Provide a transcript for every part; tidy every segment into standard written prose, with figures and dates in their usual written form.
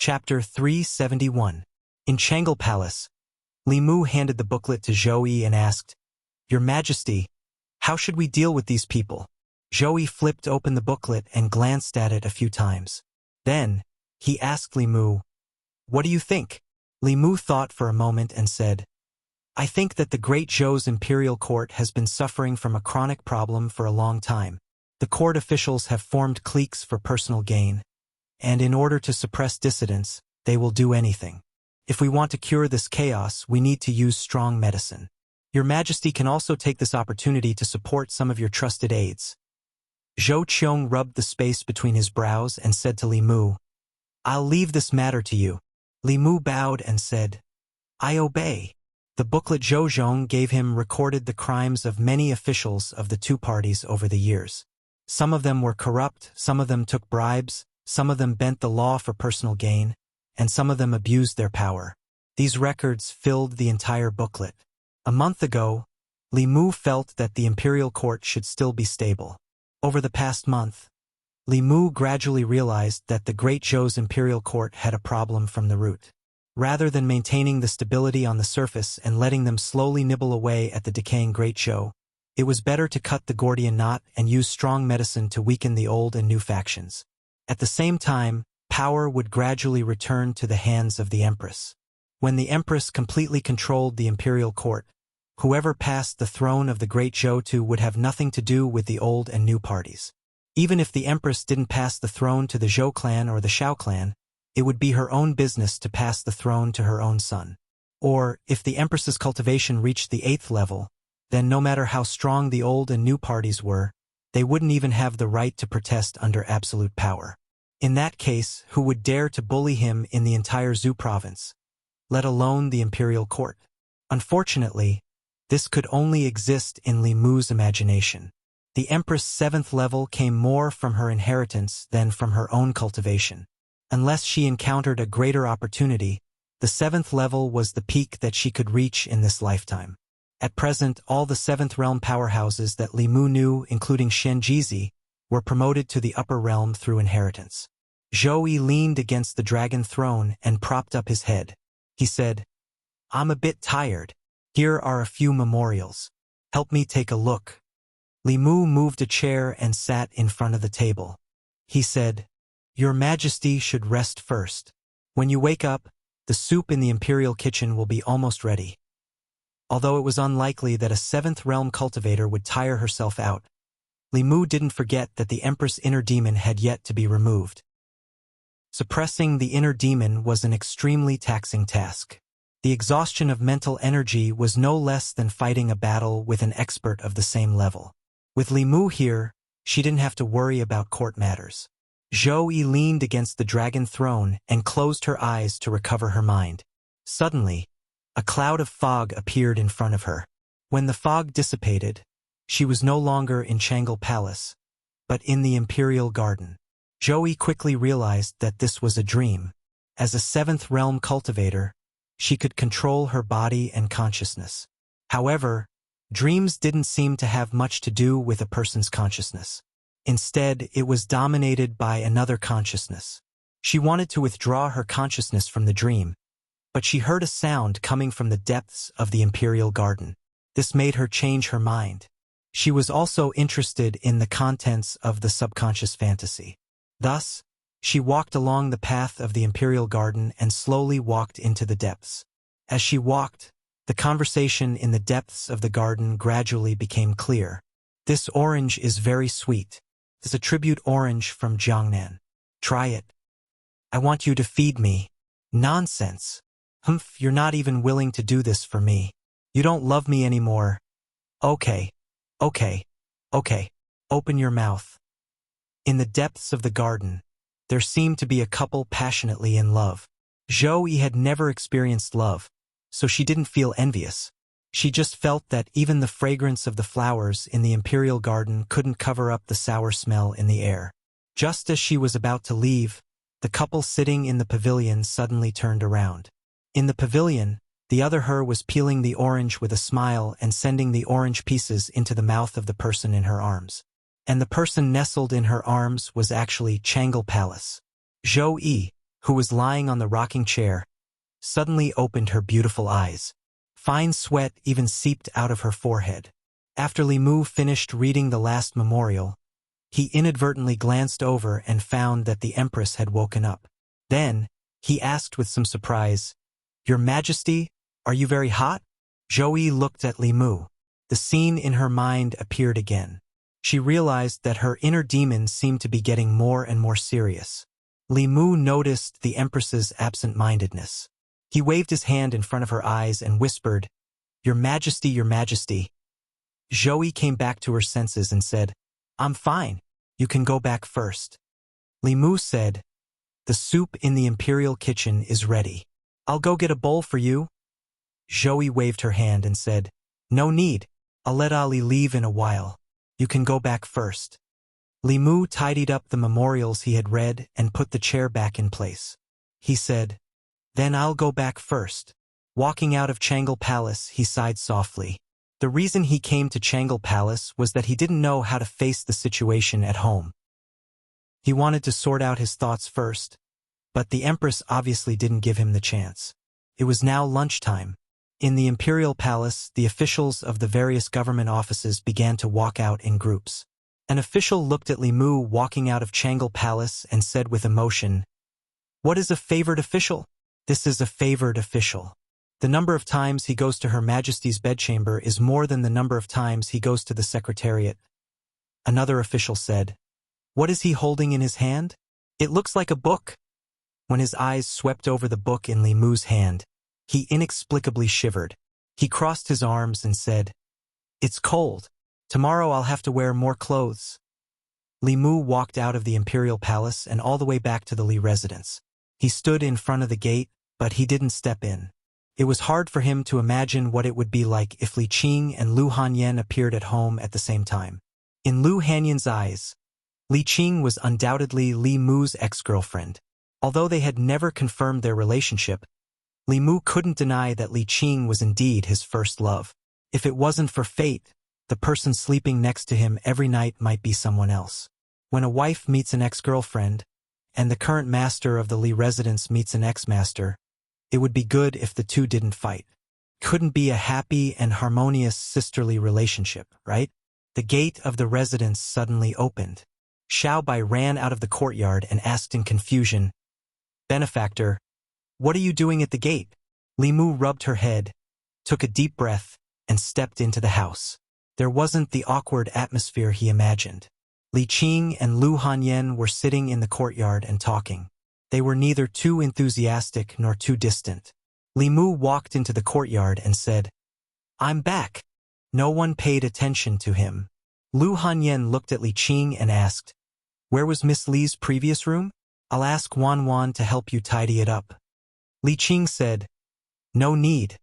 Chapter 371. In Changle Palace, Li Mu handed the booklet to Zhou and asked, "Your Majesty, how should we deal with these people?" Zhou flipped open the booklet and glanced at it a few times. Then, he asked Li Mu, "What do you think?" Li Mu thought for a moment and said, "I think that the Great Zhou's imperial court has been suffering from a chronic problem for a long time. The court officials have formed cliques for personal gain, and in order to suppress dissidents, they will do anything. If we want to cure this chaos, we need to use strong medicine. Your Majesty can also take this opportunity to support some of your trusted aides." Zhou Qiong rubbed the space between his brows and said to Li Mu, "I'll leave this matter to you." Li Mu bowed and said, "I obey." The booklet Zhou Zhong gave him recorded the crimes of many officials of the two parties over the years. Some of them were corrupt, some of them took bribes, some of them bent the law for personal gain, and some of them abused their power. These records filled the entire booklet. A month ago, Li Mu felt that the imperial court should still be stable. Over the past month, Li Mu gradually realized that the Great Zhou's imperial court had a problem from the root. Rather than maintaining the stability on the surface and letting them slowly nibble away at the decaying Great Zhou, it was better to cut the Gordian knot and use strong medicine to weaken the old and new factions. At the same time, power would gradually return to the hands of the Empress. When the Empress completely controlled the imperial court, whoever passed the throne of the Great Zhou to would have nothing to do with the old and new parties. Even if the Empress didn't pass the throne to the Zhou clan or the Xiao clan, it would be her own business to pass the throne to her own son. Or, if the Empress's cultivation reached the 8th level, then no matter how strong the old and new parties were, they wouldn't even have the right to protest under absolute power. In that case, who would dare to bully him in the entire Zhou province, let alone the imperial court? Unfortunately, this could only exist in Li Mu's imagination. The Empress' 7th level came more from her inheritance than from her own cultivation. Unless she encountered a greater opportunity, the 7th level was the peak that she could reach in this lifetime. At present, all the 7th realm powerhouses that Li Mu knew, including Shenjizi, were promoted to the upper realm through inheritance. Zhou leaned against the dragon throne and propped up his head. He said, "I'm a bit tired. Here are a few memorials. Help me take a look." Li Mu moved a chair and sat in front of the table. He said, "Your Majesty should rest first. When you wake up, the soup in the imperial kitchen will be almost ready." Although it was unlikely that a 7th realm cultivator would tire herself out, Li Mu didn't forget that the Empress' inner demon had yet to be removed. Suppressing the inner demon was an extremely taxing task. The exhaustion of mental energy was no less than fighting a battle with an expert of the same level. With Li Mu here, she didn't have to worry about court matters. Zhou leaned against the dragon throne and closed her eyes to recover her mind. Suddenly, a cloud of fog appeared in front of her. When the fog dissipated, she was no longer in Changle Palace, but in the imperial garden. Zhou quickly realized that this was a dream. As a 7th realm cultivator, she could control her body and consciousness. However, dreams didn't seem to have much to do with a person's consciousness. Instead, it was dominated by another consciousness. She wanted to withdraw her consciousness from the dream, but she heard a sound coming from the depths of the imperial garden. This made her change her mind. She was also interested in the contents of the subconscious fantasy. Thus, she walked along the path of the imperial garden and slowly walked into the depths. As she walked, the conversation in the depths of the garden gradually became clear. "This orange is very sweet. It's a tribute orange from Jiangnan. Try it. I want you to feed me." "Nonsense. Humph, you're not even willing to do this for me. You don't love me anymore." Okay. Open your mouth." In the depths of the garden, there seemed to be a couple passionately in love. Zhou had never experienced love, so she didn't feel envious. She just felt that even the fragrance of the flowers in the imperial garden couldn't cover up the sour smell in the air. Just as she was about to leave, the couple sitting in the pavilion suddenly turned around. In the pavilion, the other her was peeling the orange with a smile and sending the orange pieces into the mouth of the person in her arms. And the person nestled in her arms was actually Changle Palace. Zhou, who was lying on the rocking chair, suddenly opened her beautiful eyes. Fine sweat even seeped out of her forehead. After Li Mu finished reading the last memorial, he inadvertently glanced over and found that the Empress had woken up. Then, he asked with some surprise, "Your Majesty, are you very hot?" Zhou looked at Li Mu. The scene in her mind appeared again. She realized that her inner demon seemed to be getting more and more serious. Li Mu noticed the Empress's absent-mindedness. He waved his hand in front of her eyes and whispered, "Your Majesty, Your Majesty." Zhou came back to her senses and said, "I'm fine. You can go back first." Li Mu said, "The soup in the imperial kitchen is ready. I'll go get a bowl for you." Zhou waved her hand and said, "No need. I'll let Ali leave in a while. You can go back first." Li Mu tidied up the memorials he had read and put the chair back in place. He said, "Then I'll go back first." Walking out of Changle Palace, he sighed softly. The reason he came to Changle Palace was that he didn't know how to face the situation at home. He wanted to sort out his thoughts first, but the Empress obviously didn't give him the chance. It was now lunchtime. In the Imperial Palace, the officials of the various government offices began to walk out in groups. An official looked at Li Mu walking out of Changle Palace and said with emotion, "What is a favored official? This is a favored official. The number of times he goes to Her Majesty's bedchamber is more than the number of times he goes to the Secretariat." Another official said, "What is he holding in his hand? It looks like a book." When his eyes swept over the book in Li Mu's hand, he inexplicably shivered. He crossed his arms and said, "It's cold. Tomorrow I'll have to wear more clothes." Li Mu walked out of the Imperial Palace and all the way back to the Li residence. He stood in front of the gate, but he didn't step in. It was hard for him to imagine what it would be like if Li Qing and Lu Hanyan appeared at home at the same time. In Lu Hanyan's eyes, Li Qing was undoubtedly Li Mu's ex-girlfriend. Although they had never confirmed their relationship, Li Mu couldn't deny that Li Qing was indeed his first love. If it wasn't for fate, the person sleeping next to him every night might be someone else. When a wife meets an ex-girlfriend, and the current master of the Li residence meets an ex-master, it would be good if the two didn't fight. Couldn't be a happy and harmonious sisterly relationship, right? The gate of the residence suddenly opened. Xiao Bai ran out of the courtyard and asked in confusion, "Benefactor, what are you doing at the gate?" Li Mu rubbed her head, took a deep breath, and stepped into the house. There wasn't the awkward atmosphere he imagined. Li Qing and Lu Hanyan were sitting in the courtyard and talking. They were neither too enthusiastic nor too distant. Li Mu walked into the courtyard and said, "I'm back." No one paid attention to him. Lu Hanyan looked at Li Qing and asked, "Where was Miss Li's previous room? I'll ask Wan Wan to help you tidy it up." Li Qing said, "No need.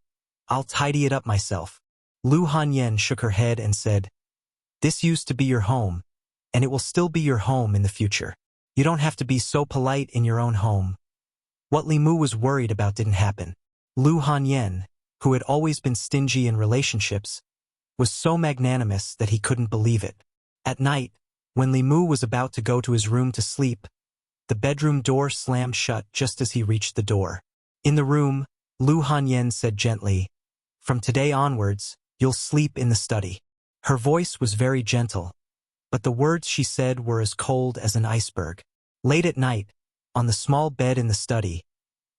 I'll tidy it up myself." Lu Hanyan shook her head and said, "This used to be your home, and it will still be your home in the future. You don't have to be so polite in your own home." What Li Mu was worried about didn't happen. Lu Hanyan, who had always been stingy in relationships, was so magnanimous that he couldn't believe it. At night, when Li Mu was about to go to his room to sleep, the bedroom door slammed shut just as he reached the door. In the room, Lu Hanyan said gently, "From today onwards, you'll sleep in the study." Her voice was very gentle, but the words she said were as cold as an iceberg. Late at night, on the small bed in the study,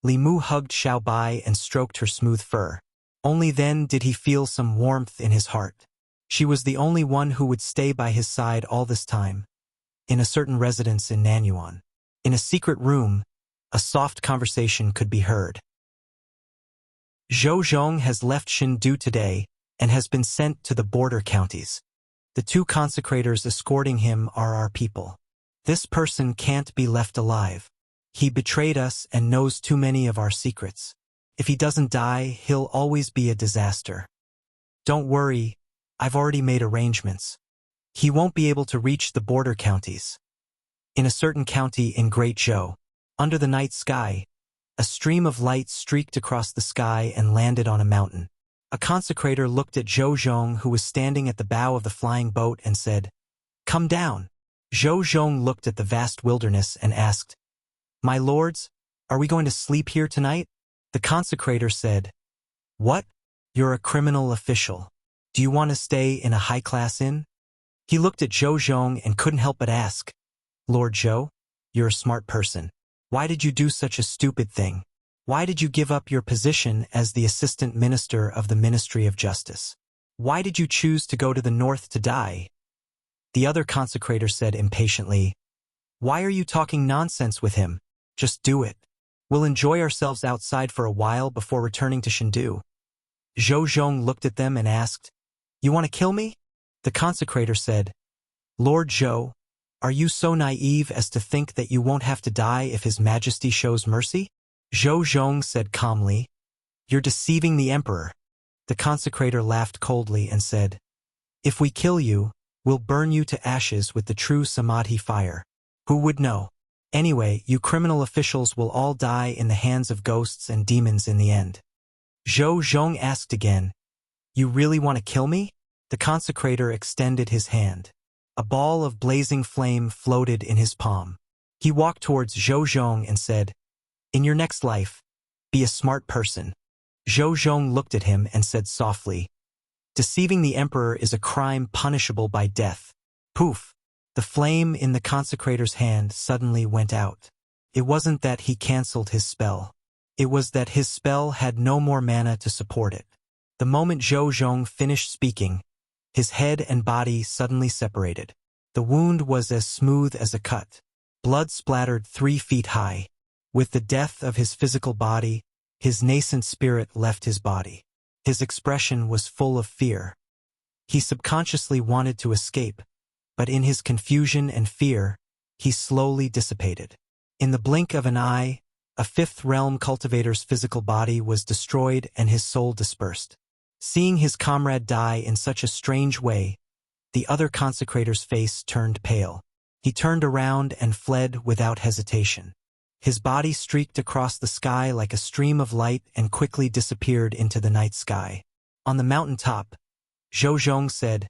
Li Mu hugged Xiao Bai and stroked her smooth fur. Only then did he feel some warmth in his heart. She was the only one who would stay by his side all this time, in a certain residence in Nanyuan. In a secret room, a soft conversation could be heard. "Zhou Zhong has left Shindu today and has been sent to the border counties. The two consecrators escorting him are our people. This person can't be left alive. He betrayed us and knows too many of our secrets. If he doesn't die, he'll always be a disaster. Don't worry, I've already made arrangements. He won't be able to reach the border counties." In a certain county in Great Zhou, under the night sky, a stream of light streaked across the sky and landed on a mountain. A consecrator looked at Zhou Zhong, who was standing at the bow of the flying boat, and said, "Come down." Zhou Zhong looked at the vast wilderness and asked, "My lords, Are we going to sleep here tonight? The consecrator said, What? You're a criminal official. Do you want to stay in a high-class inn? He looked at Zhou Zhong and couldn't help but ask, Lord Zhou, you're a smart person. Why did you do such a stupid thing? Why did you give up your position as the assistant minister of the Ministry of Justice? Why did you choose to go to the north to die? The other consecrator said impatiently, Why are you talking nonsense with him? Just do it. We'll enjoy ourselves outside for a while before returning to Chengdu. Zhou Zhong looked at them and asked, You want to kill me? The consecrator said, Lord Zhou, are you so naive as to think that you won't have to die if His Majesty shows mercy? Zhou Zhong said calmly, You're deceiving the emperor. The consecrator laughed coldly and said, If we kill you, we'll burn you to ashes with the true Samadhi fire. Who would know? Anyway, you criminal officials will all die in the hands of ghosts and demons in the end. Zhou Zhong asked again, You really want to kill me? The consecrator extended his hand. A ball of blazing flame floated in his palm. He walked towards Zhou Zhong and said, In your next life, be a smart person. Zhou Zhong looked at him and said softly, Deceiving the emperor is a crime punishable by death. Poof! The flame in the consecrator's hand suddenly went out. It wasn't that he cancelled his spell. It was that his spell had no more mana to support it. The moment Zhou Zhong finished speaking, his head and body suddenly separated. The wound was as smooth as a cut. Blood splattered 3 feet high. With the death of his physical body, his nascent spirit left his body. His expression was full of fear. He subconsciously wanted to escape, but in his confusion and fear, he slowly dissipated. In the blink of an eye, a fifth realm cultivator's physical body was destroyed and his soul dispersed. Seeing his comrade die in such a strange way, the other consecrator's face turned pale. He turned around and fled without hesitation. His body streaked across the sky like a stream of light and quickly disappeared into the night sky. On the mountain top, Zhou Zhong said,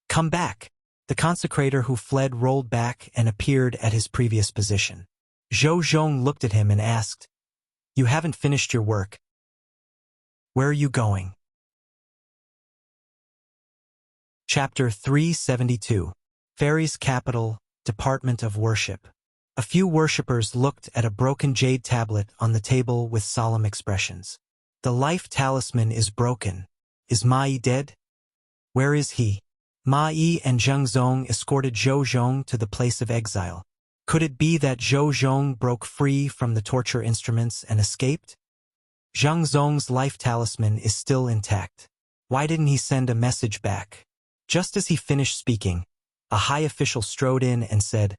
Come back! The consecrator who fled rolled back and appeared at his previous position. Zhou Zhong looked at him and asked, You haven't finished your work. Where are you going? Chapter 372. Fairies' Capital, Department of Worship. A few worshippers looked at a broken jade tablet on the table with solemn expressions. The life talisman is broken. Is Ma Yi dead? Where is he? Ma Yi and Zhang Zong escorted Zhou Zhong to the place of exile. Could it be that Zhou Zhong broke free from the torture instruments and escaped? Zhang Zong's life talisman is still intact. Why didn't he send a message back? Just as he finished speaking, a high official strode in and said,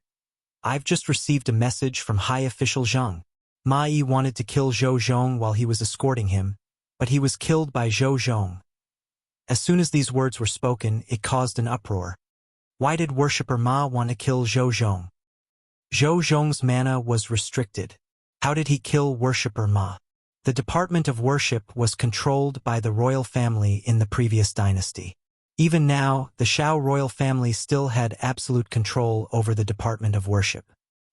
I've just received a message from High Official Zhang. Ma Yi wanted to kill Zhou Zhong while he was escorting him, but he was killed by Zhou Zhong. As soon as these words were spoken, it caused an uproar. Why did worshipper Ma want to kill Zhou Zhong? Zhou Zhong's mana was restricted. How did he kill worshipper Ma? The Department of Worship was controlled by the royal family in the previous dynasty. Even now, the Shao royal family still had absolute control over the Department of Worship.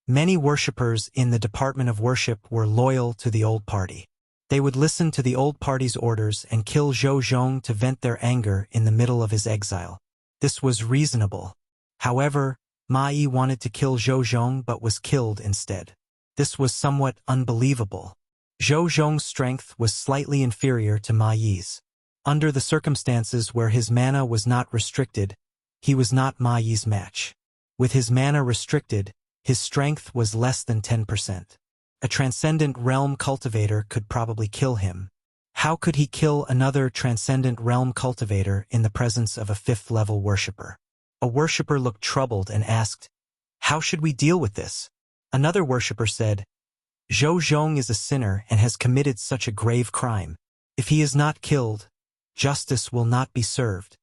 Many worshippers in the Department of Worship were loyal to the old party. They would listen to the old party's orders and kill Zhou Zhong to vent their anger in the middle of his exile. This was reasonable. However, Ma Yi wanted to kill Zhou Zhong but was killed instead. This was somewhat unbelievable. Zhou Zhong's strength was slightly inferior to Ma Yi's. Under the circumstances where his mana was not restricted, he was not Ma Yi's match. With his mana restricted, his strength was less than 10%. A transcendent realm cultivator could probably kill him. How could he kill another transcendent realm cultivator in the presence of a 5th-level worshipper? A worshipper looked troubled and asked, How should we deal with this? Another worshipper said, Zhou Zhong is a sinner and has committed such a grave crime. If he is not killed, justice will not be served.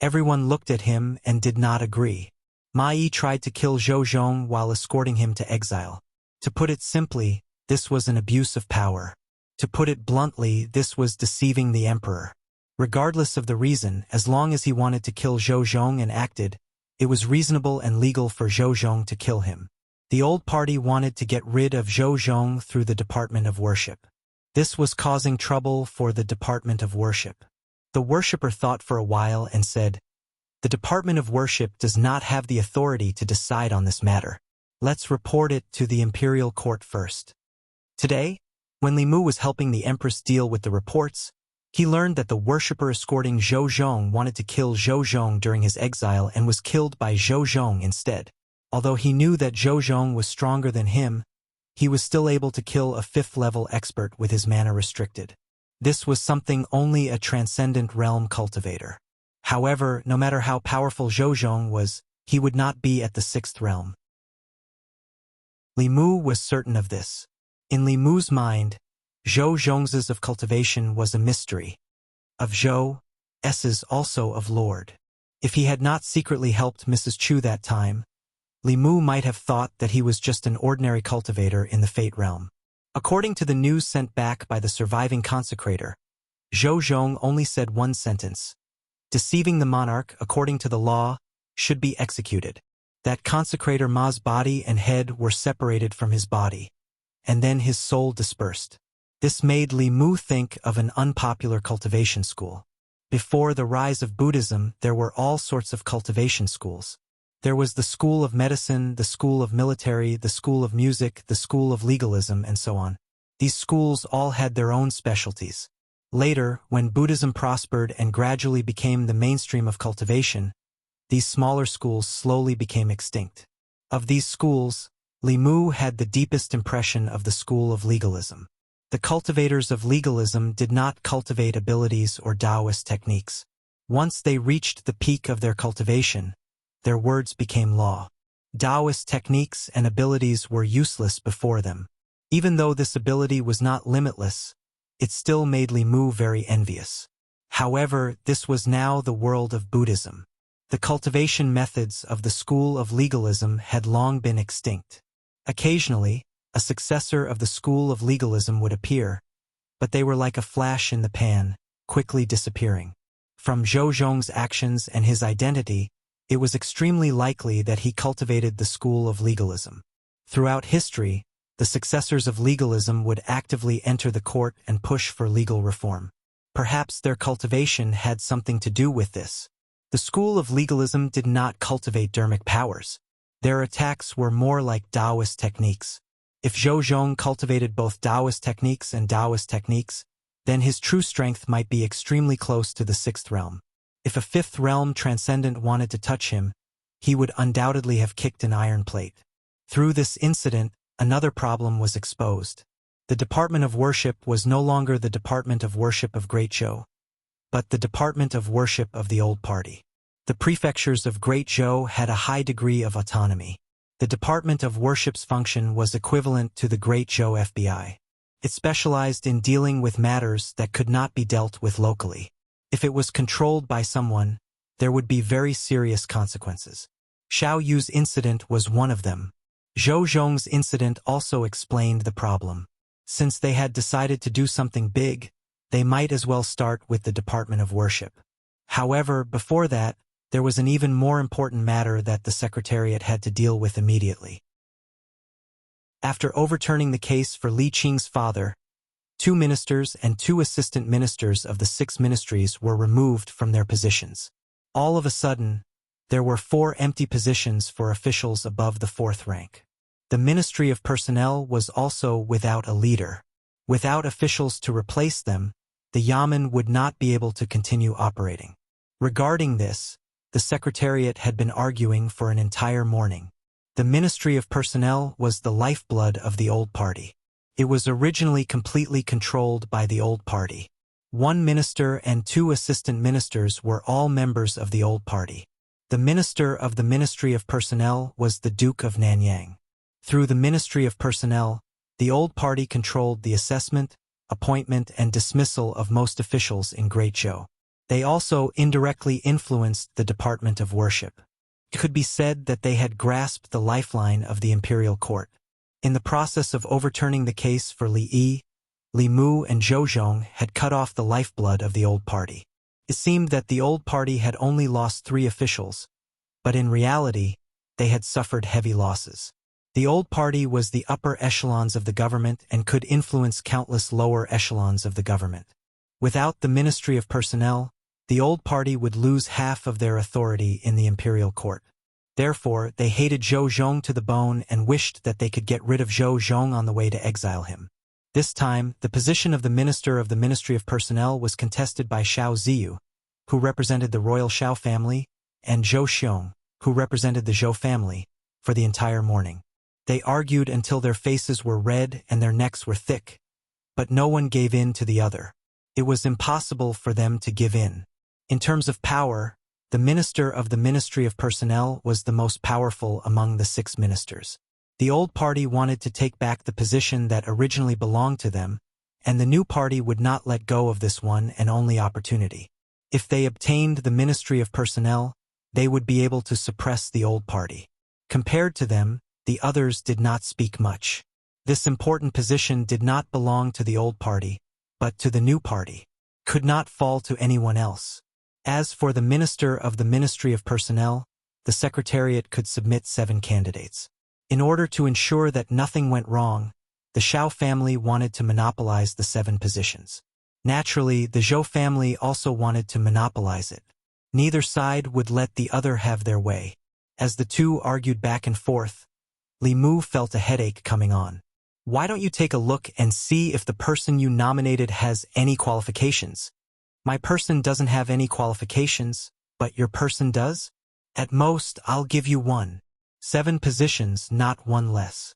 Everyone looked at him and did not agree. Ma Yi tried to kill Zhou Zhong while escorting him to exile. To put it simply, this was an abuse of power. To put it bluntly, this was deceiving the emperor. Regardless of the reason, as long as he wanted to kill Zhou Zhong and acted, it was reasonable and legal for Zhou Zhong to kill him. The old party wanted to get rid of Zhou Zhong through the Department of Worship. This was causing trouble for the Department of Worship. The worshipper thought for a while and said, "The Department of Worship does not have the authority to decide on this matter. Let's report it to the imperial court first." Today, when Li Mu was helping the empress deal with the reports, he learned that the worshipper escorting Zhou Zhong wanted to kill Zhou Zhong during his exile and was killed by Zhou Zhong instead. Although he knew that Zhou Zhong was stronger than him, he was still able to kill a 5th-level expert with his mana restricted. This was something only a transcendent realm cultivator. However, no matter how powerful Zhou Zhong was, he would not be at the 6th realm. Li Mu was certain of this. In Li Mu's mind, Zhou Zhong's of cultivation was a mystery. Of Zhou, S's also of Lord. If he had not secretly helped Mrs. Chu that time, Li Mu might have thought that he was just an ordinary cultivator in the Fate realm. According to the news sent back by the surviving consecrator, Zhou Zhong only said one sentence: "Deceiving the monarch, according to the law, should be executed." That consecrator Ma's body and head were separated from his body, and then his soul dispersed. This made Li Mu think of an unpopular cultivation school. Before the rise of Buddhism, there were all sorts of cultivation schools. There was the school of medicine, the school of military, the school of music, the school of legalism, and so on. These schools all had their own specialties. Later, when Buddhism prospered and gradually became the mainstream of cultivation, these smaller schools slowly became extinct. Of these schools, Li Mu had the deepest impression of the school of legalism. The cultivators of legalism did not cultivate abilities or Taoist techniques. Once they reached the peak of their cultivation, their words became law. Taoist techniques and abilities were useless before them. Even though this ability was not limitless, it still made Li Mu very envious. However, this was now the world of Buddhism. The cultivation methods of the school of legalism had long been extinct. Occasionally, a successor of the school of legalism would appear, but they were like a flash in the pan, quickly disappearing. From Zhou Zhong's actions and his identity, it was extremely likely that he cultivated the school of legalism. Throughout history, the successors of legalism would actively enter the court and push for legal reform. Perhaps their cultivation had something to do with this. The school of legalism did not cultivate dermic powers. Their attacks were more like Taoist techniques. If Zhou Zhong cultivated both Taoist techniques and Taoist techniques, then his true strength might be extremely close to the 6th realm. If a 5th realm transcendent wanted to touch him, he would undoubtedly have kicked an iron plate. Through this incident, another problem was exposed. The Department of Worship was no longer the Department of Worship of Great Zhou, but the Department of Worship of the Old Party. The prefectures of Great Zhou had a high degree of autonomy. The Department of Worship's function was equivalent to the Great Zhou FBI. It specialized in dealing with matters that could not be dealt with locally. If it was controlled by someone, there would be very serious consequences. Xiao Yu's incident was one of them. Zhou Zhong's incident also explained the problem. Since they had decided to do something big, they might as well start with the Department of Worship. However, before that, there was an even more important matter that the Secretariat had to deal with immediately. After overturning the case for Li Qing's father, 2 ministers and 2 assistant ministers of the 6 ministries were removed from their positions. All of a sudden, there were 4 empty positions for officials above the 4th rank. The Ministry of Personnel was also without a leader. Without officials to replace them, the Yamen would not be able to continue operating. Regarding this, the Secretariat had been arguing for an entire morning. The Ministry of Personnel was the lifeblood of the Old Party. It was originally completely controlled by the Old Party. 1 minister and 2 assistant ministers were all members of the Old Party. The minister of the Ministry of Personnel was the Duke of Nanyang. Through the Ministry of Personnel, the Old Party controlled the assessment, appointment, and dismissal of most officials in Great Zhou. They also indirectly influenced the Department of Worship. It could be said that they had grasped the lifeline of the imperial court. In the process of overturning the case for Li Yi, Li Mu and Zhou Zhong had cut off the lifeblood of the Old Party. It seemed that the Old Party had only lost 3 officials, but in reality, they had suffered heavy losses. The old party was the upper echelons of the government and could influence countless lower echelons of the government. Without the Ministry of Personnel, the old party would lose half of their authority in the imperial court. Therefore, they hated Zhou Zhong to the bone and wished that they could get rid of Zhou Zhong on the way to exile him. This time, the position of the Minister of the Ministry of Personnel was contested by Xiao Ziyu, who represented the royal Xiao family, and Zhou Xiong, who represented the Zhou family, for the entire morning. They argued until their faces were red and their necks were thick, but no one gave in to the other. It was impossible for them to give in. In terms of power, the Minister of the Ministry of Personnel was the most powerful among the 6 ministers. The old party wanted to take back the position that originally belonged to them, and the new party would not let go of this one and only opportunity. If they obtained the Ministry of Personnel, they would be able to suppress the old party. Compared to them, the others did not speak much. This important position did not belong to the old party, but to the new party. Could not fall to anyone else. As for the Minister of the Ministry of Personnel, the Secretariat could submit 7 candidates. In order to ensure that nothing went wrong, the Xiao family wanted to monopolize the 7 positions. Naturally, the Zhou family also wanted to monopolize it. Neither side would let the other have their way. As the two argued back and forth, Li Mu felt a headache coming on. Why don't you take a look and see if the person you nominated has any qualifications? My person doesn't have any qualifications, but your person does? At most, I'll give you 1. 7 positions, not 1 less.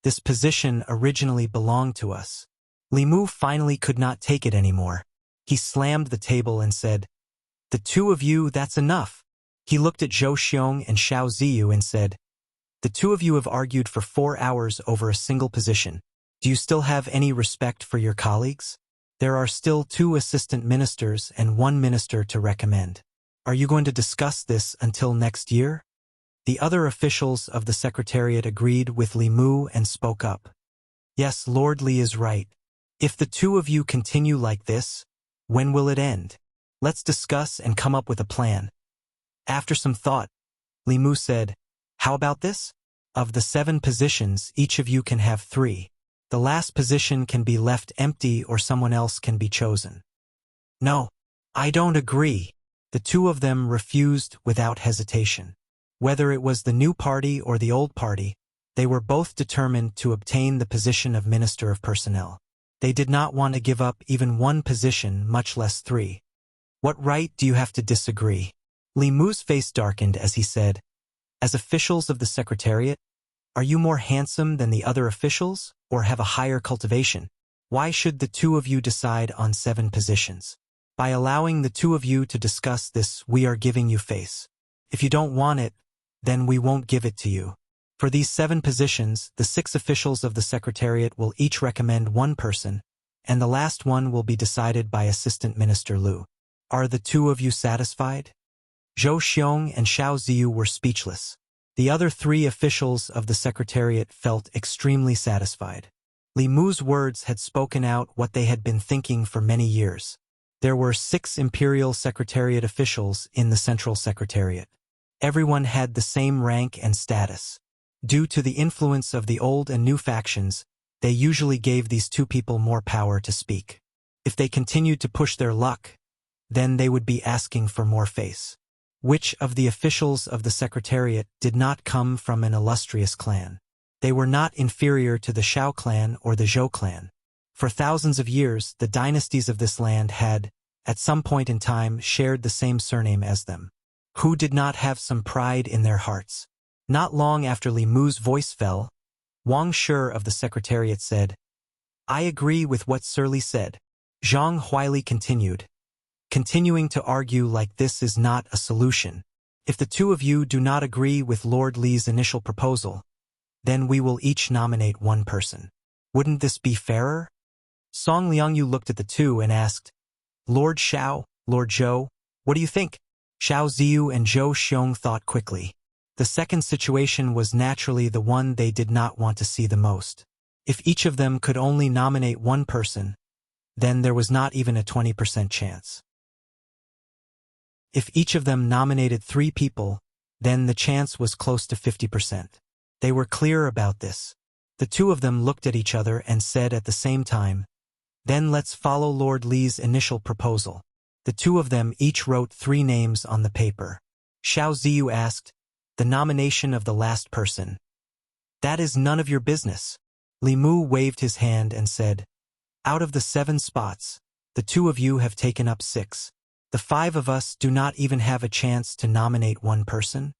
This position originally belonged to us. Li Mu finally could not take it anymore. He slammed the table and said, "The 2 of you, that's enough." He looked at Zhou Xiong and Xiao Ziyu and said, "The 2 of you have argued for 4 hours over a single position. Do you still have any respect for your colleagues? There are still 2 assistant ministers and 1 minister to recommend. Are you going to discuss this until next year?" The other officials of the Secretariat agreed with Li Mu and spoke up. "Yes, Lord Li is right. If the 2 of you continue like this, when will it end? Let's discuss and come up with a plan." After some thought, Li Mu said, "How about this? Of the 7 positions, each of you can have 3. The last position can be left empty or someone else can be chosen." "No, I don't agree." The 2 of them refused without hesitation. Whether it was the new party or the old party, they were both determined to obtain the position of Minister of Personnel. They did not want to give up even 1 position, much less 3. "What right do you have to disagree?" Li Mu's face darkened as he said, "As officials of the Secretariat, are you more handsome than the other officials, or have a higher cultivation? Why should the 2 of you decide on 7 positions? By allowing the 2 of you to discuss this, we are giving you face. If you don't want it, then we won't give it to you. For these 7 positions, the 6 officials of the Secretariat will each recommend 1 person, and the last one will be decided by Assistant Minister Lu. Are the 2 of you satisfied?" Zhou Xiong and Xiao Ziyu were speechless. The other 3 officials of the Secretariat felt extremely satisfied. Li Mu's words had spoken out what they had been thinking for many years. There were 6 Imperial Secretariat officials in the Central Secretariat. Everyone had the same rank and status. Due to the influence of the old and new factions, they usually gave these 2 people more power to speak. If they continued to push their luck, then they would be asking for more face. Which of the officials of the Secretariat did not come from an illustrious clan? They were not inferior to the Xiao clan or the Zhou clan. For thousands of years, the dynasties of this land had, at some point in time, shared the same surname as them. Who did not have some pride in their hearts? Not long after Li Mu's voice fell, Wang Shi of the Secretariat said, "I agree with what Sir Li said." Zhang Huili continued, "Continuing to argue like this is not a solution. If the 2 of you do not agree with Lord Li's initial proposal, then we will each nominate 1 person. Wouldn't this be fairer?" Song Liangyu looked at the 2 and asked, "Lord Xiao, Lord Zhou, what do you think?" Xiao Ziyu and Zhou Xiong thought quickly. The second situation was naturally the one they did not want to see the most. If each of them could only nominate 1 person, then there was not even a 20% chance. If each of them nominated 3 people, then the chance was close to 50%. They were clear about this. The two of them looked at each other and said at the same time, "Then let's follow Lord Li's initial proposal." The two of them each wrote 3 names on the paper. Xiao Ziyu asked, "The nomination of the last person." "That is none of your business." Li Mu waved his hand and said, "Out of the 7 spots, the 2 of you have taken up 6. The 5 of us do not even have a chance to nominate one person."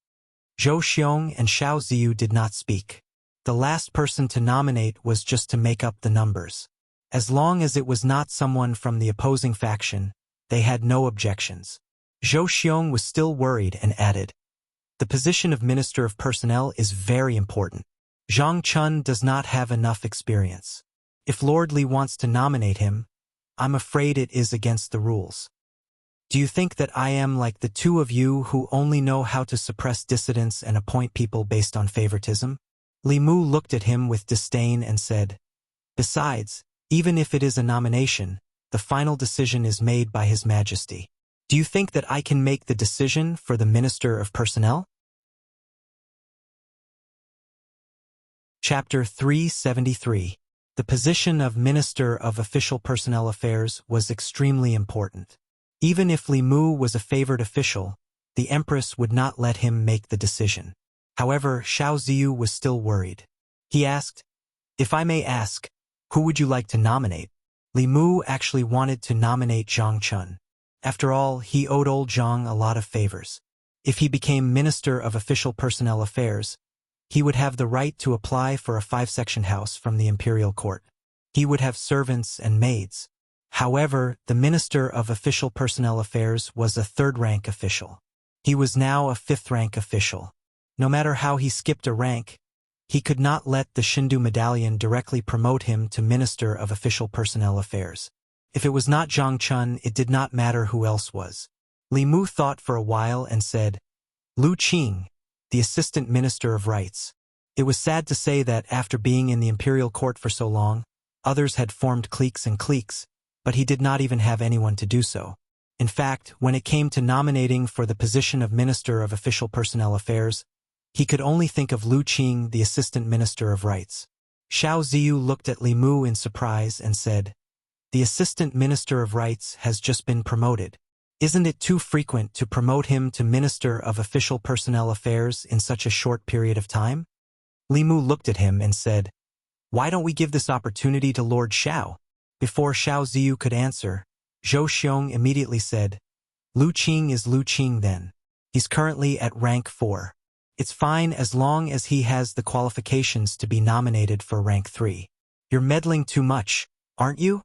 Zhou Xiong and Xiao Ziyu did not speak. The last person to nominate was just to make up the numbers. As long as it was not someone from the opposing faction, they had no objections. Zhou Xiong was still worried and added, "The position of Minister of Personnel is very important. Zhang Chun does not have enough experience. If Lord Li wants to nominate him, I'm afraid it is against the rules. Do you think that I am like the 2 of you who only know how to suppress dissidents and appoint people based on favoritism?" Li Mu looked at him with disdain and said, "Besides, even if it is a nomination, the final decision is made by His Majesty. Do you think that I can make the decision for the Minister of Personnel?" Chapter 373. The position of Minister of Official Personnel Affairs was extremely important. Even if Li Mu was a favored official, the Empress would not let him make the decision. However, Xiao Ziyu was still worried. He asked, "If I may ask, who would you like to nominate?" Li Mu actually wanted to nominate Zhang Chun. After all, he owed old Zhang a lot of favors. If he became Minister of Official Personnel Affairs, he would have the right to apply for a 5-section house from the imperial court. He would have servants and maids. However, the Minister of Official Personnel Affairs was a 3rd-rank official. He was now a 5th-rank official. No matter how he skipped a rank, he could not let the Shindu Medallion directly promote him to Minister of Official Personnel Affairs. If it was not Zhang Chun, it did not matter who else was. Li Mu thought for a while and said, "Lu Qing, the Assistant Minister of Rights." It was sad to say that after being in the imperial court for so long, others had formed cliques and cliques, but he did not even have anyone to do so. In fact, when it came to nominating for the position of Minister of Official Personnel Affairs, he could only think of Lu Qing, the Assistant Minister of Rights. Xiao Ziyu looked at Li Mu in surprise and said, "The Assistant Minister of Rights has just been promoted. Isn't it too frequent to promote him to Minister of Official Personnel Affairs in such a short period of time?" Li Mu looked at him and said, "Why don't we give this opportunity to Lord Xiao?" Before Xiao Ziyu could answer, Zhou Xiong immediately said, "Lu Qing is Lu Qing then. He's currently at rank 4. It's fine as long as he has the qualifications to be nominated for rank 3. You're meddling too much, aren't you?"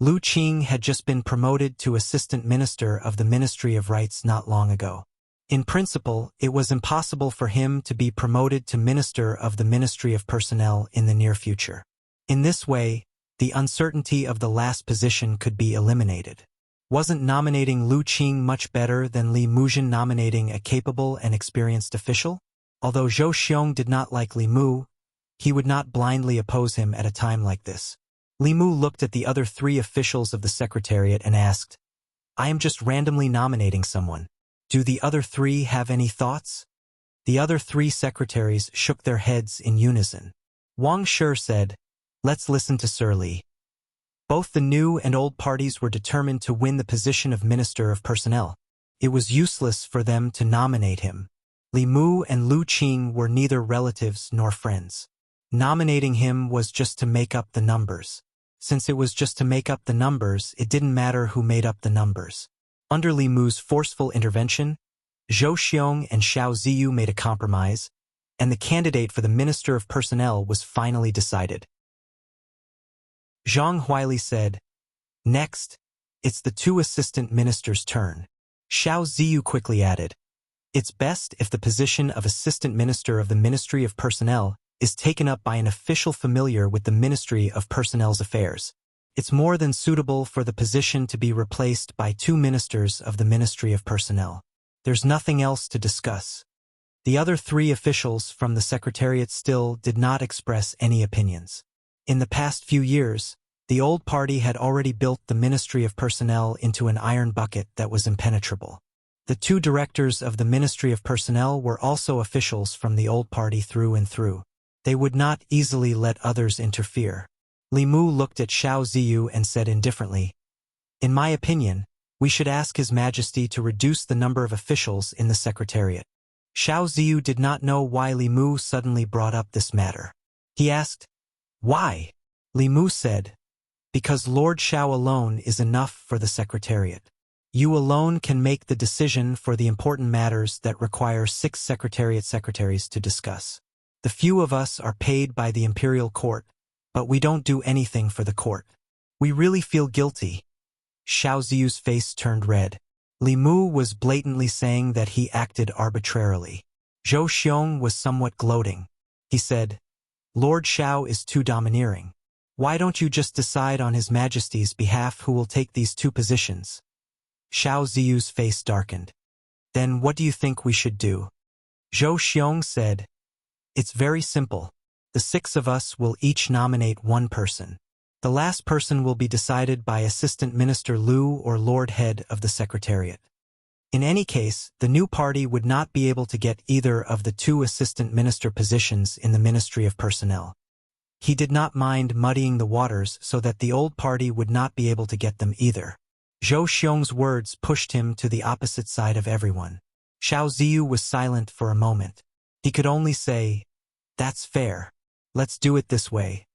Lu Qing had just been promoted to Assistant Minister of the Ministry of Rights not long ago. In principle, it was impossible for him to be promoted to Minister of the Ministry of Personnel in the near future. In this way, the uncertainty of the last position could be eliminated. Wasn't nominating Lu Qing much better than Li Muzhen nominating a capable and experienced official? Although Zhou Xiong did not like Li Mu, he would not blindly oppose him at a time like this. Li Mu looked at the other 3 officials of the Secretariat and asked, "I am just randomly nominating someone. Do the other 3 have any thoughts?" The other 3 secretaries shook their heads in unison. Wang Shi said, "Let's listen to Sir Li." Both the new and old parties were determined to win the position of Minister of Personnel. It was useless for them to nominate him. Li Mu and Lu Qing were neither relatives nor friends. Nominating him was just to make up the numbers. Since it was just to make up the numbers, it didn't matter who made up the numbers. Under Li Mu's forceful intervention, Zhou Xiong and Xiao Ziyu made a compromise, and the candidate for the Minister of Personnel was finally decided. Zhang Huili said, "Next, it's the 2 assistant ministers' turn." Xiao Ziyu quickly added, "It's best if the position of Assistant Minister of the Ministry of Personnel is taken up by an official familiar with the Ministry of Personnel's affairs. It's more than suitable for the position to be replaced by 2 ministers of the Ministry of Personnel. There's nothing else to discuss." The other 3 officials from the Secretariat still did not express any opinions. In the past few years, the old party had already built the Ministry of Personnel into an iron bucket that was impenetrable. The two directors of the Ministry of Personnel were also officials from the old party through and through. They would not easily let others interfere. Li Mu looked at Xiao Ziyu and said indifferently, "In my opinion, we should ask His Majesty to reduce the number of officials in the Secretariat." Xiao Ziyu did not know why Li Mu suddenly brought up this matter. He asked, "Why?" Li Mu said, "Because Lord Xiao alone is enough for the Secretariat. You alone can make the decision for the important matters that require 6 Secretariat secretaries to discuss. The few of us are paid by the Imperial Court, but we don't do anything for the court. We really feel guilty." Xiao Ziyu's face turned red. Li Mu was blatantly saying that he acted arbitrarily. Zhou Xiong was somewhat gloating. He said, "Lord Xiao is too domineering. Why don't you just decide on His Majesty's behalf who will take these 2 positions?" Xiao Ziyu's face darkened. "Then what do you think we should do?" Zhou Xiong said, "It's very simple. The 6 of us will each nominate 1 person. The last person will be decided by Assistant Minister Liu or Lord Head of the Secretariat. In any case, the new party would not be able to get either of the 2 assistant minister positions in the Ministry of Personnel." He did not mind muddying the waters so that the old party would not be able to get them either. Zhou Xiong's words pushed him to the opposite side of everyone. Xiao Ziyu was silent for a moment. He could only say, "That's fair. Let's do it this way."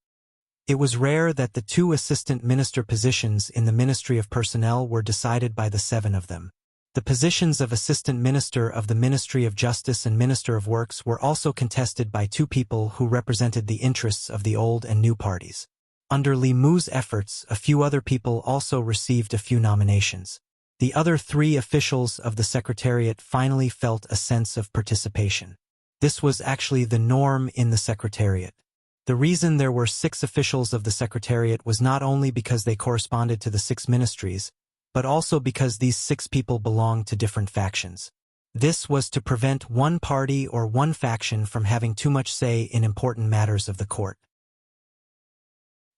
It was rare that the 2 assistant minister positions in the Ministry of Personnel were decided by the 7 of them. The positions of Assistant Minister of the Ministry of Justice and Minister of Works were also contested by 2 people who represented the interests of the old and new parties. Under Li Mu's efforts, a few other people also received a few nominations. The other 3 officials of the Secretariat finally felt a sense of participation. This was actually the norm in the Secretariat. The reason there were 6 officials of the Secretariat was not only because they corresponded to the 6 ministries, but also because these 6 people belonged to different factions. This was to prevent one party or one faction from having too much say in important matters of the court.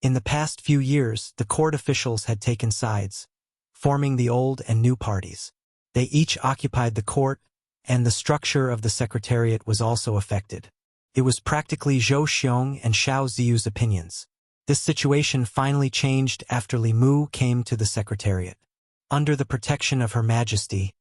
In the past few years, the court officials had taken sides, forming the old and new parties. They each occupied the court, and the structure of the Secretariat was also affected. It was practically Zhou Xiong and Xiao Ziyu's opinions. This situation finally changed after Li Mu came to the Secretariat. Under the protection of Her Majesty,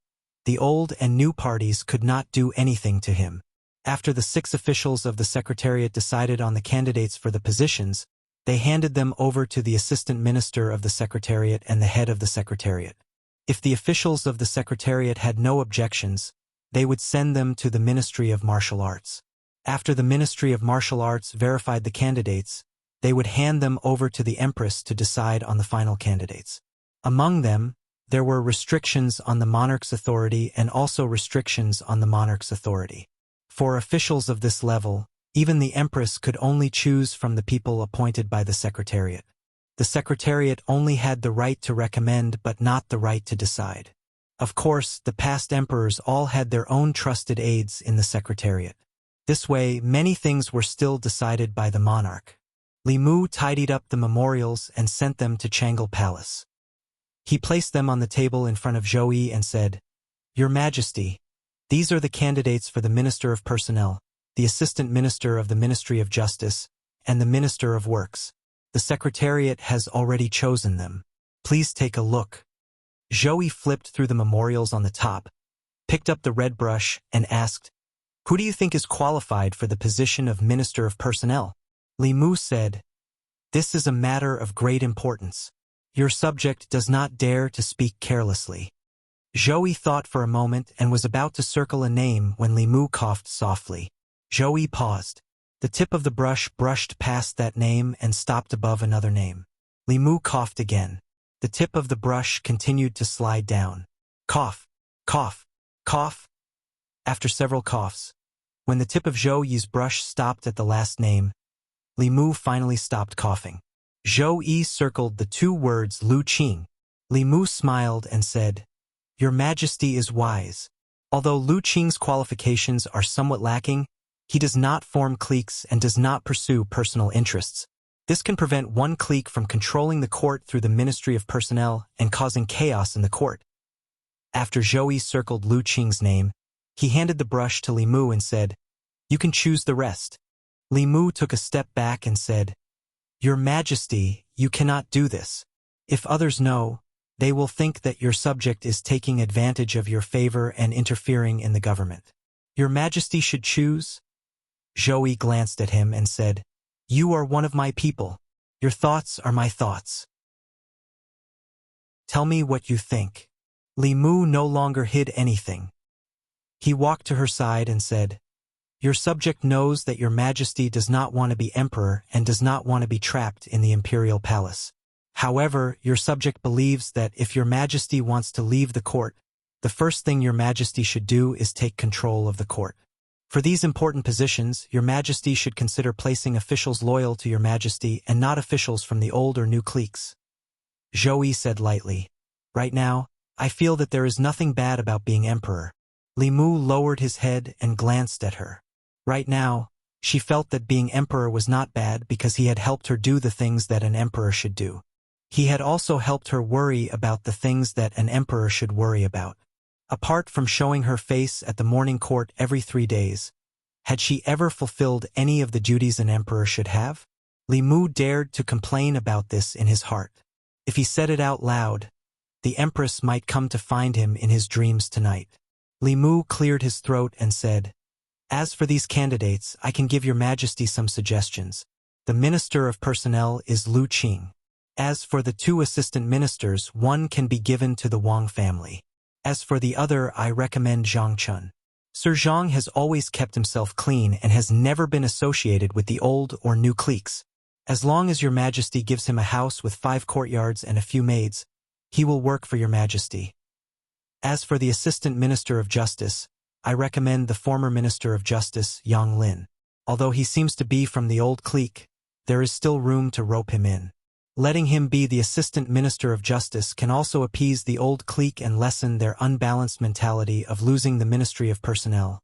the old and new parties could not do anything to him. After the 6 officials of the Secretariat decided on the candidates for the positions, they handed them over to the Assistant Minister of the Secretariat and the head of the Secretariat. If the officials of the Secretariat had no objections, they would send them to the Ministry of Martial Arts. After the Ministry of Martial Arts verified the candidates, they would hand them over to the Empress to decide on the final candidates. Among them, there were restrictions on the monarch's authority and also restrictions on the monarch's authority. For officials of this level, even the Empress could only choose from the people appointed by the Secretariat. The Secretariat only had the right to recommend but not the right to decide. Of course, the past emperors all had their own trusted aides in the Secretariat. This way, many things were still decided by the monarch. Li Mu tidied up the memorials and sent them to Chang'e Palace. He placed them on the table in front of Zhou Yi and said, "Your Majesty, these are the candidates for the Minister of Personnel, the Assistant Minister of the Ministry of Justice, and the Minister of Works. The Secretariat has already chosen them. Please take a look." Zhou Yi flipped through the memorials on the top, picked up the red brush, and asked, "Who do you think is qualified for the position of Minister of Personnel?" Li Mu said, "This is a matter of great importance. Your subject does not dare to speak carelessly." Zhou Yi thought for a moment and was about to circle a name when Li Mu coughed softly. Zhou Yi paused. The tip of the brush brushed past that name and stopped above another name. Li Mu coughed again. The tip of the brush continued to slide down. Cough, cough, cough. After several coughs, when the tip of Zhou Yi's brush stopped at the last name, Li Mu finally stopped coughing. Zhou Yi circled the 2 words Lu Qing. Li Mu smiled and said, "Your Majesty is wise. Although Lu Qing's qualifications are somewhat lacking, he does not form cliques and does not pursue personal interests. This can prevent one clique from controlling the court through the Ministry of Personnel and causing chaos in the court. After Zhou circled Lu Qing's name, he handed the brush to Li Mu and said, "You can choose the rest." Li Mu took a step back and said, "Your Majesty, you cannot do this. If others know, they will think that your subject is taking advantage of your favor and interfering in the government. Your Majesty should choose." Zhou glanced at him and said, "You are one of my people. Your thoughts are my thoughts. Tell me what you think." Li Mu no longer hid anything. He walked to her side and said, "Your subject knows that your Majesty does not want to be emperor and does not want to be trapped in the imperial palace. However, your subject believes that if your Majesty wants to leave the court, the first thing your Majesty should do is take control of the court. For these important positions, your Majesty should consider placing officials loyal to your Majesty and not officials from the old or new cliques." Zhou said lightly, "Right now, I feel that there is nothing bad about being emperor." Li Mu lowered his head and glanced at her. Right now, she felt that being emperor was not bad because he had helped her do the things that an emperor should do. He had also helped her worry about the things that an emperor should worry about. Apart from showing her face at the morning court every 3 days, had she ever fulfilled any of the duties an emperor should have? Li Mu dared to complain about this in his heart. If he said it out loud, the empress might come to find him in his dreams tonight. Li Mu cleared his throat and said, "As for these candidates, I can give your Majesty some suggestions. The Minister of Personnel is Lu Qing. As for the 2 assistant ministers, one can be given to the Wang family. As for the other, I recommend Zhang Chun. Sir Zhang has always kept himself clean and has never been associated with the old or new cliques. As long as your Majesty gives him a house with 5 courtyards and a few maids, he will work for your Majesty. As for the Assistant Minister of Justice, I recommend the former Minister of Justice, Yang Lin. Although he seems to be from the old clique, there is still room to rope him in. Letting him be the Assistant Minister of Justice can also appease the old clique and lessen their unbalanced mentality of losing the Ministry of Personnel.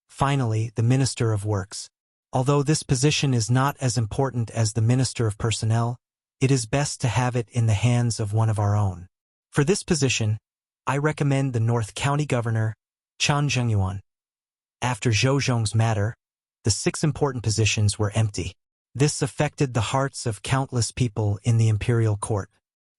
Finally, the Minister of Works. Although this position is not as important as the Minister of Personnel, it is best to have it in the hands of one of our own. For this position, I recommend the North County Governor, Chan Zhengyuan. After Zhou Zhong's matter, the 6 important positions were empty. This affected the hearts of countless people in the imperial court.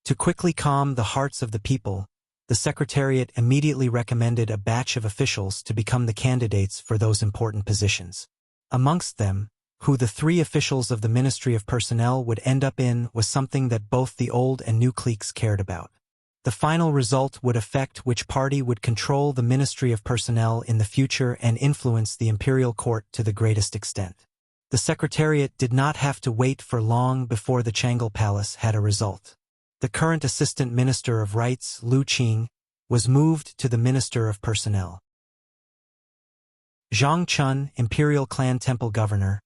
To quickly calm the hearts of the people, the Secretariat immediately recommended a batch of officials to become the candidates for those important positions. Amongst them, who the 3 officials of the Ministry of Personnel would end up in was something that both the old and new cliques cared about. The final result would affect which party would control the Ministry of Personnel in the future and influence the imperial court to the greatest extent. The Secretariat did not have to wait for long before the Changel Palace had a result. The current Assistant Minister of Rights, Lu Qing, was moved to the Minister of Personnel. Zhang Chun, Imperial Clan Temple Governor,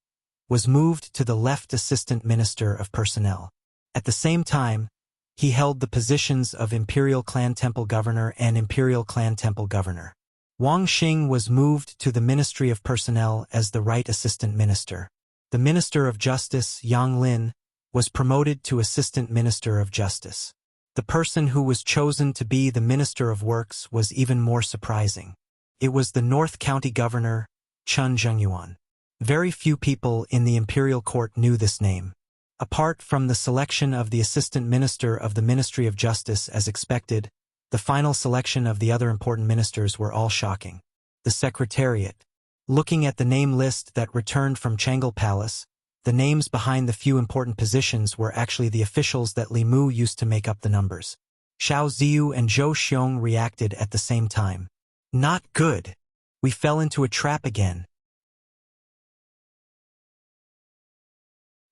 was moved to the left Assistant Minister of Personnel. At the same time, he held the positions of Imperial Clan Temple Governor and Imperial Clan Temple Governor. Wang Xing was moved to the Ministry of Personnel as the right Assistant Minister. The Minister of Justice, Yang Lin, was promoted to Assistant Minister of Justice. The person who was chosen to be the Minister of Works was even more surprising. It was the North County Governor, Chun Zhengyuan. Very few people in the imperial court knew this name. Apart from the selection of the Assistant Minister of the Ministry of Justice as expected, the final selection of the other important ministers were all shocking. The Secretariat. Looking at the name list that returned from Changel Palace, the names behind the few important positions were actually the officials that Li Mu used to make up the numbers. Xiao Ziyu and Zhou Xiong reacted at the same time. Not good. We fell into a trap again.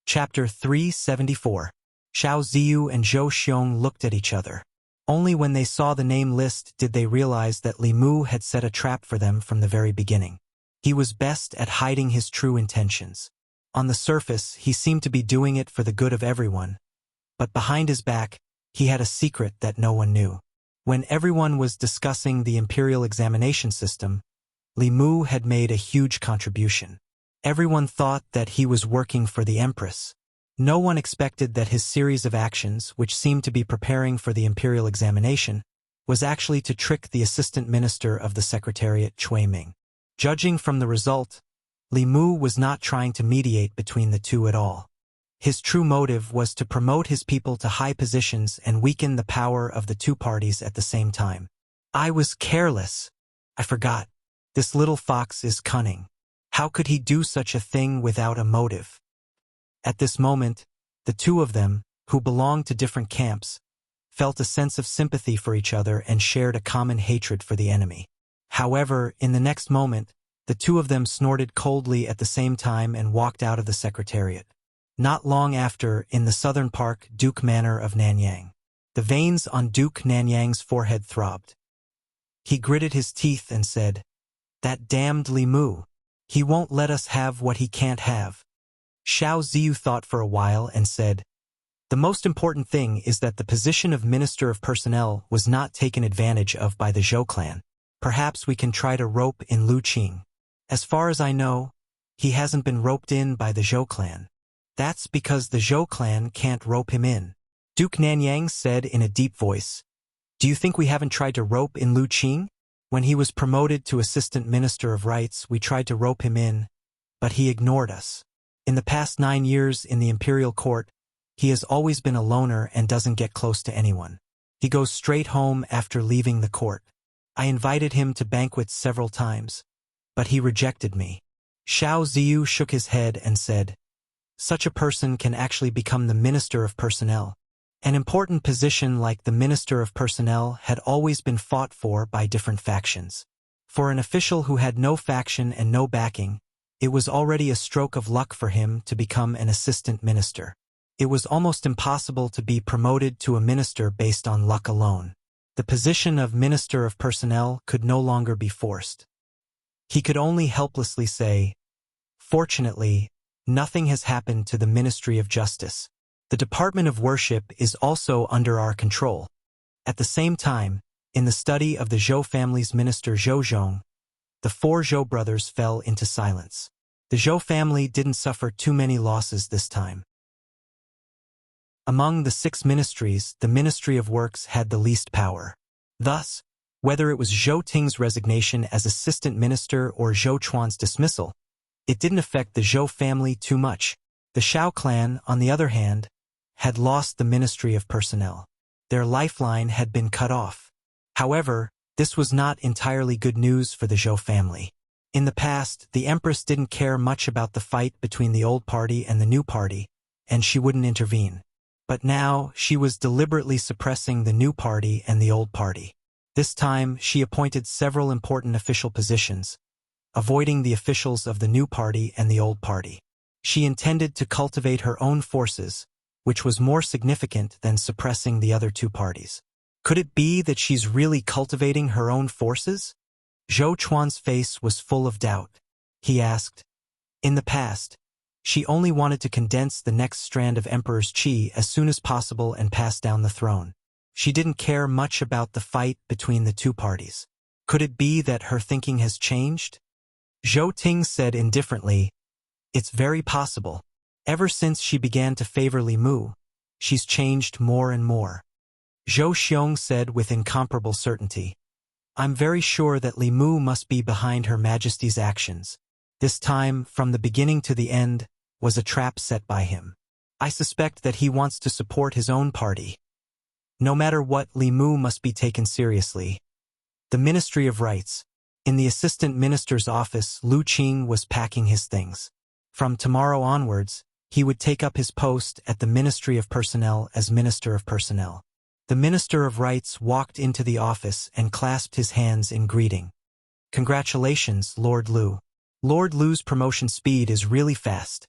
Chapter 374. Xiao Ziyu and Zhou Xiong looked at each other. Only when they saw the name list did they realize that Li Mu had set a trap for them from the very beginning. He was best at hiding his true intentions. On the surface, he seemed to be doing it for the good of everyone, but behind his back, he had a secret that no one knew. When everyone was discussing the imperial examination system, Li Mu had made a huge contribution. Everyone thought that he was working for the Empress. No one expected that his series of actions, which seemed to be preparing for the imperial examination, was actually to trick the assistant minister of the secretariat, Cui Ming. Judging from the result, Li Mu was not trying to mediate between the two at all. His true motive was to promote his people to high positions and weaken the power of the two parties at the same time. I was careless. I forgot. This little fox is cunning. How could he do such a thing without a motive? At this moment, the two of them, who belonged to different camps, felt a sense of sympathy for each other and shared a common hatred for the enemy. However, in the next moment, the two of them snorted coldly at the same time and walked out of the secretariat. Not long after, in the southern park, Duke Manor of Nanyang. The veins on Duke Nanyang's forehead throbbed. He gritted his teeth and said, "That damned Li Mu. He won't let us have what he can't have." Xiao Ziyu thought for a while and said, "The most important thing is that the position of Minister of Personnel was not taken advantage of by the Zhou clan. Perhaps we can try to rope in Lu Qing. As far as I know, he hasn't been roped in by the Zhou clan. That's because the Zhou clan can't rope him in." Duke Nanyang said in a deep voice, "Do you think we haven't tried to rope in Lu Qing? When he was promoted to Assistant Minister of Rights, we tried to rope him in, but he ignored us. In the past 9 years in the imperial court, he has always been a loner and doesn't get close to anyone. He goes straight home after leaving the court. I invited him to banquets several times, but he rejected me." Xiao Ziyu shook his head and said, "Such a person can actually become the Minister of Personnel. An important position like the Minister of Personnel had always been fought for by different factions. For an official who had no faction and no backing, it was already a stroke of luck for him to become an assistant minister. It was almost impossible to be promoted to a minister based on luck alone. The position of Minister of Personnel could no longer be forced. He could only helplessly say, 'Fortunately, nothing has happened to the Ministry of Justice. The Department of Worship is also under our control.'" At the same time, in the study of the Zhou family's minister Zhou Zhong, the 4 Zhou brothers fell into silence. The Zhou family didn't suffer too many losses this time. Among the 6 ministries, the Ministry of Works had the least power. Thus, whether it was Zhou Ting's resignation as assistant minister or Zhou Chuan's dismissal, it didn't affect the Zhou family too much. The Xiao clan, on the other hand, had lost the Ministry of Personnel. Their lifeline had been cut off. However, this was not entirely good news for the Zhou family. In the past, the Empress didn't care much about the fight between the old party and the new party, and she wouldn't intervene. But now, she was deliberately suppressing the new party and the old party. This time, she appointed several important official positions, avoiding the officials of the new party and the old party. She intended to cultivate her own forces, which was more significant than suppressing the other two parties. Could it be that she's really cultivating her own forces? Zhou Chuan's face was full of doubt. He asked, "In the past, she only wanted to condense the next strand of Emperor's qi as soon as possible and pass down the throne. She didn't care much about the fight between the two parties. Could it be that her thinking has changed?" Zhou Ting said indifferently, "It's very possible. Ever since she began to favor Li Mu, she's changed more and more." Zhou Xiong said with incomparable certainty, "I'm very sure that Li Mu must be behind Her Majesty's actions. This time, from the beginning to the end, was a trap set by him. I suspect that he wants to support his own party. No matter what, Li Mu must be taken seriously." The Ministry of Rights. In the assistant minister's office, Lu Qing was packing his things. From tomorrow onwards, he would take up his post at the Ministry of Personnel as Minister of Personnel. The Minister of Rights walked into the office and clasped his hands in greeting. "Congratulations, Lord Lu. Lord Lu's promotion speed is really fast."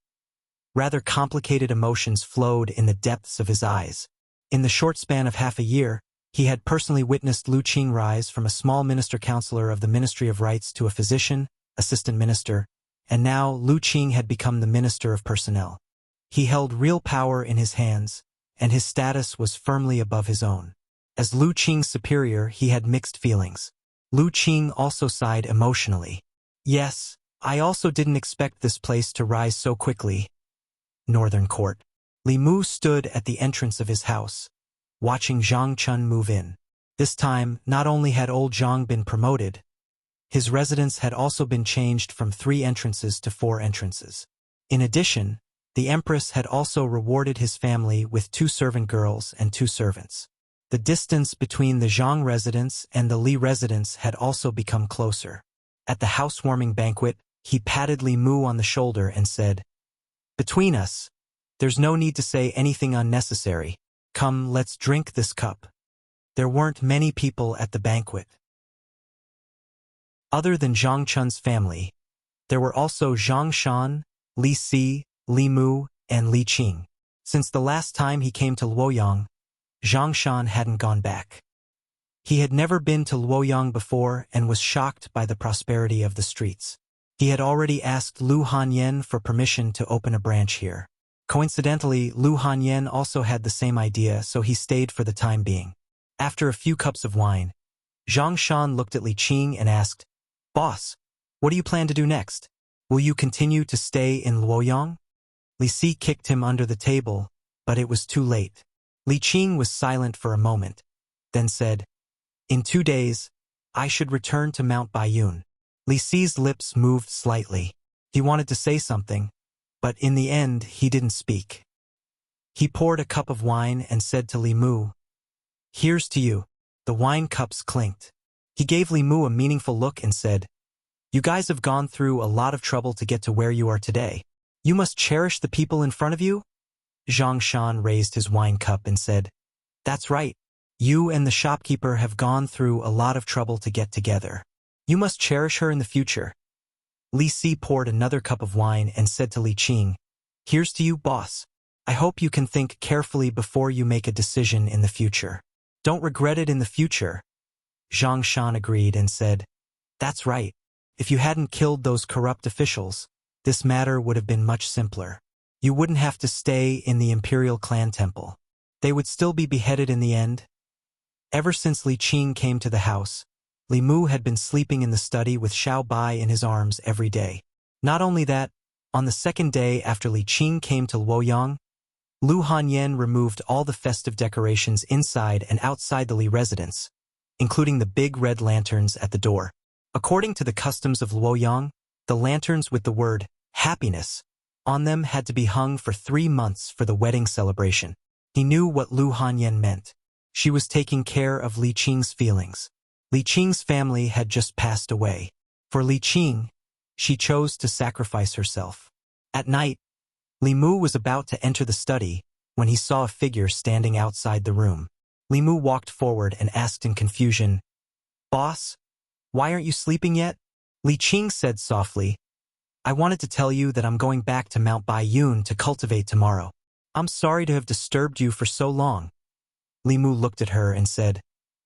Rather complicated emotions flowed in the depths of his eyes. In the short span of half a year, he had personally witnessed Lu Qing rise from a small minister-counselor of the Ministry of Rights to a physician, assistant minister, and now Lu Qing had become the Minister of Personnel. He held real power in his hands, and his status was firmly above his own. As Lu Qing's superior, he had mixed feelings. Lu Qing also sighed emotionally. "Yes, I also didn't expect this place to rise so quickly." Northern Court. Li Mu stood at the entrance of his house, watching Zhang Chun move in. This time, not only had old Zhang been promoted, his residence had also been changed from 3 entrances to 4 entrances. In addition, the Empress had also rewarded his family with 2 servant girls and 2 servants. The distance between the Zhang residence and the Li residence had also become closer. At the housewarming banquet, he patted Li Mu on the shoulder and said, "Between us, there's no need to say anything unnecessary. Come, let's drink this cup." There weren't many people at the banquet. Other than Zhang Chun's family, there were also Zhang Shan, Li Si, Li Mu, and Li Qing. Since the last time he came to Luoyang, Zhang Shan hadn't gone back. He had never been to Luoyang before and was shocked by the prosperity of the streets. He had already asked Lu Hanyan for permission to open a branch here. Coincidentally, Lu Hanyan also had the same idea, so he stayed for the time being. After a few cups of wine, Zhang Shan looked at Li Qing and asked, "Boss, what do you plan to do next? Will you continue to stay in Luoyang?" Li Si kicked him under the table, but it was too late. Li Qing was silent for a moment, then said, "In 2 days, I should return to Mount Baiyun." Li Si's lips moved slightly. He wanted to say something, but in the end he didn't speak. He poured a cup of wine and said to Li Mu, "Here's to you." The wine cups clinked. He gave Li Mu a meaningful look and said, "You guys have gone through a lot of trouble to get to where you are today. You must cherish the people in front of you." Zhang Shan raised his wine cup and said, "That's right. You and the shopkeeper have gone through a lot of trouble to get together. You must cherish her in the future." Li Si poured another cup of wine and said to Li Qing, "Here's to you, boss. I hope you can think carefully before you make a decision in the future. Don't regret it in the future." Zhang Shan agreed and said, "That's right. If you hadn't killed those corrupt officials, this matter would have been much simpler. You wouldn't have to stay in the Imperial Clan Temple. They would still be beheaded in the end." Ever since Li Qing came to the house, Li Mu had been sleeping in the study with Xiao Bai in his arms every day. Not only that, on the 2nd day after Li Qing came to Luoyang, Lu Hanyan removed all the festive decorations inside and outside the Li residence, including the big red lanterns at the door. According to the customs of Luoyang, the lanterns with the word "happiness" on them had to be hung for 3 months for the wedding celebration. He knew what Lu Hanyan meant. She was taking care of Li Qing's feelings. Li Qing's family had just passed away. For Li Qing, she chose to sacrifice herself. At night, Li Mu was about to enter the study when he saw a figure standing outside the room. Li Mu walked forward and asked in confusion, "Boss, why aren't you sleeping yet?" Li Qing said softly, "I wanted to tell you that I'm going back to Mount Baiyun to cultivate tomorrow. I'm sorry to have disturbed you for so long." Li Mu looked at her and said,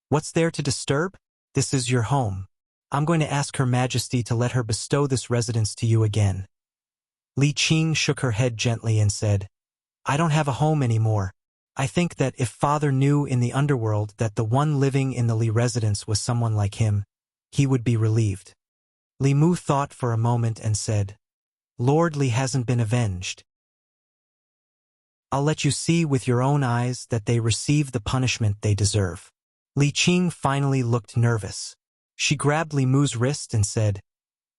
"What's there to disturb? This is your home. I'm going to ask Her Majesty to let her bestow this residence to you again." Li Qing shook her head gently and said, "I don't have a home anymore. I think that if Father knew in the underworld that the one living in the Li residence was someone like him, he would be relieved." Li Mu thought for a moment and said, "Lord Li hasn't been avenged. I'll let you see with your own eyes that they receive the punishment they deserve." Li Qing finally looked nervous. She grabbed Li Mu's wrist and said,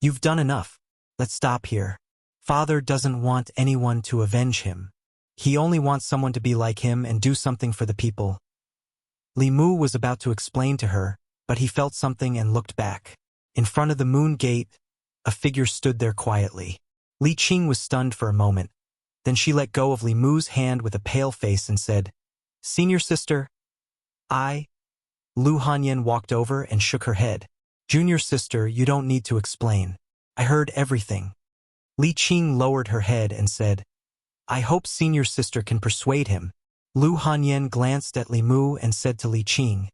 "You've done enough. Let's stop here. Father doesn't want anyone to avenge him. He only wants someone to be like him and do something for the people." Li Mu was about to explain to her, but he felt something and looked back. In front of the moon gate, a figure stood there quietly. Li Qing was stunned for a moment. Then she let go of Li Mu's hand with a pale face and said, "Senior sister?" Lu Hanyan walked over and shook her head. "Junior sister, you don't need to explain. I heard everything." Li Qing lowered her head and said, "I hope senior sister can persuade him." Lu Hanyan glanced at Li Mu and said to Li Qing,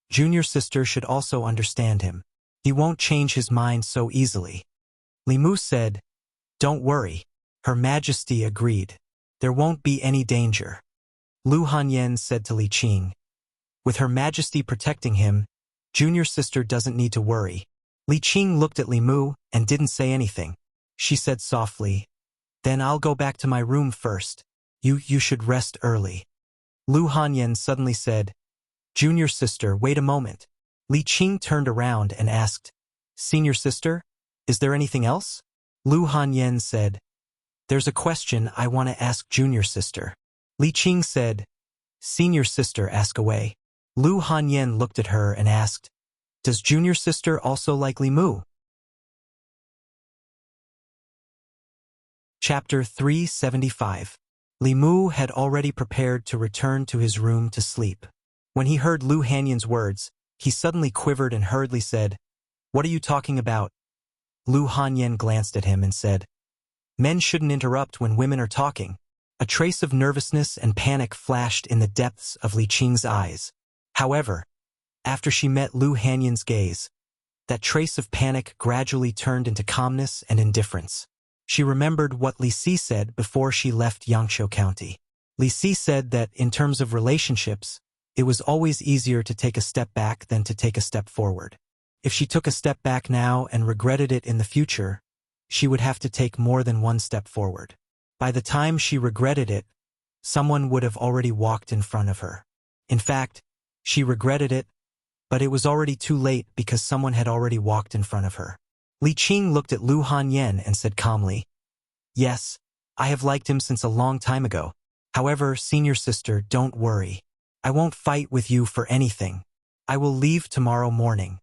"Junior sister should also understand him. He won't change his mind so easily." Li Mu said, "Don't worry." Her Majesty agreed. "There won't be any danger." Lu Hanyan said to Li Qing, "With Her Majesty protecting him, junior sister doesn't need to worry." Li Qing looked at Li Mu and didn't say anything. She said softly, "Then I'll go back to my room first. You should rest early." Lu Hanyan suddenly said, Junior sister, wait a moment. Li Qing turned around and asked, Senior sister, is there anything else? Lu Hanyan said, there's a question I want to ask junior sister. Li Qing said, Senior sister, ask away. Lu Hanyan looked at her and asked, does junior sister also like Li Mu? Chapter 375. Li Mu had already prepared to return to his room to sleep. When he heard Lu Hanyan's words, he suddenly quivered and hurriedly said, What are you talking about? Lu Hanyan glanced at him and said, Men shouldn't interrupt when women are talking. A trace of nervousness and panic flashed in the depths of Li Qing's eyes. However, after she met Lu Hanyan's gaze, that trace of panic gradually turned into calmness and indifference. She remembered what Li Si said before she left Yangqiu County. Li Si said that, in terms of relationships, it was always easier to take a step back than to take a step forward. If she took a step back now and regretted it in the future, she would have to take more than one step forward. By the time she regretted it, someone would have already walked in front of her. In fact, she regretted it, but it was already too late because someone had already walked in front of her. Li Qing looked at Lu Hanyan and said calmly, Yes, I have liked him since a long time ago. However, senior sister, don't worry. I won't fight with you for anything. I will leave tomorrow morning.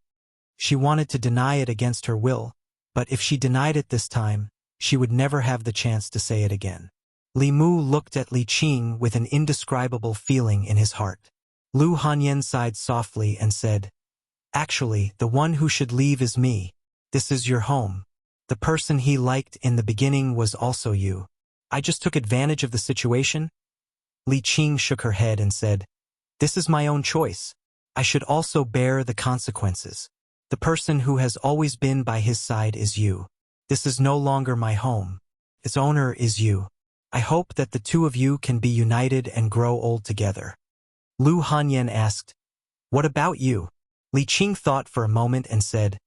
She wanted to deny it against her will, but if she denied it this time, she would never have the chance to say it again. Li Mu looked at Li Qing with an indescribable feeling in his heart. Lu Hanyan sighed softly and said, Actually, the one who should leave is me. This is your home. The person he liked in the beginning was also you. I just took advantage of the situation. Li Qing shook her head and said, This is my own choice. I should also bear the consequences. The person who has always been by his side is you. This is no longer my home. Its owner is you. I hope that the two of you can be united and grow old together. Lu Hanyan asked, What about you? Li Qing thought for a moment and said,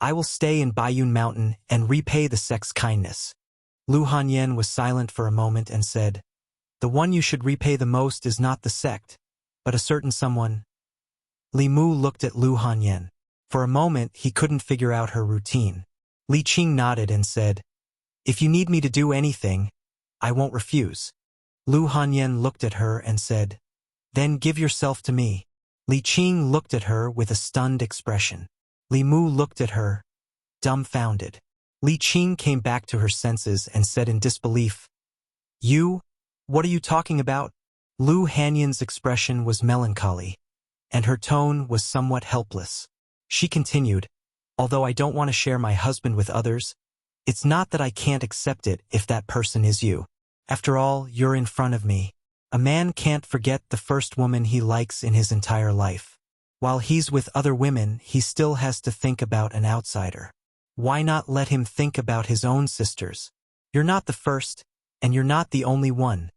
I will stay in Baiyun Mountain and repay the sect's kindness. Lu Hanyan was silent for a moment and said, The one you should repay the most is not the sect, but a certain someone. Li Mu looked at Lu Hanyan. For a moment, he couldn't figure out her routine. Li Qing nodded and said, If you need me to do anything, I won't refuse. Lu Hanyan looked at her and said, Then give yourself to me. Li Qing looked at her with a stunned expression. Li Mu looked at her, dumbfounded. Li Qing came back to her senses and said in disbelief, You? What are you talking about? Lu Hanyan's expression was melancholy, and her tone was somewhat helpless. She continued, Although I don't want to share my husband with others, it's not that I can't accept it if that person is you. After all, you're in front of me. A man can't forget the first woman he likes in his entire life. While he's with other women, he still has to think about an outsider. Why not let him think about his own sisters? You're not the first, and you're not the only one.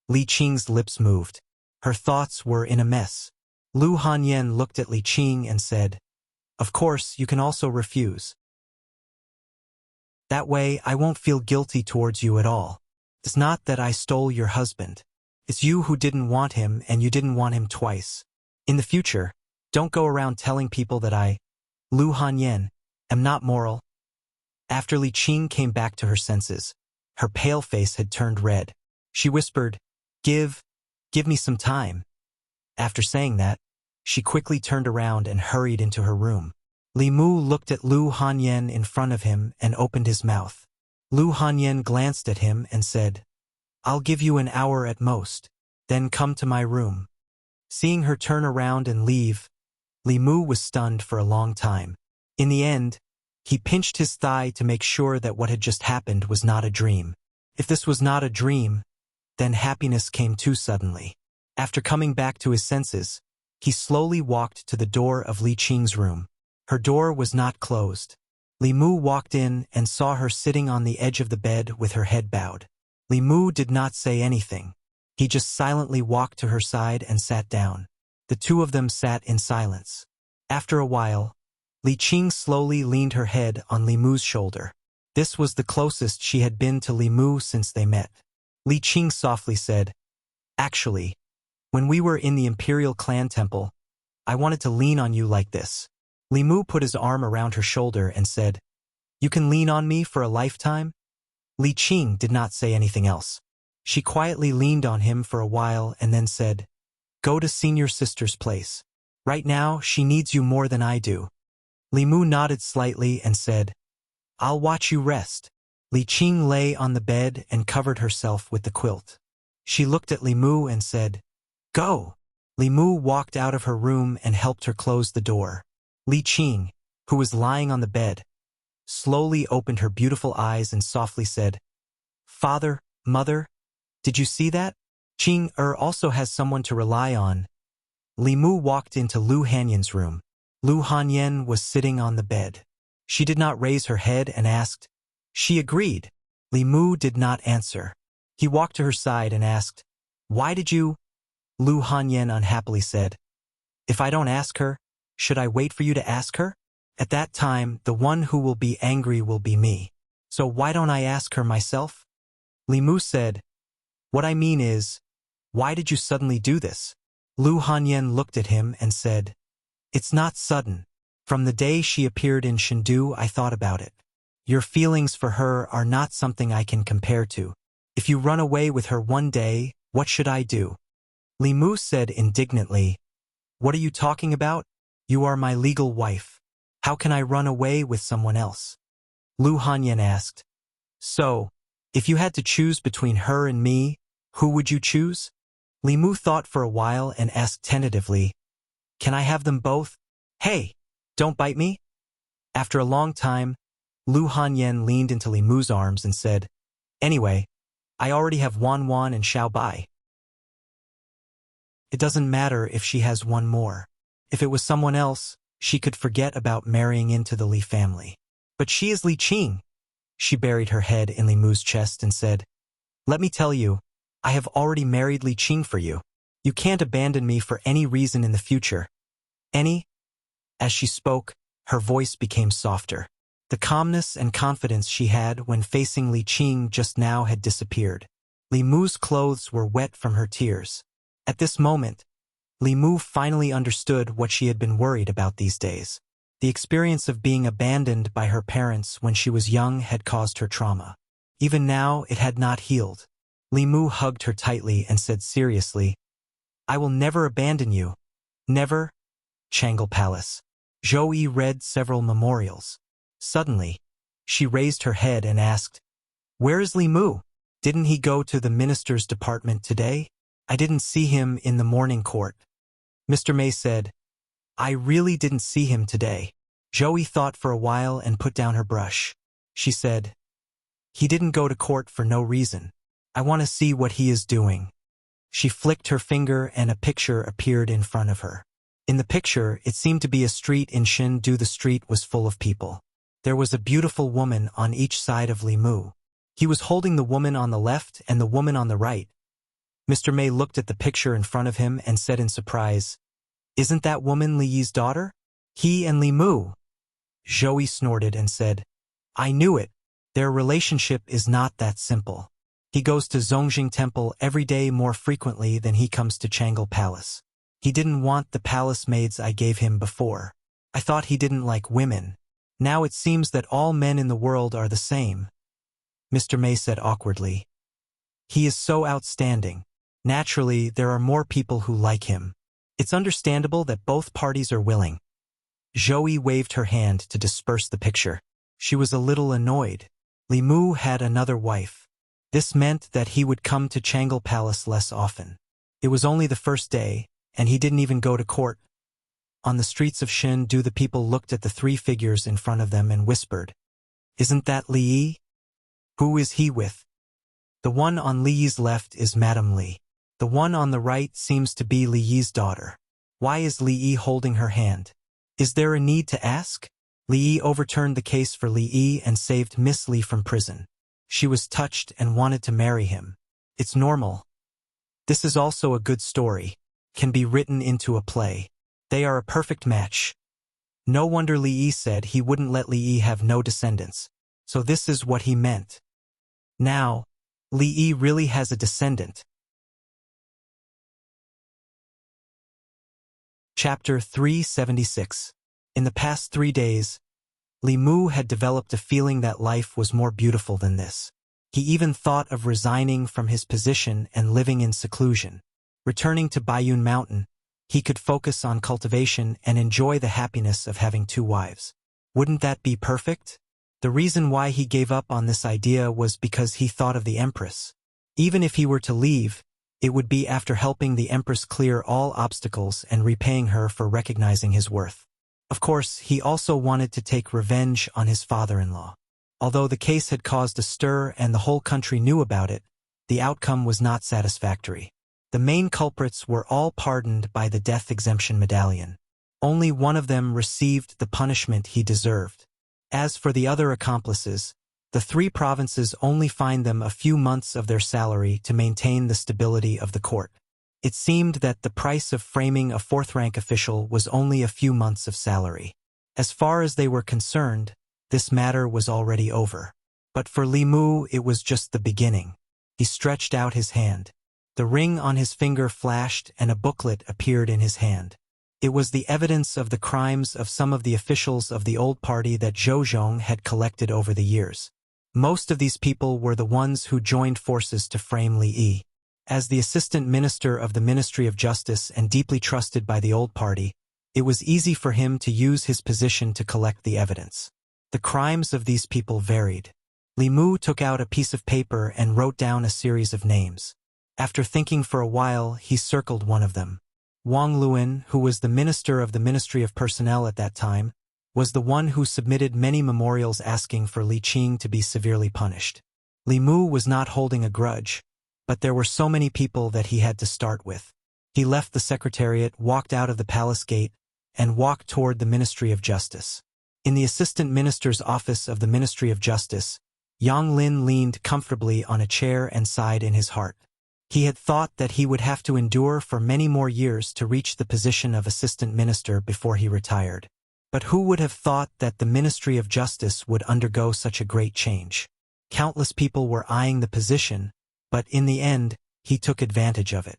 Li Qing's lips moved. Her thoughts were in a mess. Lu Hanyan looked at Li Qing and said, Of course, you can also refuse. That way, I won't feel guilty towards you at all. It's not that I stole your husband. It's you who didn't want him, and you didn't want him twice. In the future, don't go around telling people that I, Lu Hanyan, am not moral. After Li Qing came back to her senses, her pale face had turned red. She whispered, Give me some time. After saying that, she quickly turned around and hurried into her room. Li Mu looked at Lu Hanyan in front of him and opened his mouth. Lu Hanyan glanced at him and said, I'll give you an hour at most, then come to my room. Seeing her turn around and leave, Li Mu was stunned for a long time. In the end, he pinched his thigh to make sure that what had just happened was not a dream. If this was not a dream, then happiness came too suddenly. After coming back to his senses, he slowly walked to the door of Li Qing's room. Her door was not closed. Li Mu walked in and saw her sitting on the edge of the bed with her head bowed. Li Mu did not say anything. He just silently walked to her side and sat down. The two of them sat in silence. After a while, Li Qing slowly leaned her head on Li Mu's shoulder. This was the closest she had been to Li Mu since they met. Li Qing softly said, Actually, when we were in the Imperial Clan Temple, I wanted to lean on you like this. Li Mu put his arm around her shoulder and said, You can lean on me for a lifetime? Li Qing did not say anything else. She quietly leaned on him for a while and then said, Go to senior sister's place. Right now, she needs you more than I do. Li Mu nodded slightly and said, I'll watch you rest. Li Qing lay on the bed and covered herself with the quilt. She looked at Li Mu and said, Go. Li Mu walked out of her room and helped her close the door. Li Qing, who was lying on the bed, slowly opened her beautiful eyes and softly said, Father, Mother, did you see that? Qing also has someone to rely on. Li Mu walked into Lu Hanyan's room. Lu Hanyan was sitting on the bed. She did not raise her head and asked. She agreed. Li Mu did not answer. He walked to her side and asked, Why did you? Lu Hanyan unhappily said, If I don't ask her, should I wait for you to ask her? At that time, the one who will be angry will be me. So why don't I ask her myself? Li Mu said, What I mean is, why did you suddenly do this? Lu Hanyan looked at him and said, It's not sudden. From the day she appeared in Chengdu, I thought about it. Your feelings for her are not something I can compare to. If you run away with her one day, what should I do? Li Mu said indignantly, What are you talking about? You are my legal wife. How can I run away with someone else? Lu Hanyan asked. So, if you had to choose between her and me, who would you choose? Li Mu thought for a while and asked tentatively, Can I have them both? Hey, don't bite me. After a long time, Lu Hanyan leaned into Li Mu's arms and said, Anyway, I already have Wan Wan and Xiao Bai. It doesn't matter if she has one more. If it was someone else, she could forget about marrying into the Li family. But she is Li Qing. She buried her head in Li Mu's chest and said, Let me tell you, I have already married Li Qing for you. You can't abandon me for any reason in the future. Any? As she spoke, her voice became softer. The calmness and confidence she had when facing Li Qing just now had disappeared. Li Mu's clothes were wet from her tears. At this moment, Li Mu finally understood what she had been worried about these days. The experience of being abandoned by her parents when she was young had caused her trauma. Even now, it had not healed. Li Mu hugged her tightly and said seriously, I will never abandon you. Never. Changel Palace. Zhou Yi read several memorials. Suddenly, she raised her head and asked, Where is Li Mu? Didn't he go to the minister's department today? I didn't see him in the morning court. Mr. May said, I really didn't see him today. Zhou Yi thought for a while and put down her brush. She said, He didn't go to court for no reason. I want to see what he is doing. She flicked her finger and a picture appeared in front of her. In the picture, it seemed to be a street in Chengdu. The street was full of people. There was a beautiful woman on each side of Li Mu. He was holding the woman on the left and the woman on the right. Mr. May looked at the picture in front of him and said in surprise, Isn't that woman Li Yi's daughter? He and Li Mu. Zhou Yi snorted and said, I knew it. Their relationship is not that simple. He goes to Zongjing Temple every day more frequently than he comes to Changel Palace. He didn't want the palace maids I gave him before. I thought he didn't like women. Now it seems that all men in the world are the same. Mr. May said awkwardly. He is so outstanding. Naturally, there are more people who like him. It's understandable that both parties are willing. Zhou Yi waved her hand to disperse the picture. She was a little annoyed. Li Mu had another wife. This meant that he would come to Changel Palace less often. It was only the first day, and he didn't even go to court. On the streets of Chengdu, the people looked at the three figures in front of them and whispered, Isn't that Li Yi? Who is he with? The one on Li Yi's left is Madame Li. The one on the right seems to be Li Yi's daughter. Why is Li Yi holding her hand? Is there a need to ask? Li Yi overturned the case for Li Yi and saved Miss Li from prison. She was touched and wanted to marry him. It's normal. This is also a good story. Can be written into a play. They are a perfect match. No wonder Li Yi said he wouldn't let Li Yi have no descendants. So this is what he meant. Now, Li Yi really has a descendant. Chapter 376. In the past 3 days, Li Mu had developed a feeling that life was more beautiful than this. He even thought of resigning from his position and living in seclusion. Returning to Baiyun Mountain, he could focus on cultivation and enjoy the happiness of having 2 wives. Wouldn't that be perfect? The reason why he gave up on this idea was because he thought of the Empress. Even if he were to leave, it would be after helping the Empress clear all obstacles and repaying her for recognizing his worth. Of course, he also wanted to take revenge on his father-in-law. Although the case had caused a stir and the whole country knew about it, the outcome was not satisfactory. The main culprits were all pardoned by the death exemption medallion. Only one of them received the punishment he deserved. As for the other accomplices, the 3 provinces only fined them a few months of their salary to maintain the stability of the court. It seemed that the price of framing a 4th-rank official was only a few months of salary. As far as they were concerned, this matter was already over. But for Li Mu, it was just the beginning. He stretched out his hand. The ring on his finger flashed and a booklet appeared in his hand. It was the evidence of the crimes of some of the officials of the old party that Zhou Zhong had collected over the years. Most of these people were the ones who joined forces to frame Li Yi. As the assistant minister of the Ministry of Justice and deeply trusted by the old party, it was easy for him to use his position to collect the evidence. The crimes of these people varied. Li Mu took out a piece of paper and wrote down a series of names. After thinking for a while, he circled one of them. Wang Luan, who was the minister of the Ministry of Personnel at that time, was the one who submitted many memorials asking for Li Qing to be severely punished. Li Mu was not holding a grudge, but there were so many people that he had to start with. He left the secretariat, walked out of the palace gate, and walked toward the Ministry of Justice. In the assistant minister's office of the Ministry of Justice, Yang Lin leaned comfortably on a chair and sighed in his heart. He had thought that he would have to endure for many more years to reach the position of assistant minister before he retired. But who would have thought that the Ministry of Justice would undergo such a great change? Countless people were eyeing the position, but in the end, he took advantage of it.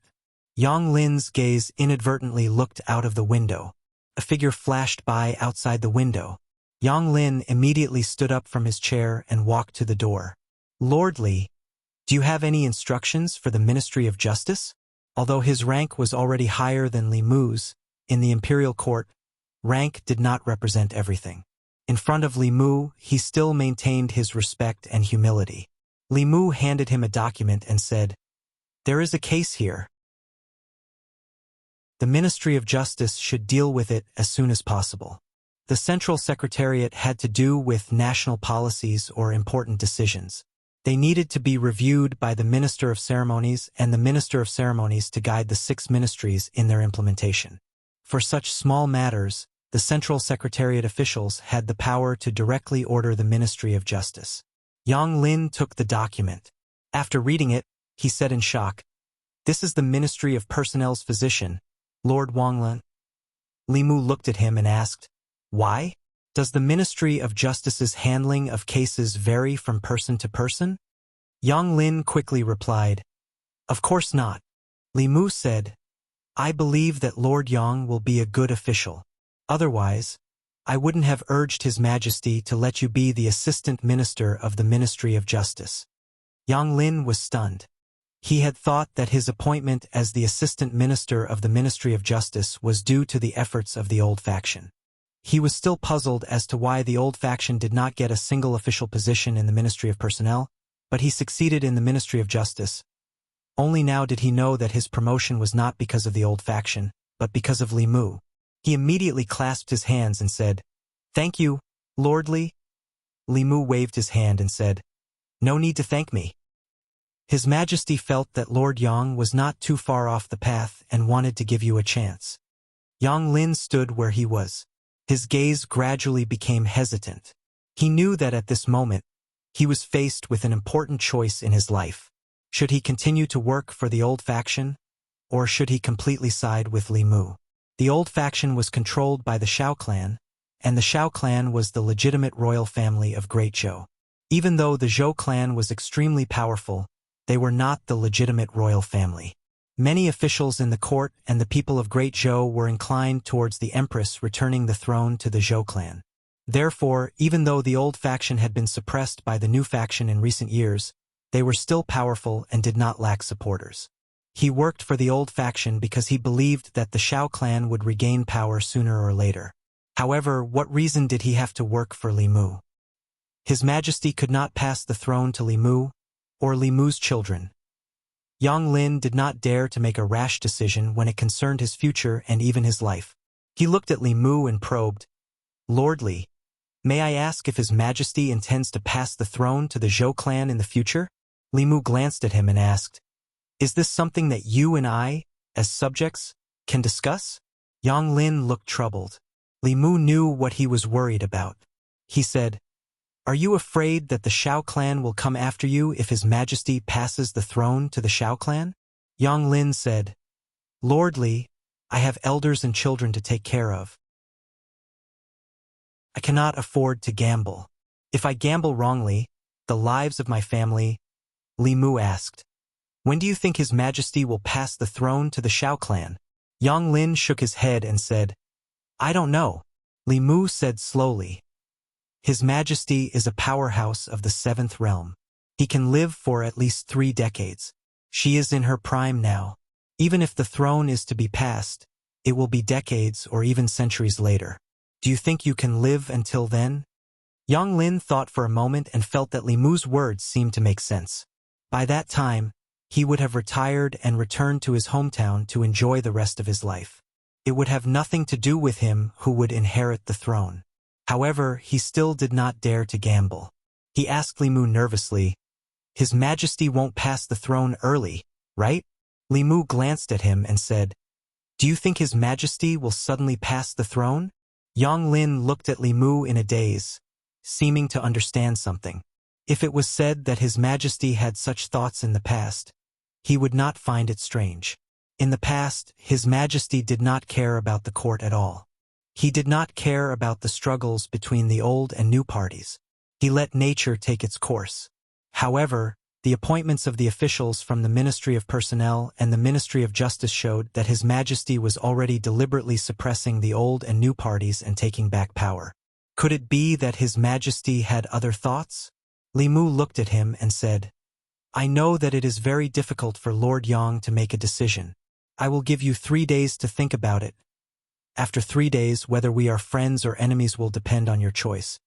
Yang Lin's gaze inadvertently looked out of the window. A figure flashed by outside the window. Yang Lin immediately stood up from his chair and walked to the door. "Lord Li, do you have any instructions for the Ministry of Justice?" Although his rank was already higher than Li Mu's, in the imperial court, rank did not represent everything. In front of Li Mu, he still maintained his respect and humility. Li Mu handed him a document and said, "There is a case here. The Ministry of Justice should deal with it as soon as possible." The Central Secretariat had to do with national policies or important decisions. They needed to be reviewed by the Minister of Ceremonies and the Minister of Ceremonies to guide the 6 ministries in their implementation. For such small matters, the Central Secretariat officials had the power to directly order the Ministry of Justice. Yang Lin took the document. After reading it, he said in shock, "This is the Ministry of Personnel's physician, Lord Wang Lin." Li Mu looked at him and asked, "Why? Does the Ministry of Justice's handling of cases vary from person to person?" Yang Lin quickly replied, "Of course not." Li Mu said, "I believe that Lord Yang will be a good official. Otherwise, I wouldn't have urged His Majesty to let you be the assistant minister of the Ministry of Justice." Yang Lin was stunned. He had thought that his appointment as the assistant minister of the Ministry of Justice was due to the efforts of the old faction. He was still puzzled as to why the old faction did not get a single official position in the Ministry of Personnel, but he succeeded in the Ministry of Justice. Only now did he know that his promotion was not because of the old faction, but because of Li Mu. He immediately clasped his hands and said, "Thank you, Lord Li." Li Mu waved his hand and said, "No need to thank me." His Majesty felt that Lord Yang was not too far off the path and wanted to give you a chance. Yang Lin stood where he was. His gaze gradually became hesitant. He knew that at this moment, he was faced with an important choice in his life. Should he continue to work for the old faction, or should he completely side with Li Mu? The old faction was controlled by the Shao clan, and the Shao clan was the legitimate royal family of Great Zhou. Even though the Zhou clan was extremely powerful, they were not the legitimate royal family. Many officials in the court and the people of Great Zhou were inclined towards the empress returning the throne to the Zhou clan. Therefore, even though the old faction had been suppressed by the new faction in recent years, they were still powerful and did not lack supporters. He worked for the old faction because he believed that the Shao clan would regain power sooner or later. However, what reason did he have to work for Li Mu? His Majesty could not pass the throne to Li Mu, or Li Mu's children. Yang Lin did not dare to make a rash decision when it concerned his future and even his life. He looked at Li Mu and probed, "Lord Li, may I ask if His Majesty intends to pass the throne to the Zhou clan in the future?" Li Mu glanced at him and asked, "Is this something that you and I, as subjects, can discuss?" Yang Lin looked troubled. Li Mu knew what he was worried about. He said, "Are you afraid that the Shao clan will come after you if His Majesty passes the throne to the Shao clan?" Yang Lin said, "Lord Li, I have elders and children to take care of. I cannot afford to gamble. If I gamble wrongly, the lives of my family—" Li Mu asked, "When do you think His Majesty will pass the throne to the Shao clan?" Yang Lin shook his head and said, "I don't know." Li Mu said slowly, "His Majesty is a powerhouse of the 7th realm. He can live for at least 3 decades. She is in her prime now. Even if the throne is to be passed, it will be decades or even centuries later. Do you think you can live until then?" Yang Lin thought for a moment and felt that Li Mu's words seemed to make sense. By that time, he would have retired and returned to his hometown to enjoy the rest of his life. It would have nothing to do with him who would inherit the throne. However, he still did not dare to gamble. He asked Li Mu nervously, "His Majesty won't pass the throne early, right?" Li Mu glanced at him and said, "Do you think His Majesty will suddenly pass the throne?" Yang Lin looked at Li Mu in a daze, seeming to understand something. If it was said that His Majesty had such thoughts in the past, he would not find it strange. In the past, His Majesty did not care about the court at all. He did not care about the struggles between the old and new parties. He let nature take its course. However, the appointments of the officials from the Ministry of Personnel and the Ministry of Justice showed that His Majesty was already deliberately suppressing the old and new parties and taking back power. Could it be that His Majesty had other thoughts? Li Mu looked at him and said, "I know that it is very difficult for Lord Yang to make a decision. I will give you 3 days to think about it. After 3 days, whether we are friends or enemies will depend on your choice."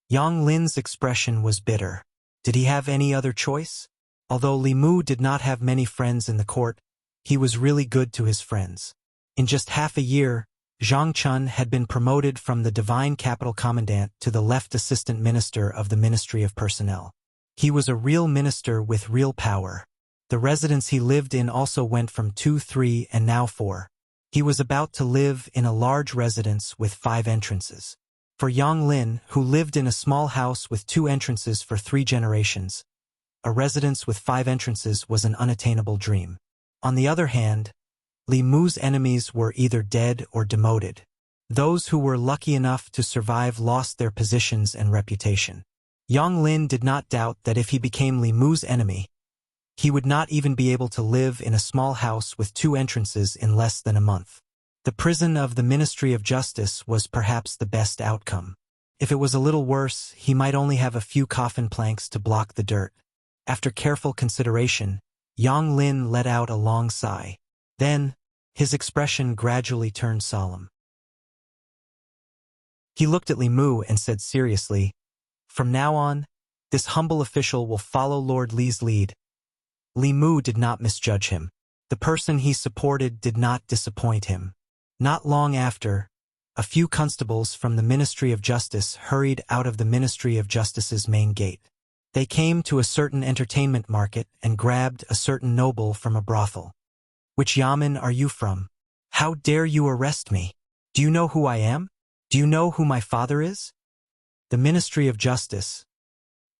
Yang Lin's expression was bitter. Did he have any other choice? Although Li Mu did not have many friends in the court, he was really good to his friends. In just half a year, Zhang Chun had been promoted from the Divine Capital Commandant to the Left Assistant Minister of the Ministry of Personnel. He was a real minister with real power. The residence he lived in also went from 2, 3, and now 4. He was about to live in a large residence with 5 entrances. For Yang Lin, who lived in a small house with 2 entrances for 3 generations, a residence with 5 entrances was an unattainable dream. On the other hand, Li Mu's enemies were either dead or demoted. Those who were lucky enough to survive lost their positions and reputation. Yang Lin did not doubt that if he became Li Mu's enemy, he would not even be able to live in a small house with 2 entrances in less than a month. The prison of the Ministry of Justice was perhaps the best outcome. If it was a little worse, he might only have a few coffin planks to block the dirt. After careful consideration, Yang Lin let out a long sigh. Then, his expression gradually turned solemn. He looked at Li Mu and said seriously, "From now on, this humble official will follow Lord Li's lead." Li Mu did not misjudge him. The person he supported did not disappoint him. Not long after, a few constables from the Ministry of Justice hurried out of the Ministry of Justice's main gate. They came to a certain entertainment market and grabbed a certain noble from a brothel. "Which yamen are you from? How dare you arrest me? Do you know who I am? Do you know who my father is?" "The Ministry of Justice.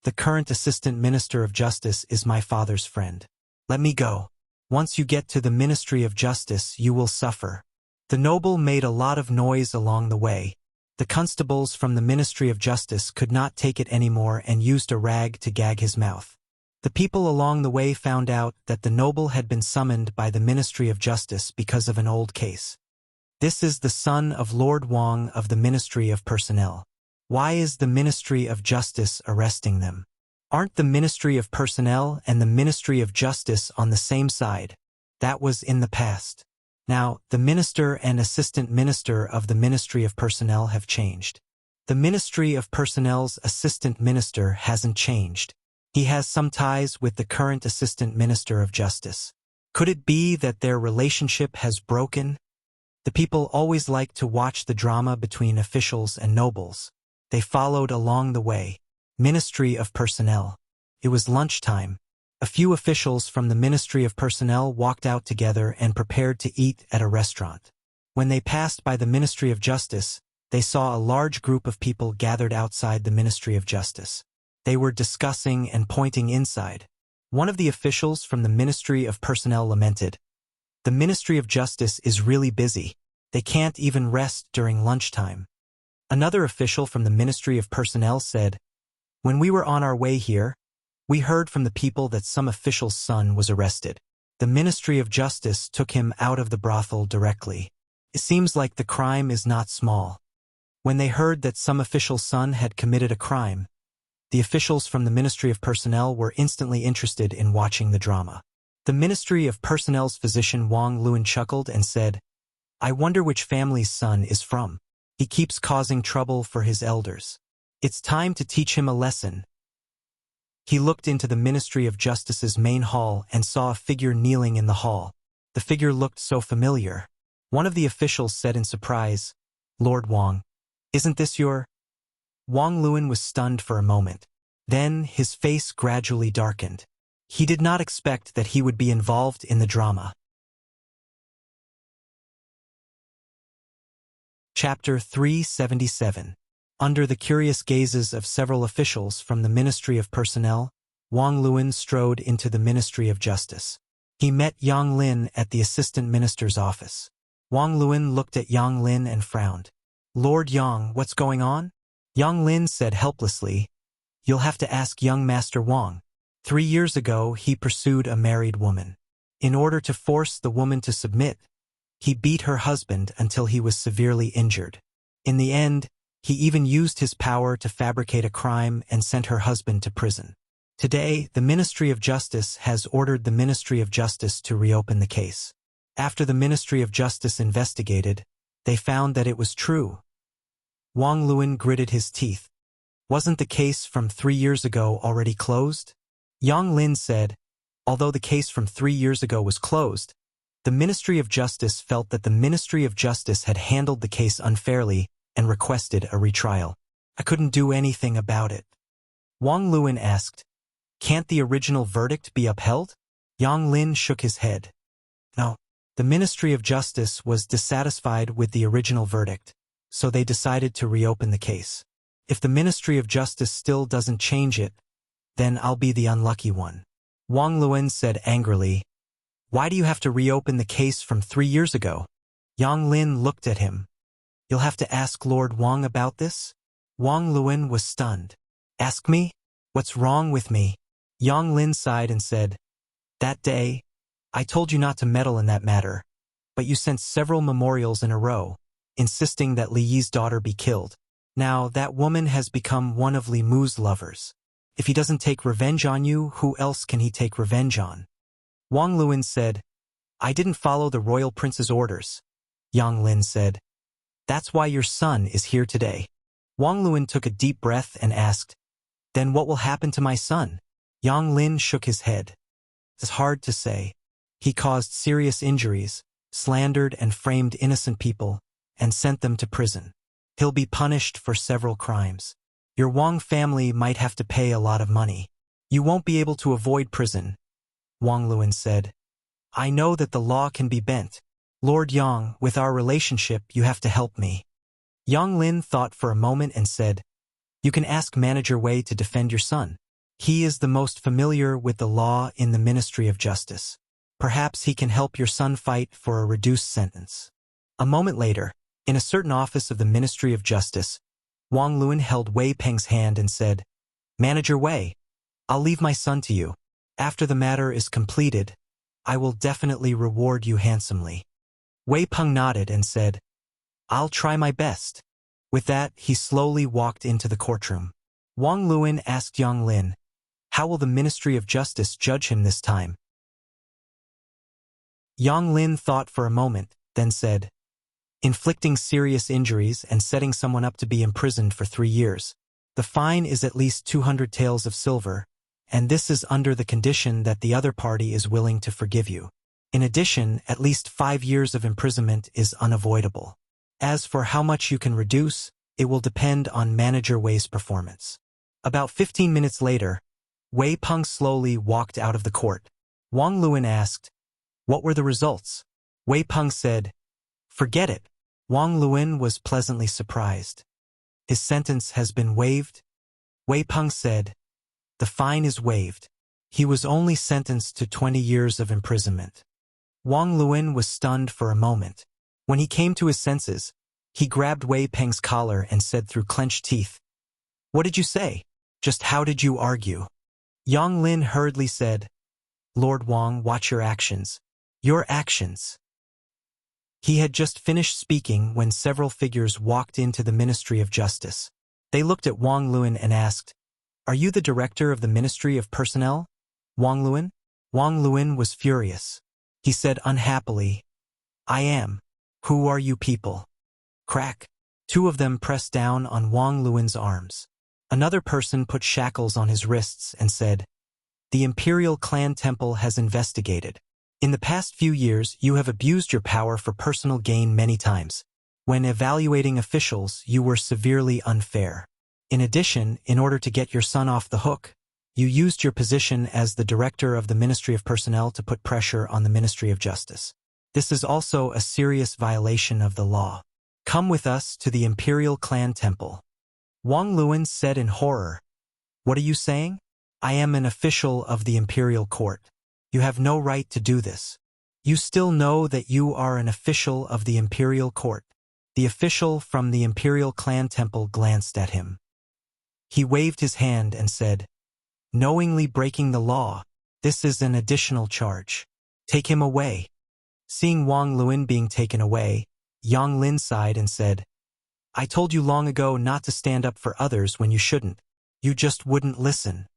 The current Assistant Minister of Justice is my father's friend. Let me go. Once you get to the Ministry of Justice, you will suffer." The noble made a lot of noise along the way. The constables from the Ministry of Justice could not take it anymore and used a rag to gag his mouth. The people along the way found out that the noble had been summoned by the Ministry of Justice because of an old case. This is the son of Lord Wang of the Ministry of Personnel. Why is the Ministry of Justice arresting them? Aren't the Ministry of Personnel and the Ministry of Justice on the same side? That was in the past. Now, the minister and assistant minister of the Ministry of Personnel have changed. The Ministry of Personnel's assistant minister hasn't changed. He has some ties with the current assistant minister of justice. Could it be that their relationship has broken? The people always like to watch the drama between officials and nobles. They followed along the way. Ministry of Personnel. It was lunchtime. A few officials from the Ministry of Personnel walked out together and prepared to eat at a restaurant. When they passed by the Ministry of Justice, they saw a large group of people gathered outside the Ministry of Justice. They were discussing and pointing inside. One of the officials from the Ministry of Personnel lamented, "The Ministry of Justice is really busy. They can't even rest during lunchtime." Another official from the Ministry of Personnel said, "When we were on our way here, we heard from the people that some official's son was arrested. The Ministry of Justice took him out of the brothel directly. It seems like the crime is not small." When they heard that some official's son had committed a crime, the officials from the Ministry of Personnel were instantly interested in watching the drama. The Ministry of Personnel's physician Wang Luan chuckled and said, "I wonder which family's son is from. He keeps causing trouble for his elders. It's time to teach him a lesson." He looked into the Ministry of Justice's main hall and saw a figure kneeling in the hall. The figure looked so familiar. One of the officials said in surprise, "Lord Wang, isn't this your—" Wang Luan was stunned for a moment. Then his face gradually darkened. He did not expect that he would be involved in the drama. Chapter 377. Under the curious gazes of several officials from the Ministry of Personnel, Wang Luan strode into the Ministry of Justice. He met Yang Lin at the assistant minister's office. Wang Luan looked at Yang Lin and frowned. "Lord Yang, what's going on?" Yang Lin said helplessly, "You'll have to ask young Master Wang. 3 years ago, he pursued a married woman. In order to force the woman to submit, he beat her husband until he was severely injured. In the end, he even used his power to fabricate a crime and sent her husband to prison. Today, the Ministry of Justice has ordered the Ministry of Justice to reopen the case. After the Ministry of Justice investigated, they found that it was true." Wang Luan gritted his teeth. "Wasn't the case from 3 years ago already closed?" Yang Lin said, "Although the case from 3 years ago was closed, the Ministry of Justice felt that the Ministry of Justice had handled the case unfairly and requested a retrial. I couldn't do anything about it." Wang Luan asked, "Can't the original verdict be upheld?" Yang Lin shook his head. "No. The Ministry of Justice was dissatisfied with the original verdict, so they decided to reopen the case. If the Ministry of Justice still doesn't change it, then I'll be the unlucky one." Wang Luan said angrily, "Why do you have to reopen the case from 3 years ago?" Yang Lin looked at him. "You'll have to ask Lord Wang about this?" Wang Luan was stunned. "Ask me? What's wrong with me?" Yang Lin sighed and said, "That day, I told you not to meddle in that matter, but you sent several memorials in a row, insisting that Li Yi's daughter be killed. Now, that woman has become one of Li Mu's lovers. If he doesn't take revenge on you, who else can he take revenge on?" Wang Luan said, "I didn't follow the royal prince's orders." Yang Lin said, "That's why your son is here today." Wang Luan took a deep breath and asked, "Then what will happen to my son?" Yang Lin shook his head. "It's hard to say. He caused serious injuries, slandered and framed innocent people, and sent them to prison. He'll be punished for several crimes. Your Wang family might have to pay a lot of money. You won't be able to avoid prison." Wang Luan said, "I know that the law can be bent. Lord Yang, with our relationship, you have to help me." Yang Lin thought for a moment and said, "You can ask Manager Wei to defend your son. He is the most familiar with the law in the Ministry of Justice. Perhaps he can help your son fight for a reduced sentence." A moment later, in a certain office of the Ministry of Justice, Wang Luan held Wei Peng's hand and said, "Manager Wei, I'll leave my son to you. After the matter is completed, I will definitely reward you handsomely. Wei Peng nodded and said, I'll try my best. With that, he slowly walked into the courtroom. Wang Luan asked Yang Lin, how will the Ministry of Justice judge him this time? Yang Lin thought for a moment, then said, inflicting serious injuries and setting someone up to be imprisoned for 3 years. The fine is at least 200 taels of silver, and this is under the condition that the other party is willing to forgive you. In addition, at least 5 years of imprisonment is unavoidable. As for how much you can reduce, it will depend on Manager Wei's performance. About 15 minutes later, Wei Peng slowly walked out of the court. Wang Luan asked, what were the results? Wei Peng said, forget it. Wang Luan was pleasantly surprised. His sentence has been waived? Wei Peng said, the fine is waived. He was only sentenced to 20 years of imprisonment. Wang Luan was stunned for a moment. When he came to his senses, he grabbed Wei Peng's collar and said through clenched teeth, what did you say? Just how did you argue? Yang Lin hurriedly said, Lord Wang, watch your actions. Your actions. He had just finished speaking when several figures walked into the Ministry of Justice. They looked at Wang Luan and asked, are you the director of the Ministry of Personnel? Wang Luan? Wang Luan was furious. He said unhappily, I am. Who are you people? Crack. 2 of them pressed down on Wang Luan's arms. Another person put shackles on his wrists and said, the Imperial Clan Temple has investigated. In the past few years, you have abused your power for personal gain many times. When evaluating officials, you were severely unfair. In addition, in order to get your son off the hook, you used your position as the director of the Ministry of Personnel to put pressure on the Ministry of Justice. This is also a serious violation of the law. Come with us to the Imperial Clan Temple. Wang Luan said in horror, what are you saying? I am an official of the Imperial Court. You have no right to do this. You still know that you are an official of the Imperial Court. The official from the Imperial Clan Temple glanced at him. He waved his hand and said, knowingly breaking the law, this is an additional charge. Take him away. Seeing Wang Luan being taken away, Yang Lin sighed and said, I told you long ago not to stand up for others when you shouldn't. You just wouldn't listen.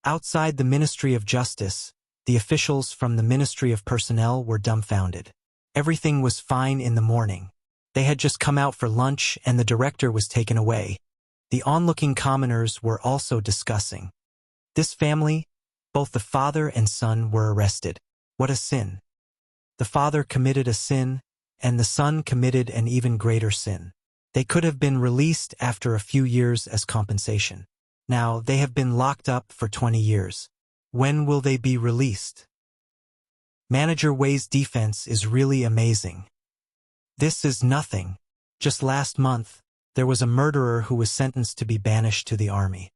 Outside the Ministry of Justice, the officials from the Ministry of Personnel were dumbfounded. Everything was fine in the morning. They had just come out for lunch and the director was taken away. The onlooking commoners were also discussing. This family, both the father and son, were arrested. What a sin. The father committed a sin, and the son committed an even greater sin. They could have been released after a few years as compensation. Now they have been locked up for 20 years. When will they be released? Manager Wei's defense is really amazing. This is nothing. Just last month, there was a murderer who was sentenced to be banished to the army.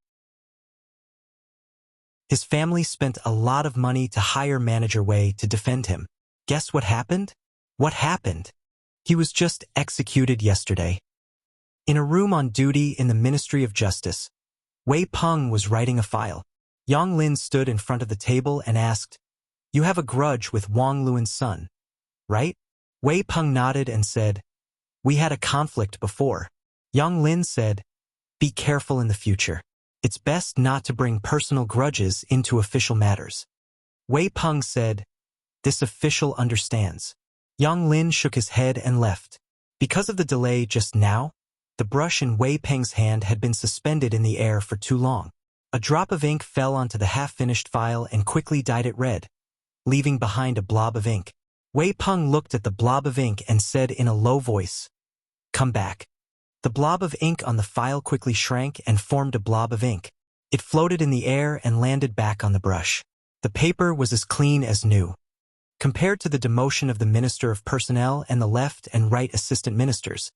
His family spent a lot of money to hire Manager Wei to defend him. Guess what happened? What happened? He was just executed yesterday. In a room on duty in the Ministry of Justice, Wei Peng was writing a file. Yang Lin stood in front of the table and asked, you have a grudge with Wang Luan's son, right? Wei Peng nodded and said, we had a conflict before. Yang Lin said, be careful in the future. It's best not to bring personal grudges into official matters. Wei Peng said, this official understands. Yang Lin shook his head and left. Because of the delay just now, the brush in Wei Peng's hand had been suspended in the air for too long. A drop of ink fell onto the half-finished file and quickly dyed it red, leaving behind a blob of ink. Wei Peng looked at the blob of ink and said in a low voice, come back. The blob of ink on the file quickly shrank and formed a blob of ink. It floated in the air and landed back on the brush. The paper was as clean as new. Compared to the demotion of the Minister of Personnel and the left and right assistant ministers,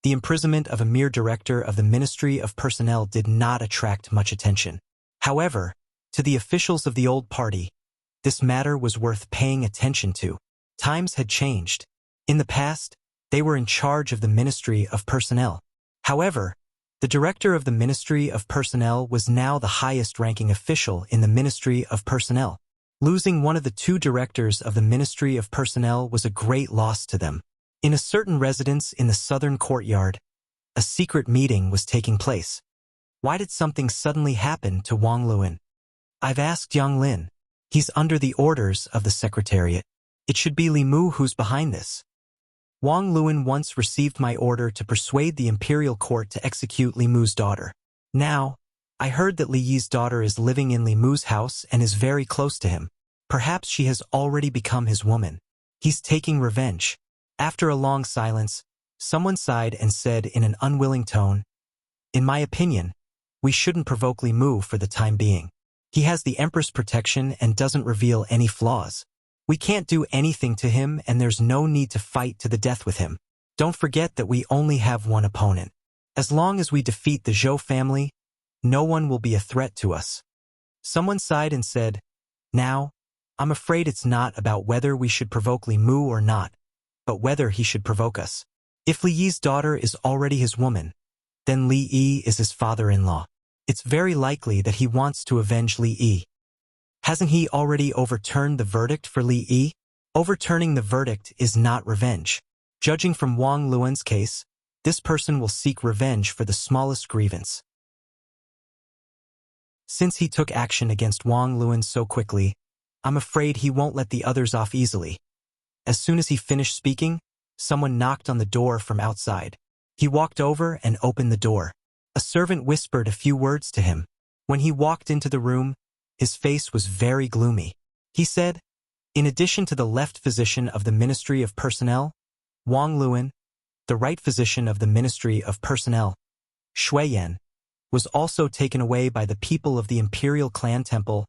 the imprisonment of a mere director of the Ministry of Personnel did not attract much attention. However, to the officials of the old party, this matter was worth paying attention to. Times had changed. In the past, they were in charge of the Ministry of Personnel. However, the director of the Ministry of Personnel was now the highest-ranking official in the Ministry of Personnel. Losing one of the two directors of the Ministry of Personnel was a great loss to them. In a certain residence in the southern courtyard, a secret meeting was taking place. Why did something suddenly happen to Wang Luan? I've asked Yang Lin. He's under the orders of the Secretariat. It should be Li Mu who's behind this. Wang Luan once received my order to persuade the imperial court to execute Li Mu's daughter. Now, I heard that Li Yi's daughter is living in Li Mu's house and is very close to him. Perhaps she has already become his woman. He's taking revenge. After a long silence, someone sighed and said in an unwilling tone, "In my opinion, we shouldn't provoke Li Mu for the time being. He has the Emperor's protection and doesn't reveal any flaws. We can't do anything to him and there's no need to fight to the death with him. Don't forget that we only have one opponent. As long as we defeat the Zhou family, no one will be a threat to us." Someone sighed and said, "Now, I'm afraid it's not about whether we should provoke Li Mu or not, but whether he should provoke us. If Li Yi's daughter is already his woman, then Li Yi is his father-in-law. It's very likely that he wants to avenge Li Yi. Hasn't he already overturned the verdict for Li Yi? Overturning the verdict is not revenge. Judging from Wang Luan's case, this person will seek revenge for the smallest grievance. Since he took action against Wang Luan so quickly, I'm afraid he won't let the others off easily." As soon as he finished speaking, someone knocked on the door from outside. He walked over and opened the door. A servant whispered a few words to him. When he walked into the room, his face was very gloomy. He said, "In addition to the left physician of the Ministry of Personnel, Wang Luan, the right physician of the Ministry of Personnel, Shui Yan, was also taken away by the people of the Imperial Clan Temple.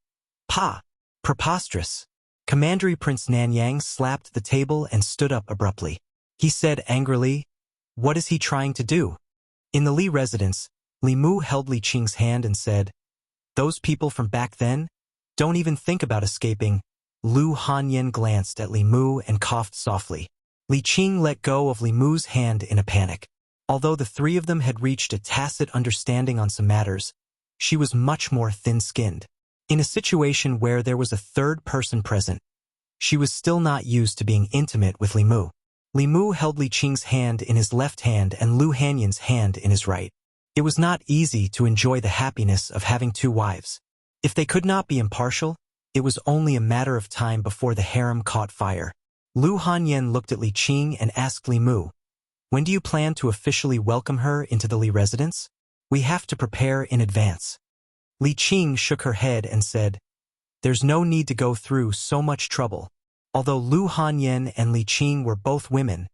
Pa! Preposterous." Commandery Prince Nanyang slapped the table and stood up abruptly. He said angrily, "What is he trying to do?" In the Li residence, Li Mu held Li Qing's hand and said, "Those people from back then? Don't even think about escaping." Lu Hanyan glanced at Li Mu and coughed softly. Li Qing let go of Li Mu's hand in a panic. Although the three of them had reached a tacit understanding on some matters, she was much more thin-skinned. In a situation where there was a third person present, she was still not used to being intimate with Li Mu. Li Mu held Li Qing's hand in his left hand and Lu Hanyan's hand in his right. It was not easy to enjoy the happiness of having two wives. If they could not be impartial, it was only a matter of time before the harem caught fire. Lu Hanyan looked at Li Qing and asked Li Mu, "When do you plan to officially welcome her into the Li residence? We have to prepare in advance." Li Qing shook her head and said, "There's no need to go through so much trouble." Although Lu Hanyan and Li Qing were both women,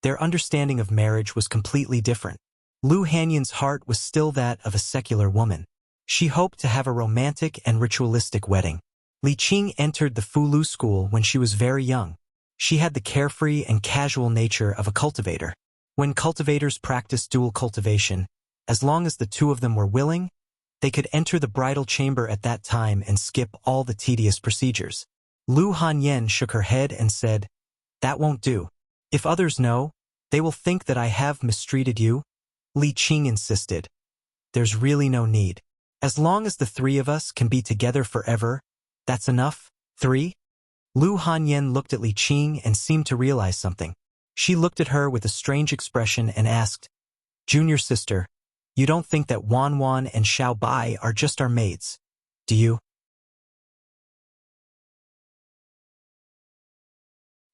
their understanding of marriage was completely different. Lu Hanyan's heart was still that of a secular woman. She hoped to have a romantic and ritualistic wedding. Li Qing entered the Fulu school when she was very young. She had the carefree and casual nature of a cultivator. When cultivators practiced dual cultivation, as long as the two of them were willing, they could enter the bridal chamber at that time and skip all the tedious procedures. Lu Hanyan shook her head and said, "That won't do. If others know, they will think that I have mistreated you." Li Qing insisted, "There's really no need. As long as the three of us can be together forever, that's enough." 3. Lu Hanyan looked at Li Qing and seemed to realize something. She looked at her with a strange expression and asked, "Junior sister, you don't think that Wan Wan and Xiao Bai are just our maids, do you?"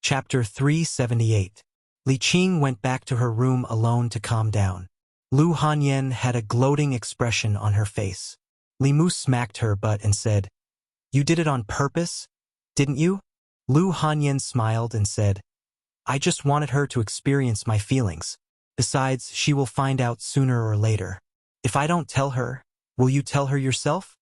Chapter 378. Li Qing went back to her room alone to calm down. Lu Hanyan had a gloating expression on her face. Li Mu smacked her butt and said, "You did it on purpose, didn't you?" Lu Hanyan smiled and said, "I just wanted her to experience my feelings. Besides, she will find out sooner or later. If I don't tell her, will you tell her yourself?"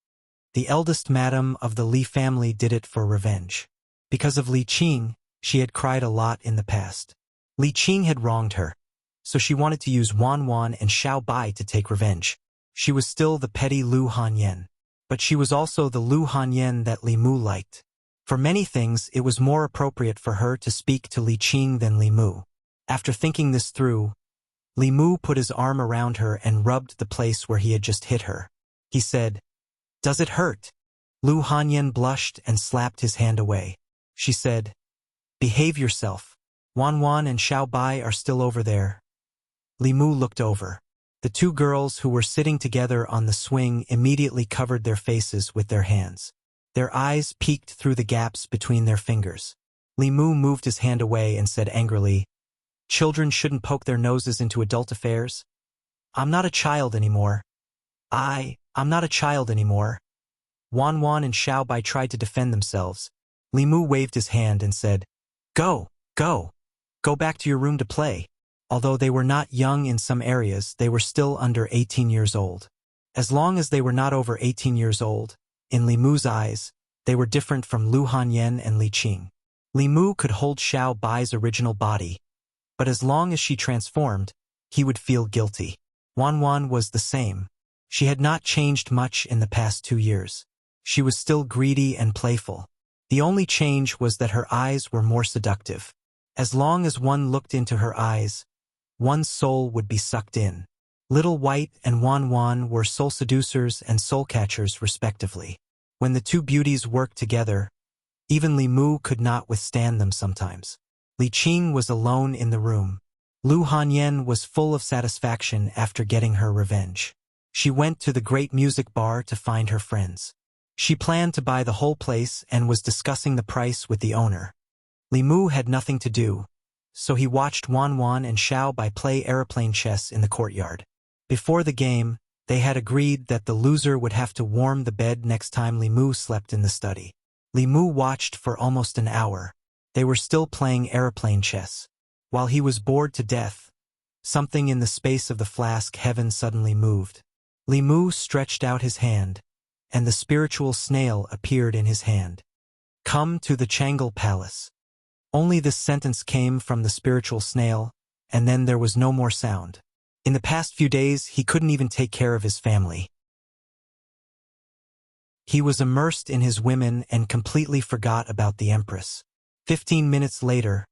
The eldest madam of the Li family did it for revenge. Because of Li Qing, she had cried a lot in the past. Li Qing had wronged her, so she wanted to use Wan Wan and Xiao Bai to take revenge. She was still the petty Lu Hanyan, but she was also the Lu Hanyan that Li Mu liked. For many things, it was more appropriate for her to speak to Li Qing than Li Mu. After thinking this through, Li Mu put his arm around her and rubbed the place where he had just hit her. He said, "Does it hurt?" Lu Hanyan blushed and slapped his hand away. She said, "Behave yourself. Wan Wan and Xiao Bai are still over there." Li Mu looked over. The two girls who were sitting together on the swing immediately covered their faces with their hands. Their eyes peeked through the gaps between their fingers. Li Mu moved his hand away and said angrily, "Children shouldn't poke their noses into adult affairs. I'm not a child anymore. I'm not a child anymore." Wan Wan and Xiao Bai tried to defend themselves. Li Mu waved his hand and said, "Go, go. Go back to your room to play." Although they were not young in some areas, they were still under 18 years old. As long as they were not over 18 years old, in Li Mu's eyes, they were different from Lu Hanyan and Li Qing. Li Mu could hold Xiao Bai's original body, but as long as she transformed, he would feel guilty. Wan Wan was the same. She had not changed much in the past 2 years. She was still greedy and playful. The only change was that her eyes were more seductive. As long as one looked into her eyes, one's soul would be sucked in. Little White and Wan Wan were soul seducers and soul catchers respectively. When the two beauties worked together, even Li Mu could not withstand them sometimes. Li Qing was alone in the room. Lu Hanyan was full of satisfaction after getting her revenge. She went to the great music bar to find her friends. She planned to buy the whole place and was discussing the price with the owner. Li Mu had nothing to do, so he watched Wan Wan and Xiao Bai play aeroplane chess in the courtyard. Before the game, they had agreed that the loser would have to warm the bed next time Li Mu slept in the study. Li Mu watched for almost an hour. They were still playing aeroplane chess. While he was bored to death, something in the space of the flask heaven suddenly moved. Li Mu stretched out his hand, and the spiritual snail appeared in his hand. "Come to the Changel Palace." Only this sentence came from the spiritual snail, and then there was no more sound. In the past few days, he couldn't even take care of his family. He was immersed in his women and completely forgot about the Empress. 15 minutes later,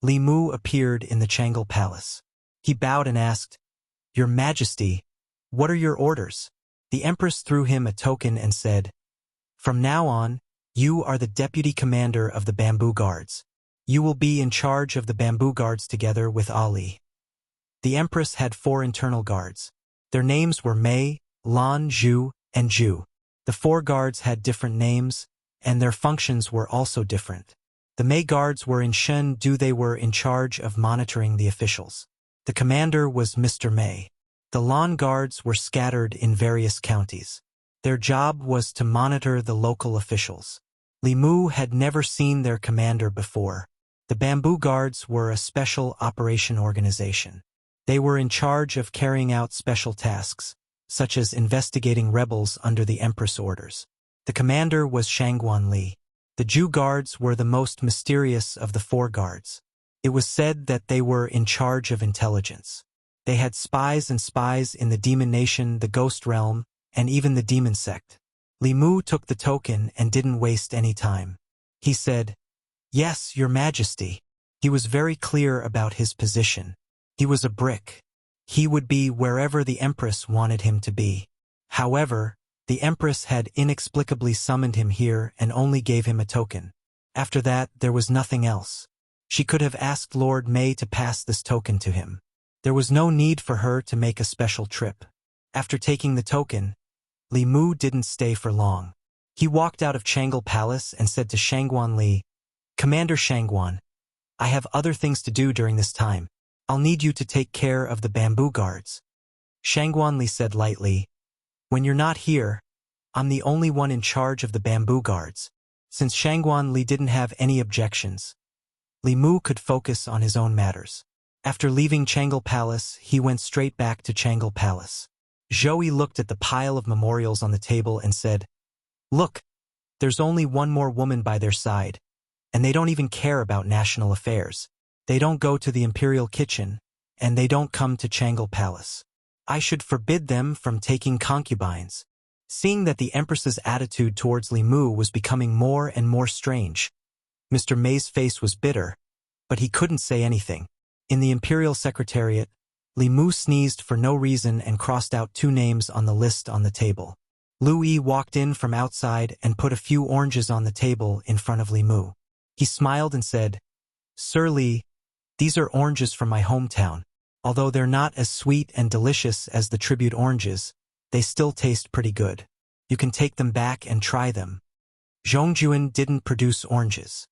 Li Mu appeared in the Changel Palace. He bowed and asked, "Your Majesty, what are your orders?" The Empress threw him a token and said, "From now on, you are the Deputy Commander of the Bamboo Guards. You will be in charge of the Bamboo Guards together with Ali." The Empress had 4 internal guards. Their names were Mei, Lan, Zhu, and Zhu. The 4 guards had different names, and their functions were also different. The Mei guards were in Shen-Du. They were in charge of monitoring the officials. The commander was Mr. Mei. The Lan guards were scattered in various counties. Their job was to monitor the local officials. Li Mu had never seen their commander before. The Bamboo Guards were a special operation organization. They were in charge of carrying out special tasks, such as investigating rebels under the Empress orders. The commander was Shangguan Li. The Jew guards were the most mysterious of the 4 guards. It was said that they were in charge of intelligence. They had spies and spies in the demon nation, the ghost realm, and even the demon sect. Li Mu took the token and didn't waste any time. He said, "Yes, Your Majesty." He was very clear about his position. He was a brick. He would be wherever the Empress wanted him to be. However, the Empress had inexplicably summoned him here and only gave him a token. After that, there was nothing else. She could have asked Lord Mei to pass this token to him. There was no need for her to make a special trip. After taking the token, Li Mu didn't stay for long. He walked out of Changel Palace and said to Shangguan Li, "Commander Shangguan, I have other things to do during this time. I'll need you to take care of the Bamboo Guards." Shangguan Li said lightly, "When you're not here, I'm the only one in charge of the Bamboo Guards." Since Shangguan Li didn't have any objections, Li Mu could focus on his own matters. After leaving Changel Palace, he went straight back to Changel Palace. Zhou looked at the pile of memorials on the table and said, "Look, there's only one more woman by their side, and they don't even care about national affairs. They don't go to the imperial kitchen, and they don't come to Changel Palace. I should forbid them from taking concubines." Seeing that the Empress's attitude towards Li Mu was becoming more and more strange, Mr. Mei's face was bitter, but he couldn't say anything. In the Imperial Secretariat, Li Mu sneezed for no reason and crossed out 2 names on the list on the table. Lu Yi walked in from outside and put a few oranges on the table in front of Li Mu. He smiled and said, "Sir Li, these are oranges from my hometown. Although they're not as sweet and delicious as the tribute oranges, they still taste pretty good. You can take them back and try them." Zhongjuan didn't produce oranges.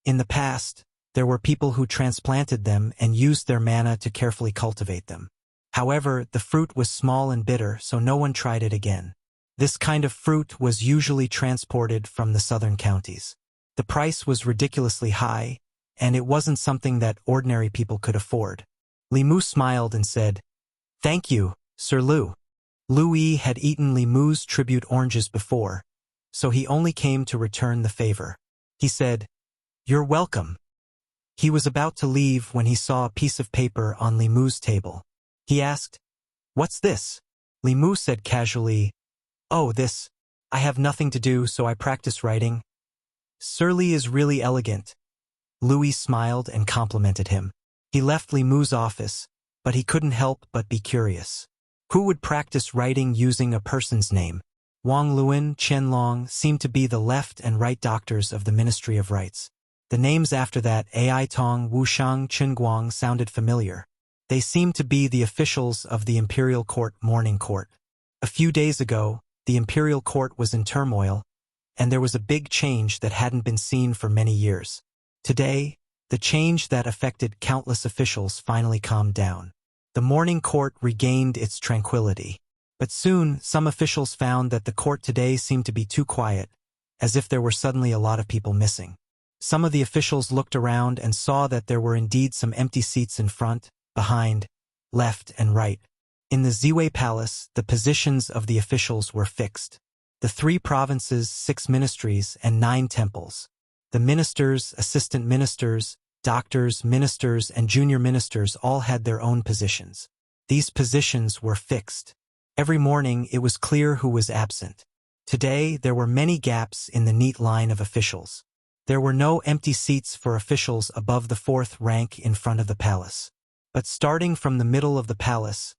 In the past, there were people who transplanted them and used their mana to carefully cultivate them. However, the fruit was small and bitter, so no one tried it again. This kind of fruit was usually transported from the southern counties. The price was ridiculously high, and it wasn't something that ordinary people could afford. Li Mu smiled and said, "Thank you, Sir Lu." Lu Yi had eaten Li Mu's tribute oranges before, so he only came to return the favor. He said, "You're welcome." He was about to leave when he saw a piece of paper on Li Mu's table. He asked, "What's this?" Li Mu said casually, "Oh, this. I have nothing to do, so I practice writing." "Sir Li is really elegant." Lu Yi smiled and complimented him. He left Li Mu's office, but he couldn't help but be curious. Who would practice writing using a person's name? Wang Luan, Chen Long seemed to be the left and right doctors of the Ministry of Rights. The names after that, Ai Tong, Wuxiang, Guang, sounded familiar. They seemed to be the officials of the Imperial Court Morning Court. A few days ago, the Imperial Court was in turmoil, and there was a big change that hadn't been seen for many years. Today, the change that affected countless officials finally calmed down. The Morning Court regained its tranquility. But soon, some officials found that the court today seemed to be too quiet, as if there were suddenly a lot of people missing. Some of the officials looked around and saw that there were indeed some empty seats in front, behind, left, and right. In the Ziwei Palace, the positions of the officials were fixed. The 3 provinces, 6 ministries, and 9 temples. The ministers, assistant ministers, doctors, ministers, and junior ministers all had their own positions. These positions were fixed. Every morning it was clear who was absent. Today there were many gaps in the neat line of officials. There were no empty seats for officials above the 4th rank in front of the palace. But starting from the middle of the palace,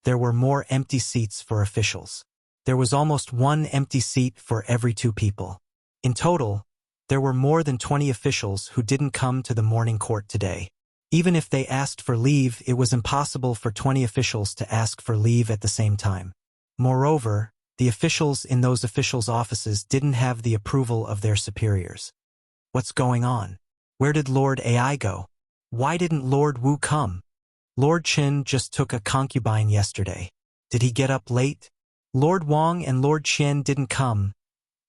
there were more empty seats for officials. There was almost 1 empty seat for every 2 people. In total, there were more than 20 officials who didn't come to the morning court today. Even if they asked for leave, it was impossible for 20 officials to ask for leave at the same time. Moreover, the officials in those officials' offices didn't have the approval of their superiors. What's going on? Where did Lord Ai go? Why didn't Lord Wu come? Lord Qin just took a concubine yesterday. Did he get up late? Lord Wang and Lord Qian didn't come.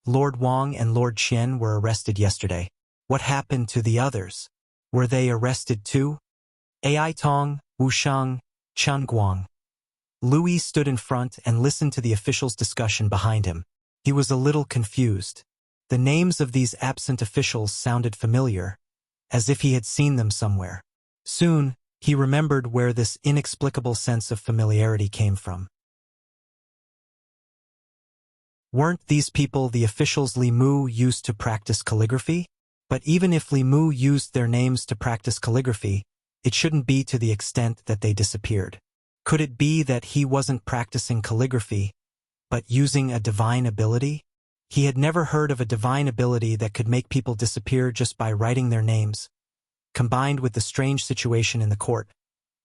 Lord Wang and Lord Qian were arrested yesterday. What happened to the others? Were they arrested too? Ai Tong, Wuxiang, Guang. Lu Yi stood in front and listened to the officials' discussion behind him. He was a little confused. The names of these absent officials sounded familiar, as if he had seen them somewhere. Soon, he remembered where this inexplicable sense of familiarity came from. Weren't these people the officials Li Mu used to practice calligraphy? But even if Li Mu used their names to practice calligraphy, it shouldn't be to the extent that they disappeared. Could it be that he wasn't practicing calligraphy, but using a divine ability? He had never heard of a divine ability that could make people disappear just by writing their names. Combined with the strange situation in the court,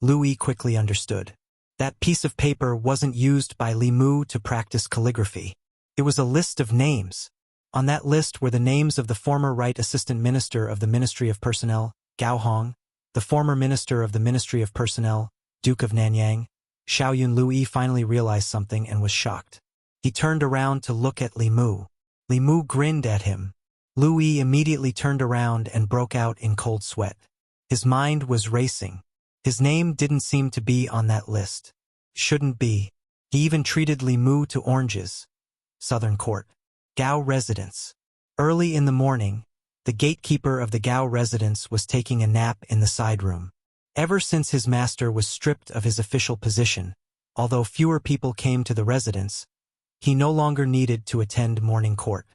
Lu Yi quickly understood. That piece of paper wasn't used by Li Mu to practice calligraphy. It was a list of names. On that list were the names of the former Right Assistant Minister of the Ministry of Personnel, Gao Hong, the former Minister of the Ministry of Personnel, Duke of Nanyang. Xiaoyun. Lu Yi finally realized something and was shocked. He turned around to look at Li Mu. Li Mu grinned at him. Lu Yi immediately turned around and broke out in cold sweat. His mind was racing. His name didn't seem to be on that list. Shouldn't be. He even treated Li Mu to oranges. Southern Court. Gao Residence. Early in the morning, the gatekeeper of the Gao residence was taking a nap in the side room. Ever since his master was stripped of his official position, although fewer people came to the residence, he no longer needed to attend morning court.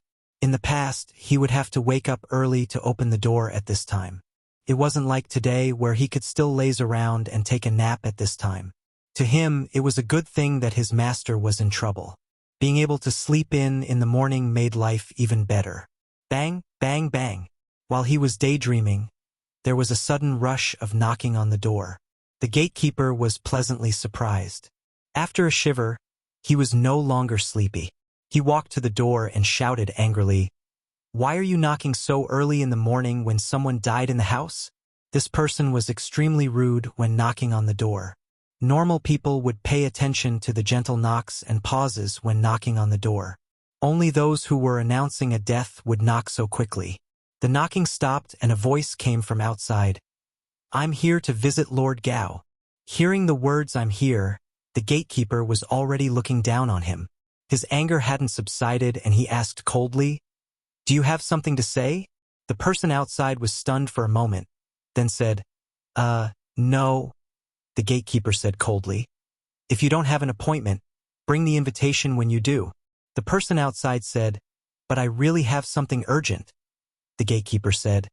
In the past, he would have to wake up early to open the door at this time. It wasn't like today where he could still laze around and take a nap at this time. To him, it was a good thing that his master was in trouble. Being able to sleep in the morning made life even better. Bang, bang, bang. While he was daydreaming, there was a sudden rush of knocking on the door. The gatekeeper was pleasantly surprised. After a shiver, he was no longer sleepy. He walked to the door and shouted angrily, "Why are you knocking so early in the morning when someone died in the house?" This person was extremely rude when knocking on the door. Normal people would pay attention to the gentle knocks and pauses when knocking on the door. Only those who were announcing a death would knock so quickly. The knocking stopped and a voice came from outside. "I'm here to visit Lord Gao." Hearing the words "I'm here," the gatekeeper was already looking down on him. His anger hadn't subsided and he asked coldly, "Do you have something to say?" The person outside was stunned for a moment, then said, No. The gatekeeper said coldly. "If you don't have an appointment, bring the invitation when you do." The person outside said, "But I really have something urgent." The gatekeeper said,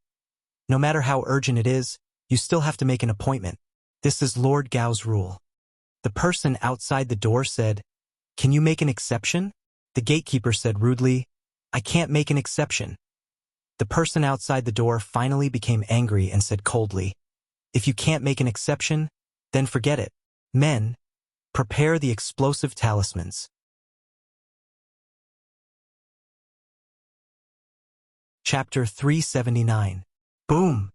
"No matter how urgent it is, you still have to make an appointment. This is Lord Gao's rule." The person outside the door said, "Can you make an exception?" The gatekeeper said rudely, "I can't make an exception." The person outside the door finally became angry and said coldly, "If you can't make an exception, then forget it. Men, prepare the explosive talismans." Chapter 379. Boom!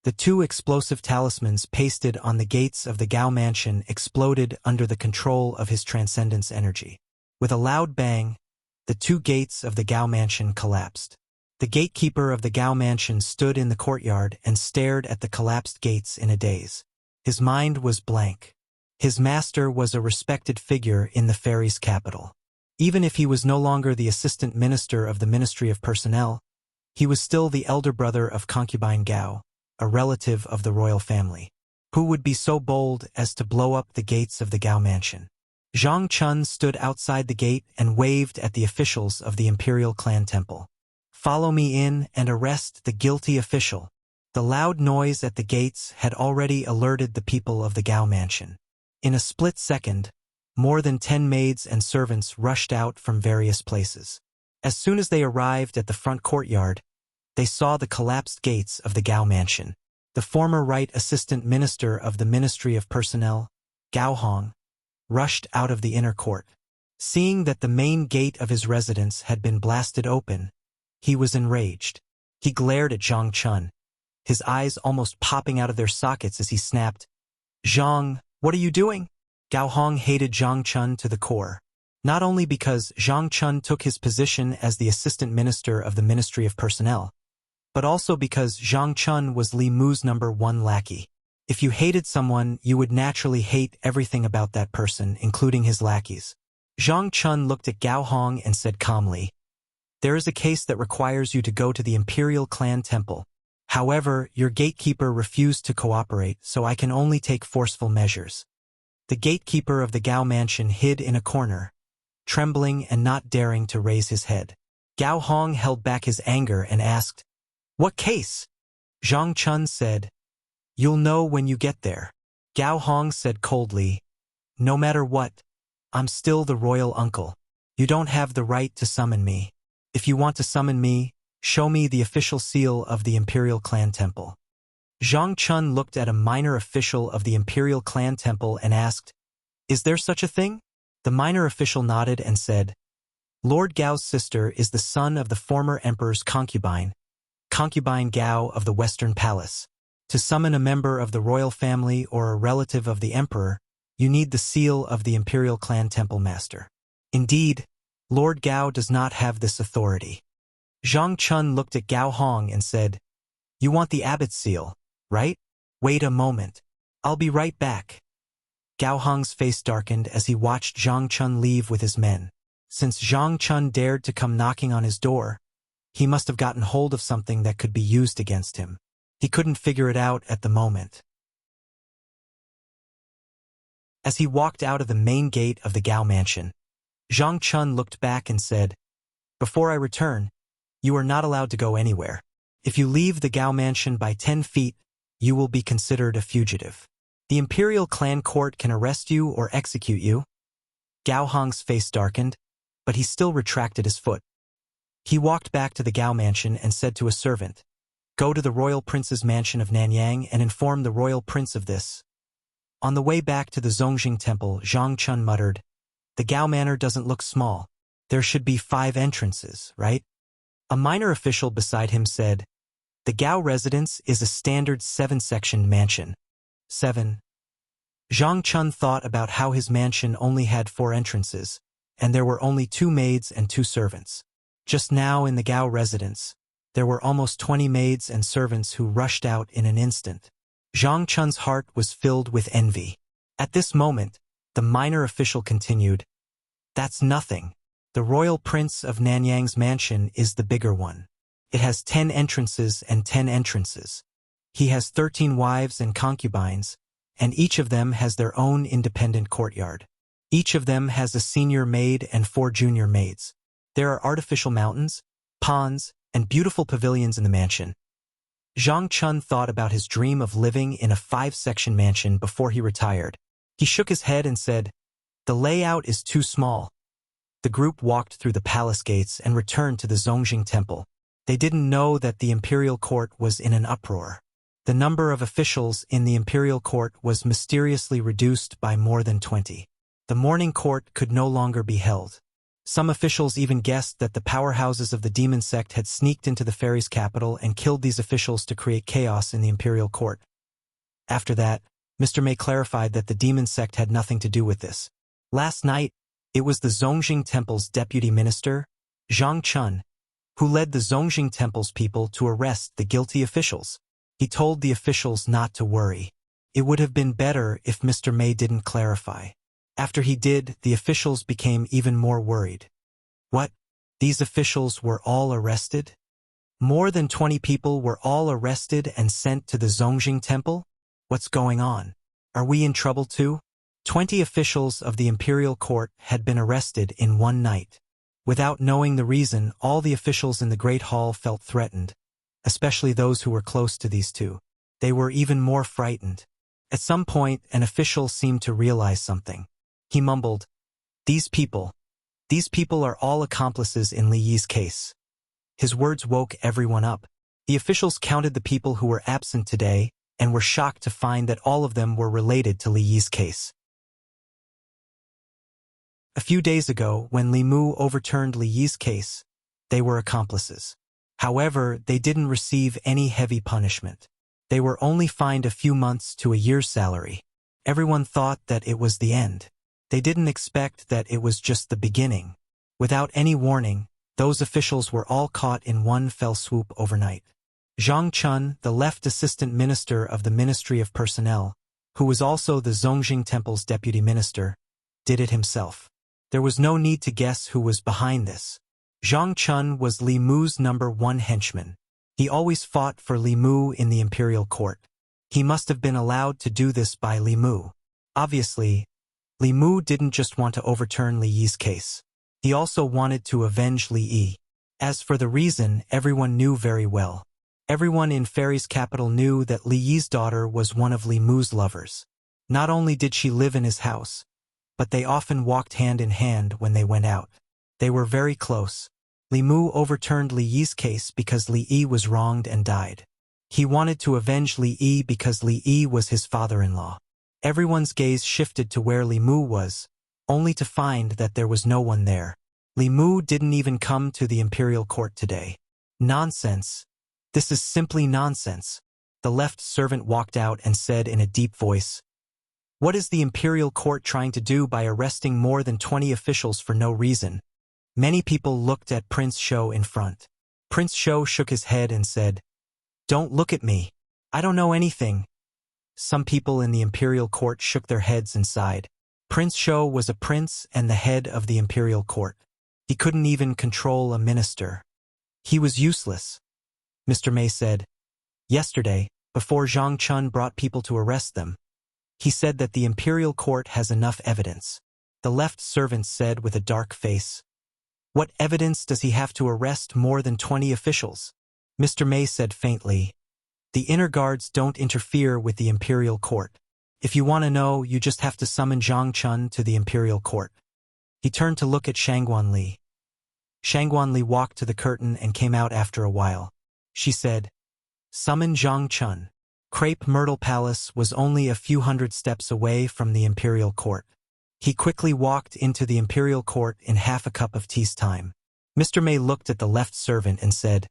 The 2 explosive talismans pasted on the gates of the Gao mansion exploded under the control of his transcendence energy. With a loud bang, the 2 gates of the Gao mansion collapsed. The gatekeeper of the Gao mansion stood in the courtyard and stared at the collapsed gates in a daze. His mind was blank. His master was a respected figure in the fairy's capital. Even if he was no longer the assistant minister of the Ministry of Personnel, he was still the elder brother of concubine Gao, a relative of the royal family. Who would be so bold as to blow up the gates of the Gao mansion? Zhang Chun stood outside the gate and waved at the officials of the imperial clan temple. "Follow me in and arrest the guilty official." The loud noise at the gates had already alerted the people of the Gao mansion. In a split second, more than 10 maids and servants rushed out from various places. As soon as they arrived at the front courtyard, they saw the collapsed gates of the Gao mansion. The former right assistant minister of the Ministry of Personnel, Gao Hong, rushed out of the inner court. Seeing that the main gate of his residence had been blasted open, he was enraged. He glared at Zhang Chun, his eyes almost popping out of their sockets as he snapped, "Zhang, what are you doing?" Gao Hong hated Zhang Chun to the core. Not only because Zhang Chun took his position as the assistant minister of the Ministry of Personnel, but also because Zhang Chun was Li Mu's #1 lackey. If you hated someone, you would naturally hate everything about that person, including his lackeys. Zhang Chun looked at Gao Hong and said calmly, "There is a case that requires you to go to the Imperial Clan Temple. However, your gatekeeper refused to cooperate, so I can only take forceful measures." The gatekeeper of the Gao mansion hid in a corner, trembling and not daring to raise his head. Gao Hong held back his anger and asked, "What case?" Zhang Chun said, "You'll know when you get there." Gao Hong said coldly, "No matter what, I'm still the royal uncle. You don't have the right to summon me. If you want to summon me, show me the official seal of the Imperial Clan Temple." Zhang Chun looked at a minor official of the Imperial Clan Temple and asked, "Is there such a thing?" The minor official nodded and said, "Lord Gao's sister is the son of the former emperor's concubine, Concubine Gao of the Western Palace. To summon a member of the royal family or a relative of the emperor, you need the seal of the Imperial Clan Temple Master. Indeed, Lord Gao does not have this authority." Zhang Chun looked at Gao Hong and said, "You want the abbot's seal, right? Wait a moment. I'll be right back." Gao Hong's face darkened as he watched Zhang Chun leave with his men. Since Zhang Chun dared to come knocking on his door, he must have gotten hold of something that could be used against him. He couldn't figure it out at the moment. As he walked out of the main gate of the Gao mansion, Zhang Chun looked back and said, "Before I return, you are not allowed to go anywhere. If you leave the Gao mansion by 10 feet, you will be considered a fugitive." The Imperial Clan Court can arrest you or execute you. Gao Hong's face darkened, but he still retracted his foot. He walked back to the Gao mansion and said to a servant, "Go to the royal prince's mansion of Nanyang and inform the royal prince of this." On the way back to the Zongjing temple, Zhang Chun muttered, "The Gao manor doesn't look small. There should be 5 entrances, right?" A minor official beside him said, "The Gao residence is a standard 7-sectioned mansion." 7. Zhang Chun thought about how his mansion only had 4 entrances, and there were only 2 maids and 2 servants. Just now in the Gao residence, there were almost 20 maids and servants who rushed out in an instant. Zhang Chun's heart was filled with envy. At this moment, the minor official continued, "That's nothing. The royal prince of Nanyang's mansion is the bigger one. It has 10 entrances and 10 entrances. He has 13 wives and concubines, and each of them has their own independent courtyard. Each of them has a senior maid and 4 junior maids. There are artificial mountains, ponds, and beautiful pavilions in the mansion." Zhang Chun thought about his dream of living in a 5-section mansion before he retired. He shook his head and said, "The layout is too small." The group walked through the palace gates and returned to the Zongjing temple. They didn't know that the imperial court was in an uproar. The number of officials in the imperial court was mysteriously reduced by more than 20. The morning court could no longer be held. Some officials even guessed that the powerhouses of the demon sect had sneaked into the fairies' capital and killed these officials to create chaos in the imperial court. After that, Mr. May clarified that the demon sect had nothing to do with this. Last night, it was the Zongjing Temple's deputy minister, Zhang Chun, who led the Zongjing Temple's people to arrest the guilty officials. He told the officials not to worry. It would have been better if Mr. May didn't clarify. After he did, the officials became even more worried. What? These officials were all arrested? More than 20 people were all arrested and sent to the Zongjing Temple? What's going on? Are we in trouble too? 20 officials of the imperial court had been arrested in one night. Without knowing the reason, all the officials in the Great Hall felt threatened, especially those who were close to these two. They were even more frightened. At some point, an official seemed to realize something. He mumbled, These people are all accomplices in Li Yi's case." His words woke everyone up. The officials counted the people who were absent today and were shocked to find that all of them were related to Li Yi's case. A few days ago, when Li Mu overturned Li Yi's case, they were accomplices. However, they didn't receive any heavy punishment. They were only fined a few months to a year's salary. Everyone thought that it was the end. They didn't expect that it was just the beginning. Without any warning, those officials were all caught in one fell swoop overnight. Zhang Chun, the left assistant minister of the Ministry of Personnel, who was also the Zongjing Temple's deputy minister, did it himself. There was no need to guess who was behind this. Zhang Chun was Li Mu's #1 henchman. He always fought for Li Mu in the imperial court. He must have been allowed to do this by Li Mu. Obviously, Li Mu didn't just want to overturn Li Yi's case. He also wanted to avenge Li Yi. As for the reason, everyone knew very well. Everyone in Fairy's capital knew that Li Yi's daughter was one of Li Mu's lovers. Not only did she live in his house, but they often walked hand in hand when they went out. They were very close. Li Mu overturned Li Yi's case because Li Yi was wronged and died. He wanted to avenge Li Yi because Li Yi was his father-in-law. Everyone's gaze shifted to where Li Mu was, only to find that there was no one there. Li Mu didn't even come to the imperial court today. Nonsense. This is simply nonsense. The left servant walked out and said in a deep voice, "What is the imperial court trying to do by arresting more than 20 officials for no reason?" Many people looked at Prince Shou in front. Prince Shou shook his head and said, "Don't look at me. I don't know anything." Some people in the imperial court shook their heads and sighed. Prince Shou was a prince and the head of the imperial court. He couldn't even control a minister. He was useless. Mr. May said, "Yesterday, before Zhang Chun brought people to arrest them, he said that the imperial court has enough evidence." The left servant said with a dark face, "What evidence does he have to arrest more than 20 officials?" Mr. May said faintly, "The inner guards don't interfere with the imperial court. If you want to know, you just have to summon Zhang Chun to the imperial court. He turned to look at Shangguan Li. Shangguan Li walked to the curtain and came out after a while. She said, "Summon Zhang Chun." Crepe Myrtle Palace was only a few hundred steps away from the imperial court. He quickly walked into the imperial court in half a cup of tea's time. Mr. May looked at the left servant and said,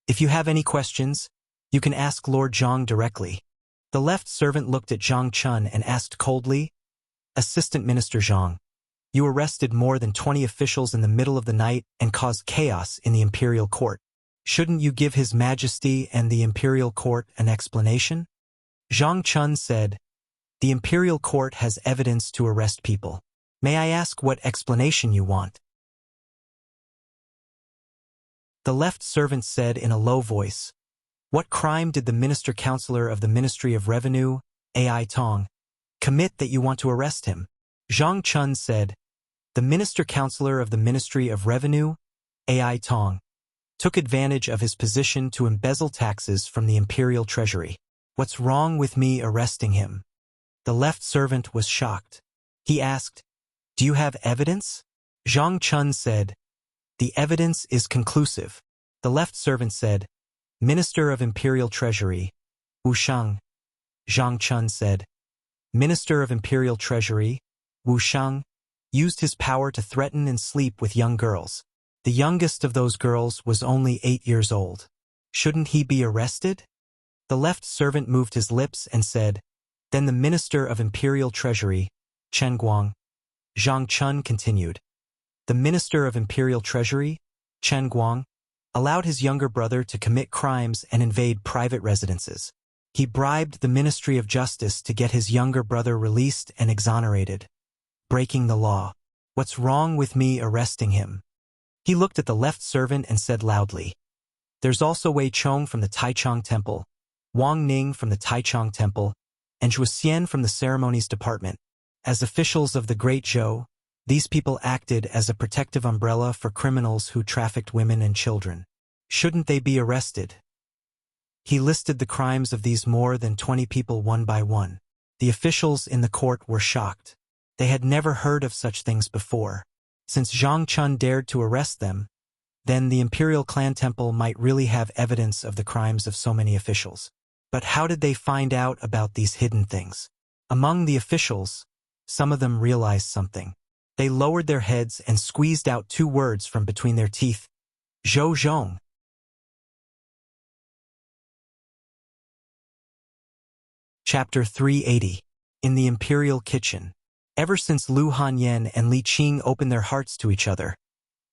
"If you have any questions, you can ask Lord Zhang directly." The left servant looked at Zhang Chun and asked coldly, "Assistant Minister Zhang, you arrested more than 20 officials in the middle of the night and caused chaos in the imperial court. Shouldn't you give His Majesty and the imperial court an explanation?" Zhang Chun said, "The imperial court has evidence to arrest people. May I ask what explanation you want?" The left servant said in a low voice, "What crime did the Minister-Counselor of the Ministry of Revenue, Ai Tong, commit that you want to arrest him?" Zhang Chun said, "The Minister-Counselor of the Ministry of Revenue, Ai Tong, took advantage of his position to embezzle taxes from the imperial treasury. What's wrong with me arresting him?" The left servant was shocked. He asked, "Do you have evidence?" Zhang Chun said, "The evidence is conclusive." The left servant said, "Minister of Imperial Treasury, Wuxia." Zhang Chun said, "Minister of Imperial Treasury, Wuxia, used his power to threaten and sleep with young girls. The youngest of those girls was only 8 years old. Shouldn't he be arrested?" The left servant moved his lips and said, "Then the Minister of Imperial Treasury, Chen Guang." Zhang Chun continued, "The Minister of Imperial Treasury, Chen Guang, allowed his younger brother to commit crimes and invade private residences. He bribed the Ministry of Justice to get his younger brother released and exonerated, breaking the law. What's wrong with me arresting him?" He looked at the left servant and said loudly, "There's also Wei Chong from the Taichung Temple, Wang Ning from the Taichung Temple, and Zhuo Xian from the Ceremonies Department. As officials of the Great Zhou, these people acted as a protective umbrella for criminals who trafficked women and children. Shouldn't they be arrested?" He listed the crimes of these more than 20 people one by one. The officials in the court were shocked. They had never heard of such things before. Since Zhang Chun dared to arrest them, then the Imperial Clan Temple might really have evidence of the crimes of so many officials. But how did they find out about these hidden things? Among the officials, some of them realized something. They lowered their heads and squeezed out 2 words from between their teeth. "Zhou Zhong." Chapter 380. In the Imperial Kitchen. Ever since Lu Hanyan and Li Qing opened their hearts to each other,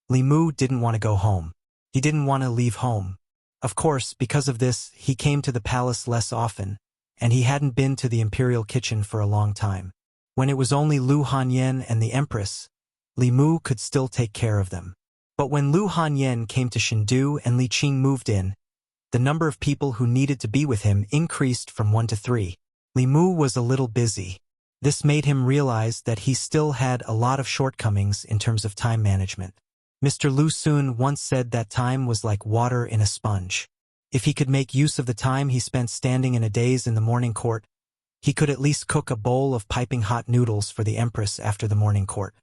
Li Mu didn't want to go home. He didn't want to leave home. Of course, because of this, he came to the palace less often, and he hadn't been to the imperial kitchen for a long time. When it was only Lu Hanyan and the Empress, Li Mu could still take care of them. But when Lu Hanyan came to Chengdu and Li Qing moved in, the number of people who needed to be with him increased from 1 to 3. Li Mu was a little busy. This made him realize that he still had a lot of shortcomings in terms of time management. Mr. Lu Sun once said that time was like water in a sponge. If he could make use of the time he spent standing in a daze in the morning court, he could at least cook a bowl of piping hot noodles for the Empress after the morning court.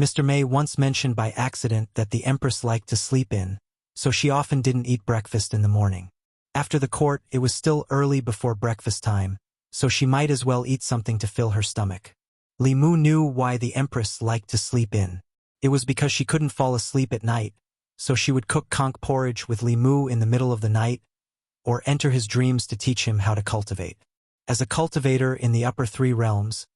Mr. May once mentioned by accident that the Empress liked to sleep in, so she often didn't eat breakfast in the morning. After the court, it was still early before breakfast time, so she might as well eat something to fill her stomach. Li Mu knew why the Empress liked to sleep in. It was because she couldn't fall asleep at night, so she would cook conch porridge with Li Mu in the middle of the night, or enter his dreams to teach him how to cultivate. As a cultivator in the upper 3 realms,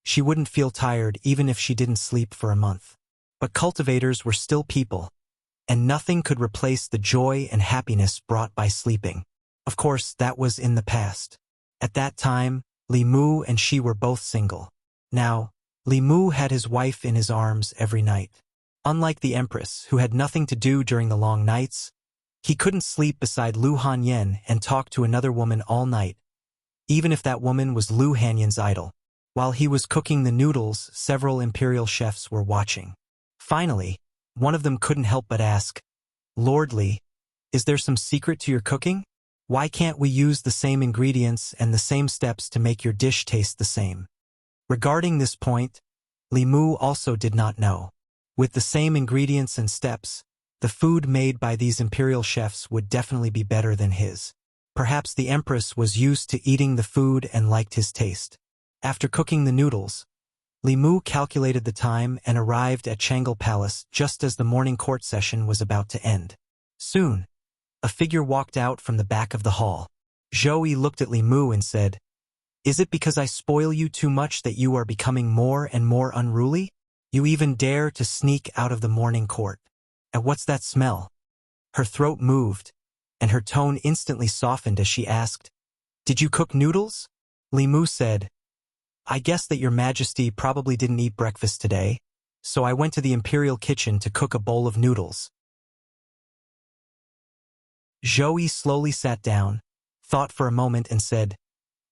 she wouldn't feel tired even if she didn't sleep for a month. But cultivators were still people, and nothing could replace the joy and happiness brought by sleeping. Of course, that was in the past. At that time, Li Mu and she were both single. Now, Li Mu had his wife in his arms every night. Unlike the Empress, who had nothing to do during the long nights, he couldn't sleep beside Lu Hanyan and talk to another woman all night, even if that woman was Lu Hanyan's idol. While he was cooking the noodles, several imperial chefs were watching. Finally, one of them couldn't help but ask, "Lord Li, is there some secret to your cooking?" Why can't we use the same ingredients and the same steps to make your dish taste the same? Regarding this point, Li Mu also did not know. With the same ingredients and steps, the food made by these imperial chefs would definitely be better than his. Perhaps the empress was used to eating the food and liked his taste. After cooking the noodles, Li Mu calculated the time and arrived at Chang'e Palace just as the morning court session was about to end. Soon, a figure walked out from the back of the hall. Zhou Yi looked at Li Mu and said, "Is it because I spoil you too much that you are becoming more and more unruly? You even dare to sneak out of the morning court. And what's that smell?" Her throat moved, and her tone instantly softened as she asked, "Did you cook noodles?" Li Mu said, "I guess that your majesty probably didn't eat breakfast today, so I went to the imperial kitchen to cook a bowl of noodles." Zhou Yi slowly sat down, thought for a moment and said,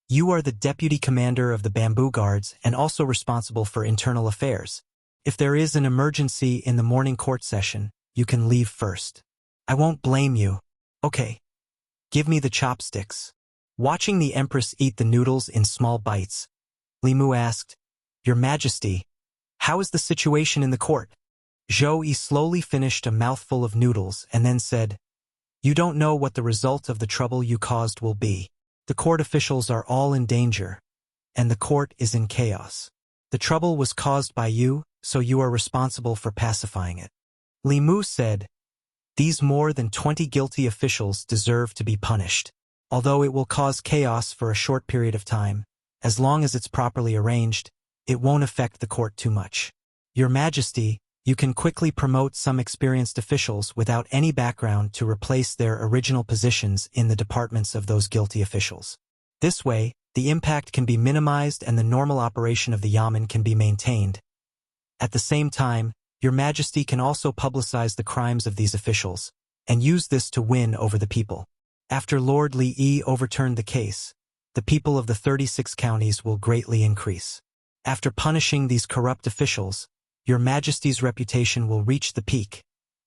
"You are the deputy commander of the bamboo guards and also responsible for internal affairs. If there is an emergency in the morning court session, you can leave first. I won't blame you. Okay. Give me the chopsticks." Watching the empress eat the noodles in small bites, Li Mu asked, "Your Majesty, how is the situation in the court?" Zhou Yi slowly finished a mouthful of noodles and then said, "You don't know what the result of the trouble you caused will be. The court officials are all in danger, and the court is in chaos. The trouble was caused by you, so you are responsible for pacifying it." Li Mu said, "These more than 20 guilty officials deserve to be punished. Although it will cause chaos for a short period of time, as long as it's properly arranged, it won't affect the court too much. Your Majesty, you can quickly promote some experienced officials without any background to replace their original positions in the departments of those guilty officials. This way, the impact can be minimized and the normal operation of the Yamen can be maintained. At the same time, your Majesty can also publicize the crimes of these officials, and use this to win over the people. After Lord Li Yi overturned the case, the people of the 36 counties will greatly increase. After punishing these corrupt officials, your Majesty's reputation will reach the peak,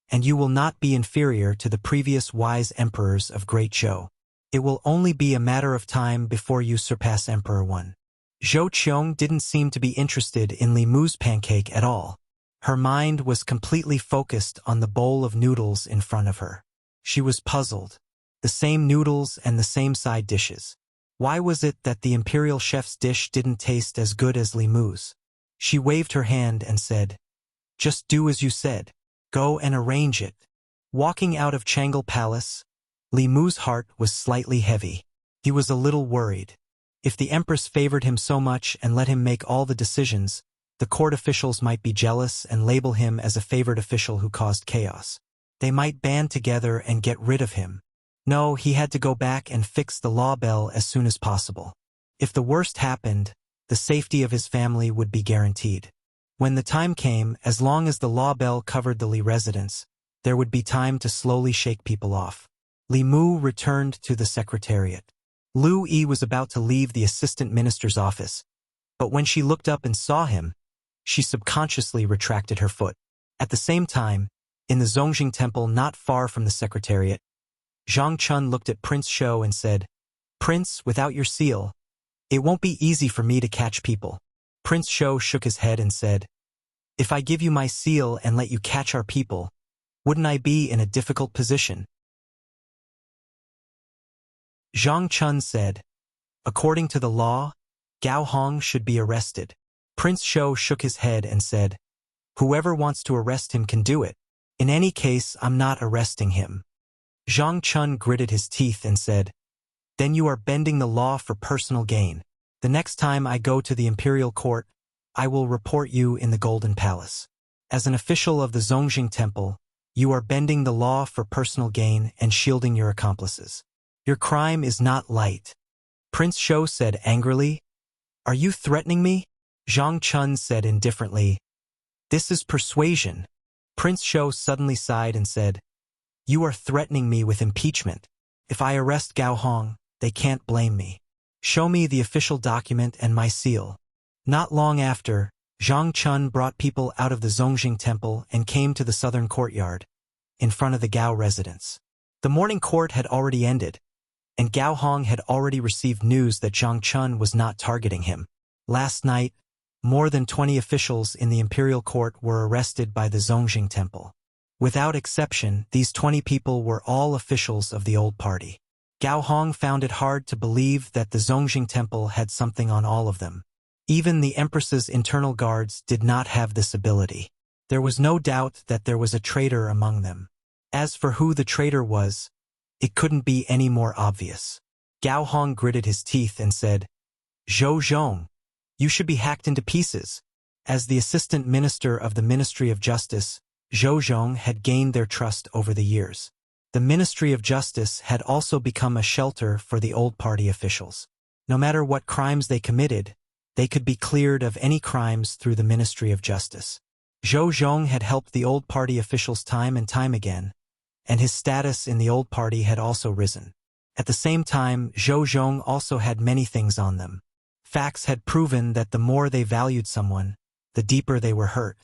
and you will not be inferior to the previous wise emperors of Great Zhou. It will only be a matter of time before you surpass Emperor 1. Zhou Qiong didn't seem to be interested in Li Mu's pancake at all. Her mind was completely focused on the bowl of noodles in front of her. She was puzzled. The same noodles and the same side dishes. Why was it that the imperial chef's dish didn't taste as good as Li Mu's? She waved her hand and said, "Just do as you said. Go and arrange it." Walking out of Chang'e Palace, Li Mu's heart was slightly heavy. He was a little worried. If the empress favored him so much and let him make all the decisions, the court officials might be jealous and label him as a favored official who caused chaos. They might band together and get rid of him. No, he had to go back and fix the law bell as soon as possible. If the worst happened, the safety of his family would be guaranteed. When the time came, as long as the law bell covered the Li residence, there would be time to slowly shake people off. Li Mu returned to the secretariat. Lu Yi was about to leave the assistant minister's office, but when she looked up and saw him, she subconsciously retracted her foot. At the same time, in the Zongjing temple not far from the secretariat, Zhang Chun looked at Prince Shou and said, "Prince, without your seal, it won't be easy for me to catch people." Prince Shou shook his head and said, "If I give you my seal and let you catch our people, wouldn't I be in a difficult position?" Zhang Chun said, "According to the law, Gao Hong should be arrested." Prince Shou shook his head and said, "Whoever wants to arrest him can do it. In any case, I'm not arresting him." Zhang Chun gritted his teeth and said, "Then you are bending the law for personal gain. The next time I go to the imperial court, I will report you in the Golden Palace. As an official of the Zongjing Temple, you are bending the law for personal gain and shielding your accomplices. Your crime is not light." Prince Shou said angrily, "Are you threatening me?" Zhang Chun said indifferently, "This is persuasion." Prince Shou suddenly sighed and said, "You are threatening me with impeachment. If I arrest Gao Hong, they can't blame me. Show me the official document and my seal." Not long after, Zhang Chun brought people out of the Zongjing Temple and came to the southern courtyard, in front of the Gao residence. The morning court had already ended, and Gao Hong had already received news that Zhang Chun was not targeting him. Last night, more than 20 officials in the imperial court were arrested by the Zongjing Temple. Without exception, these 20 people were all officials of the old party. Gao Hong found it hard to believe that the Zongjing Temple had something on all of them. Even the Empress's internal guards did not have this ability. There was no doubt that there was a traitor among them. As for who the traitor was, it couldn't be any more obvious. Gao Hong gritted his teeth and said, "Zhou Zhong, you should be hacked into pieces." As the assistant minister of the Ministry of Justice, Zhou Zhong had gained their trust over the years. The Ministry of Justice had also become a shelter for the old party officials. No matter what crimes they committed, they could be cleared of any crimes through the Ministry of Justice. Zhou Zhong had helped the old party officials time and time again, and his status in the old party had also risen. At the same time, Zhou Zhong also had many things on them. Facts had proven that the more they valued someone, the deeper they were hurt.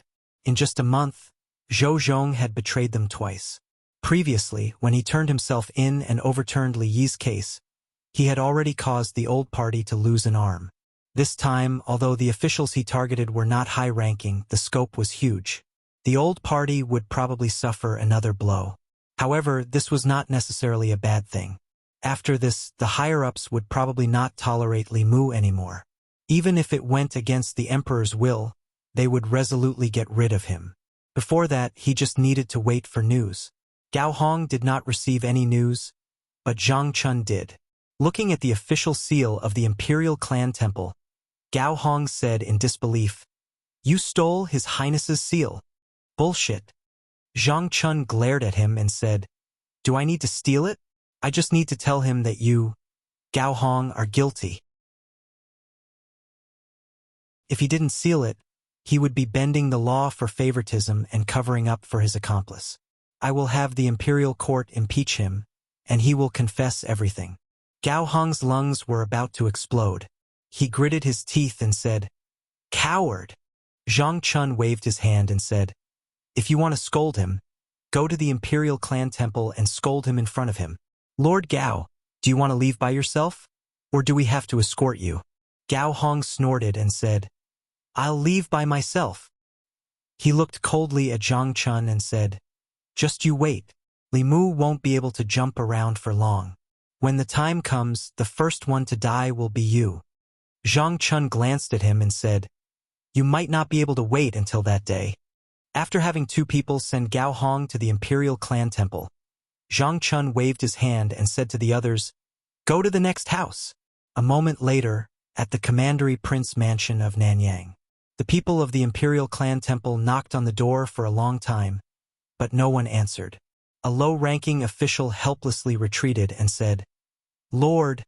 In just a month, Zhou Zhong had betrayed them twice. Previously, when he turned himself in and overturned Li Yi's case, he had already caused the old party to lose an arm. This time, although the officials he targeted were not high-ranking, the scope was huge. The old party would probably suffer another blow. However, this was not necessarily a bad thing. After this, the higher-ups would probably not tolerate Li Mu anymore. Even if it went against the emperor's will, they would resolutely get rid of him. Before that, he just needed to wait for news. Gao Hong did not receive any news, but Zhang Chun did. Looking at the official seal of the Imperial Clan Temple, Gao Hong said in disbelief, "You stole His Highness's seal." "Bullshit." Zhang Chun glared at him and said, "Do I need to steal it? I just need to tell him that you, Gao Hong, are guilty." If he didn't seal it, he would be bending the law for favoritism and covering up for his accomplice. "I will have the imperial court impeach him, and he will confess everything." Gao Hong's lungs were about to explode. He gritted his teeth and said, "Coward!" Zhang Chun waved his hand and said, "If you want to scold him, go to the Imperial Clan Temple and scold him in front of him." "Lord Gao, do you want to leave by yourself? Or do we have to escort you?" Gao Hong snorted and said, "I'll leave by myself." He looked coldly at Zhang Chun and said, "Just you wait. Li Mu won't be able to jump around for long. When the time comes, the first one to die will be you." Zhang Chun glanced at him and said, "You might not be able to wait until that day." After having two people send Gao Hong to the Imperial Clan Temple, Zhang Chun waved his hand and said to the others, "Go to the next house." A moment later, at the Commandery Prince Mansion of Nanyang, the people of the Imperial Clan Temple knocked on the door for a long time, but no one answered. A low-ranking official helplessly retreated and said, "Lord,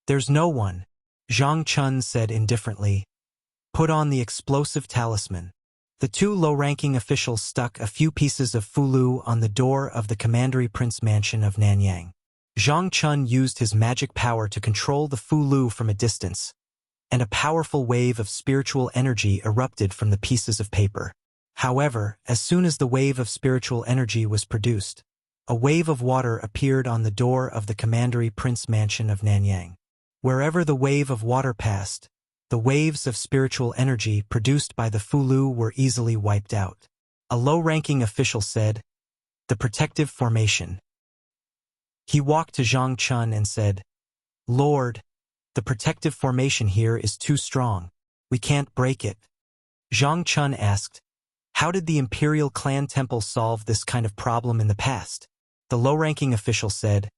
there's no one." Zhang Chun said indifferently, "Put on the explosive talisman." The two low-ranking officials stuck a few pieces of fulu on the door of the Commandery Prince Mansion of Nanyang. Zhang Chun used his magic power to control the fulu from a distance, and a powerful wave of spiritual energy erupted from the pieces of paper. However, as soon as the wave of spiritual energy was produced, a wave of water appeared on the door of the Commandery Prince Mansion of Nanyang. Wherever the wave of water passed, the waves of spiritual energy produced by the fulu were easily wiped out. A low-ranking official said, "The protective formation." He walked to Zhang Chun and said, "Lord, the protective formation here is too strong. We can't break it." Zhang Chun asked, "How did the Imperial Clan Temple solve this kind of problem in the past?" The low-ranking official said,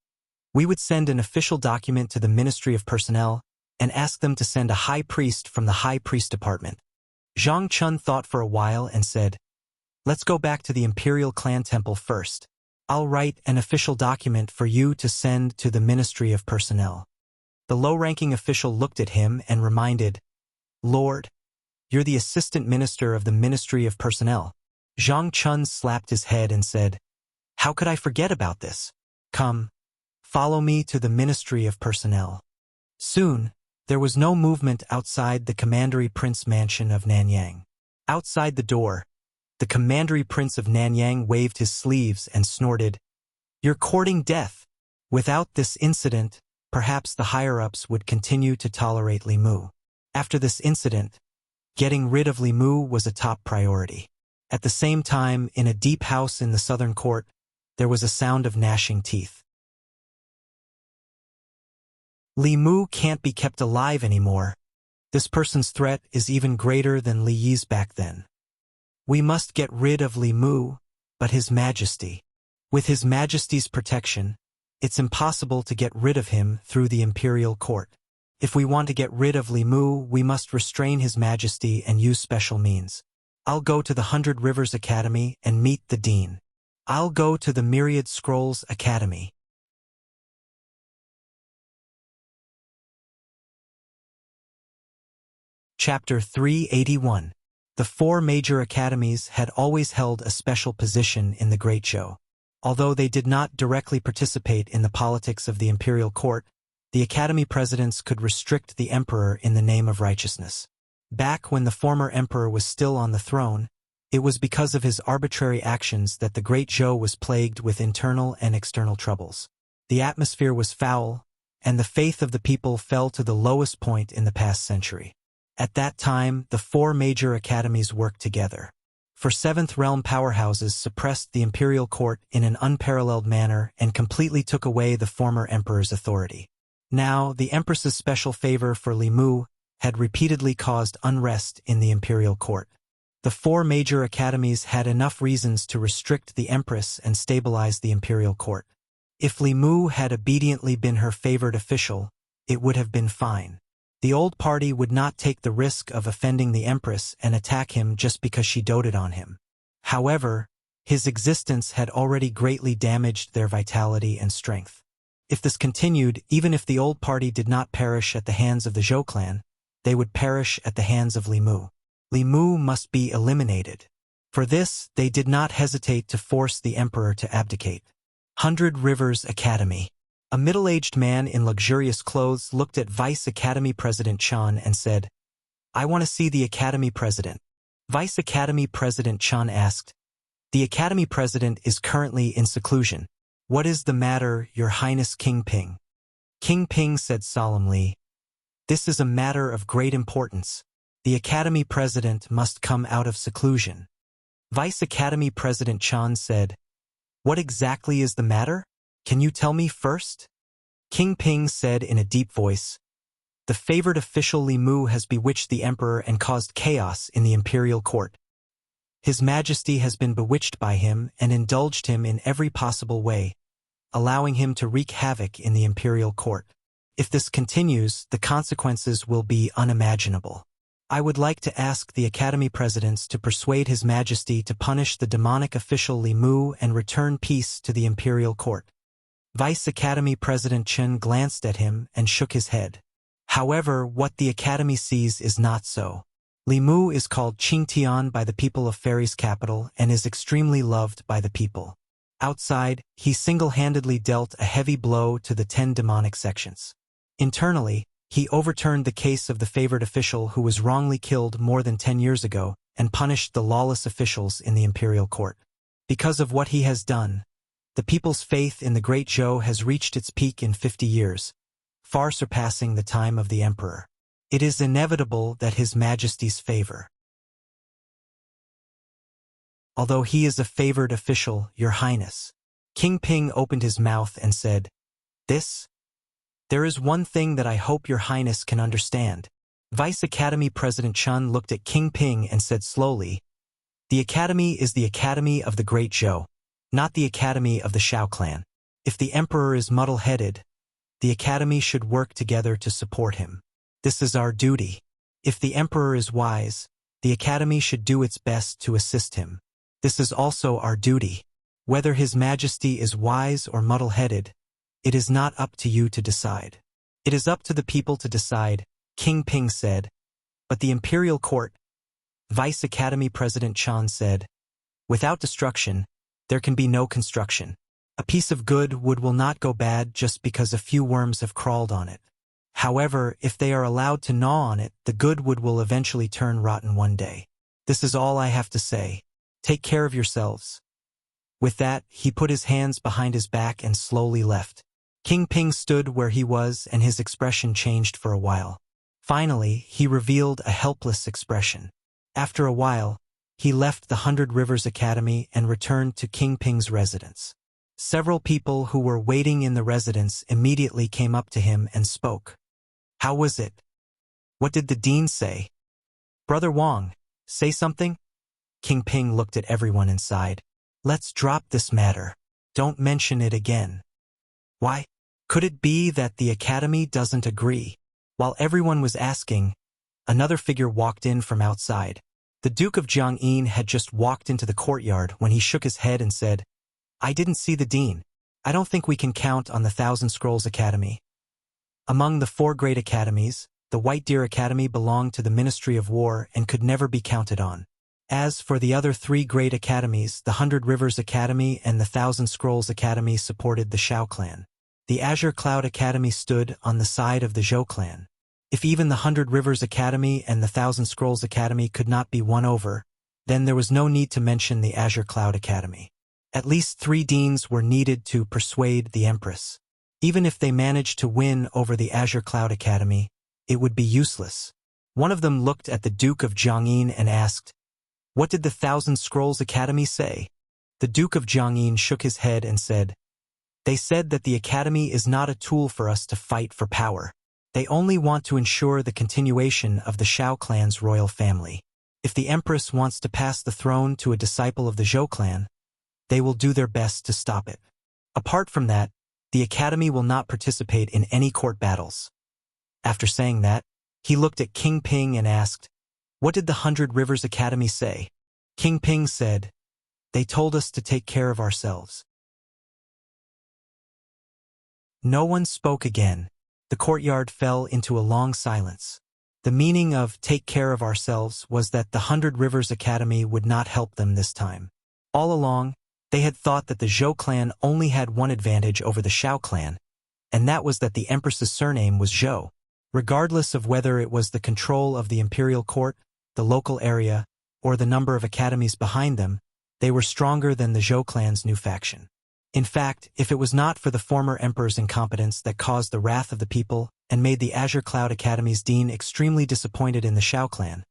"We would send an official document to the Ministry of Personnel and ask them to send a high priest from the High Priest Department." Zhang Chun thought for a while and said, "Let's go back to the Imperial Clan Temple first. I'll write an official document for you to send to the Ministry of Personnel." The low-ranking official looked at him and reminded, "Lord, you're the Assistant Minister of the Ministry of Personnel." Zhang Chun slapped his head and said, "How could I forget about this? Come, follow me to the Ministry of Personnel." Soon, there was no movement outside the Commandery Prince Mansion of Nanyang. Outside the door, the Commandery Prince of Nanyang waved his sleeves and snorted, "You're courting death." Without this incident, perhaps the higher-ups would continue to tolerate Li Mu. After this incident, getting rid of Li Mu was a top priority. At the same time, in a deep house in the southern court, there was a sound of gnashing teeth. Li Mu can't be kept alive anymore. This person's threat is even greater than Li Yi's back then. We must get rid of Li Mu, but His Majesty. With His Majesty's protection, it's impossible to get rid of him through the imperial court. If we want to get rid of Li Mu, we must restrain His Majesty and use special means. I'll go to the 100 Rivers Academy and meet the Dean. I'll go to the Myriad Scrolls Academy. Chapter 381. The 4 major academies had always held a special position in the Great Zhou. Although they did not directly participate in the politics of the imperial court, the academy presidents could restrict the emperor in the name of righteousness. Back when the former emperor was still on the throne, it was because of his arbitrary actions that the Great Zhou was plagued with internal and external troubles. The atmosphere was foul, and the faith of the people fell to the lowest point in the past century. At that time, the 4 major academies worked together. For 7th realm powerhouses suppressed the imperial court in an unparalleled manner and completely took away the former emperor's authority. Now, the empress's special favor for Li Mu had repeatedly caused unrest in the imperial court. The 4 major academies had enough reasons to restrict the empress and stabilize the imperial court. If Li Mu had obediently been her favored official, it would have been fine. The old party would not take the risk of offending the empress and attack him just because she doted on him. However, his existence had already greatly damaged their vitality and strength. If this continued, even if the old party did not perish at the hands of the Zhou clan, they would perish at the hands of Li Mu. Li Mu must be eliminated. For this, they did not hesitate to force the emperor to abdicate. 100 Rivers Academy. A middle-aged man in luxurious clothes looked at Vice Academy President Chan and said, "I want to see the Academy President." Vice Academy President Chan asked, "The Academy President is currently in seclusion. What is the matter, Your Highness King Ping?" King Ping said solemnly, "This is a matter of great importance. The Academy President must come out of seclusion." Vice Academy President Chan said, "What exactly is the matter? Can you tell me first?" King Ping said in a deep voice, "The favored official Li Mu has bewitched the emperor and caused chaos in the imperial court. His Majesty has been bewitched by him and indulged him in every possible way, allowing him to wreak havoc in the imperial court. If this continues, the consequences will be unimaginable. I would like to ask the Academy Presidents to persuade His Majesty to punish the demonic official Li Mu and return peace to the imperial court." Vice Academy President Chen glanced at him and shook his head. However, what the Academy sees is not so. Li Mu is called Qingtian by the people of Fairy's capital and is extremely loved by the people. Outside, he single-handedly dealt a heavy blow to the 10 demonic sections. Internally, he overturned the case of the favored official who was wrongly killed more than 10 years ago and punished the lawless officials in the imperial court. Because of what he has done, the people's faith in the Great Zhou has reached its peak in 50 years, far surpassing the time of the emperor. It is inevitable that His Majesty's favor. Although he is a favored official, Your Highness. King Ping opened his mouth and said, There is one thing that I hope Your Highness can understand." Vice Academy President Chun looked at King Ping and said slowly, "The Academy is the Academy of the Great Zhou, not the Academy of the Shao clan. If the Emperor is muddle-headed, the Academy should work together to support him. This is our duty. If the Emperor is wise, the Academy should do its best to assist him. This is also our duty. Whether His Majesty is wise or muddle-headed, it is not up to you to decide. It is up to the people to decide," King Ping said. "But the Imperial Court," Vice Academy President Chan said, "without destruction, there can be no construction. A piece of good wood will not go bad just because a few worms have crawled on it. However, if they are allowed to gnaw on it, the good wood will eventually turn rotten one day. This is all I have to say. Take care of yourselves." With that, he put his hands behind his back and slowly left. King Ping stood where he was and his expression changed for a while. Finally, he revealed a helpless expression. After a while, he left the 100 Rivers Academy and returned to King Ping's residence. Several people who were waiting in the residence immediately came up to him and spoke. How was it? What did the dean say? Brother Wang, say something? King Ping looked at everyone inside. Let's drop this matter. Don't mention it again. Why? Could it be that the academy doesn't agree? While everyone was asking, another figure walked in from outside. The Duke of Jiangyin had just walked into the courtyard when he shook his head and said, I didn't see the dean. I don't think we can count on the Thousand Scrolls Academy. Among the 4 great academies, the White Deer Academy belonged to the Ministry of War and could never be counted on. As for the other 3 great academies, the 100 Rivers Academy and the Thousand Scrolls Academy supported the Shao clan. The Azure Cloud Academy stood on the side of the Zhou clan. If even the 100 Rivers Academy and the Thousand Scrolls Academy could not be won over, then there was no need to mention the Azure Cloud Academy. At least 3 deans were needed to persuade the Empress. Even if they managed to win over the Azure Cloud Academy, it would be useless. One of them looked at the Duke of Jiangyin and asked, What did the Thousand Scrolls Academy say? The Duke of Jiangyin shook his head and said, They said that the Academy is not a tool for us to fight for power. They only want to ensure the continuation of the Shao clan's royal family. If the Empress wants to pass the throne to a disciple of the Zhou clan, they will do their best to stop it. Apart from that, the Academy will not participate in any court battles. After saying that, he looked at King Ping and asked, What did the 100 Rivers Academy say? King Ping said, They told us to take care of ourselves. No one spoke again. The courtyard fell into a long silence. The meaning of take care of ourselves was that the 100 Rivers Academy would not help them this time. All along, they had thought that the Zhou clan only had one advantage over the Shao clan, and that was that the Empress's surname was Zhou. Regardless of whether it was the control of the imperial court, the local area, or the number of academies behind them, they were stronger than the Zhou clan's new faction. In fact, if it was not for the former emperor's incompetence that caused the wrath of the people and made the Azure Cloud Academy's dean extremely disappointed in the Shao clan,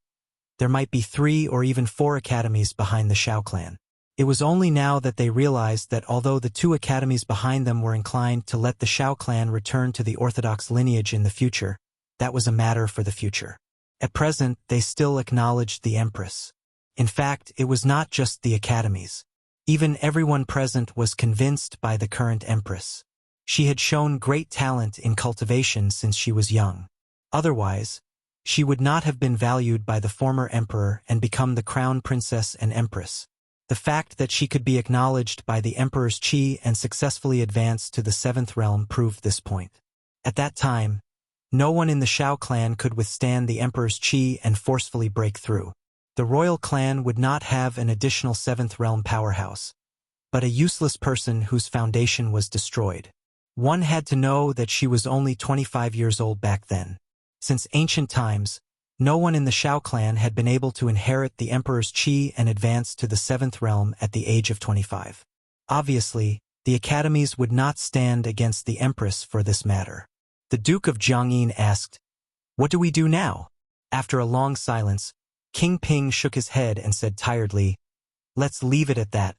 there might be 3 or even 4 academies behind the Shao clan. It was only now that they realized that although the 2 academies behind them were inclined to let the Shao clan return to the orthodox lineage in the future, that was a matter for the future. At present, they still acknowledged the Empress. In fact, it was not just the academies. Even everyone present was convinced by the current Empress. She had shown great talent in cultivation since she was young. Otherwise, she would not have been valued by the former emperor and become the crown princess and empress. The fact that she could be acknowledged by the emperor's qi and successfully advance to the 7th realm proved this point. At that time, no one in the Shao clan could withstand the emperor's qi and forcefully break through. The royal clan would not have an additional 7th realm powerhouse, but a useless person whose foundation was destroyed. One had to know that she was only 25 years old back then. Since ancient times, no one in the Shao clan had been able to inherit the emperor's qi and advance to the 7th realm at the age of 25. Obviously, the academies would not stand against the empress for this matter. The Duke of Jiangyin asked, What do we do now? After a long silence, King Ping shook his head and said tiredly, Let's leave it at that.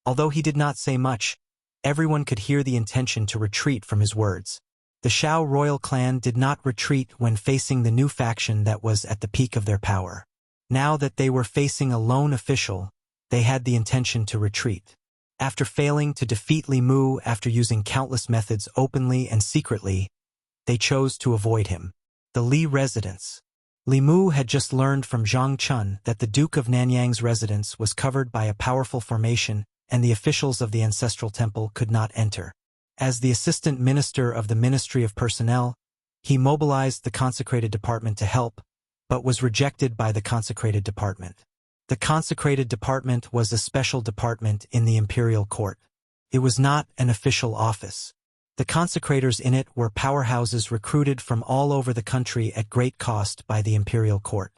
Although he did not say much, everyone could hear the intention to retreat from his words. The Shao royal clan did not retreat when facing the new faction that was at the peak of their power. Now that they were facing a lone official, they had the intention to retreat. After failing to defeat Li Mu after using countless methods openly and secretly, they chose to avoid him. The Li residence. Li Mu had just learned from Zhang Chun that the Duke of Nanyang's residence was covered by a powerful formation and the officials of the ancestral temple could not enter. As the assistant minister of the Ministry of Personnel, he mobilized the consecrated department to help, but was rejected by the consecrated department. The consecrated department was a special department in the imperial court. It was not an official office. The consecrators in it were powerhouses recruited from all over the country at great cost by the imperial court.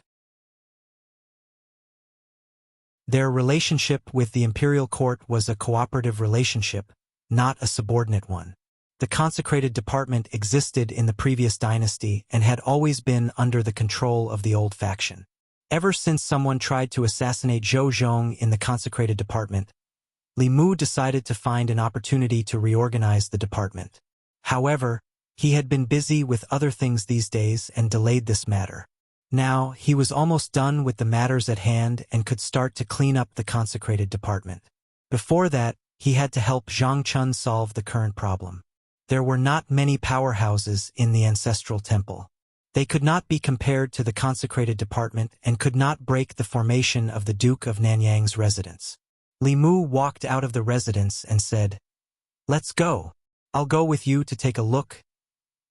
Their relationship with the imperial court was a cooperative relationship, not a subordinate one. The consecrated department existed in the previous dynasty and had always been under the control of the old faction. Ever since someone tried to assassinate Zhou Zhong in the consecrated department, Li Mu decided to find an opportunity to reorganize the department. However, he had been busy with other things these days and delayed this matter. Now, he was almost done with the matters at hand and could start to clean up the consecrated department. Before that, he had to help Zhang Chun solve the current problem. There were not many powerhouses in the ancestral temple. They could not be compared to the consecrated department and could not break the formation of the Duke of Nanyang's residence. Li Mu walked out of the residence and said, "Let's go. I'll go with you to take a look."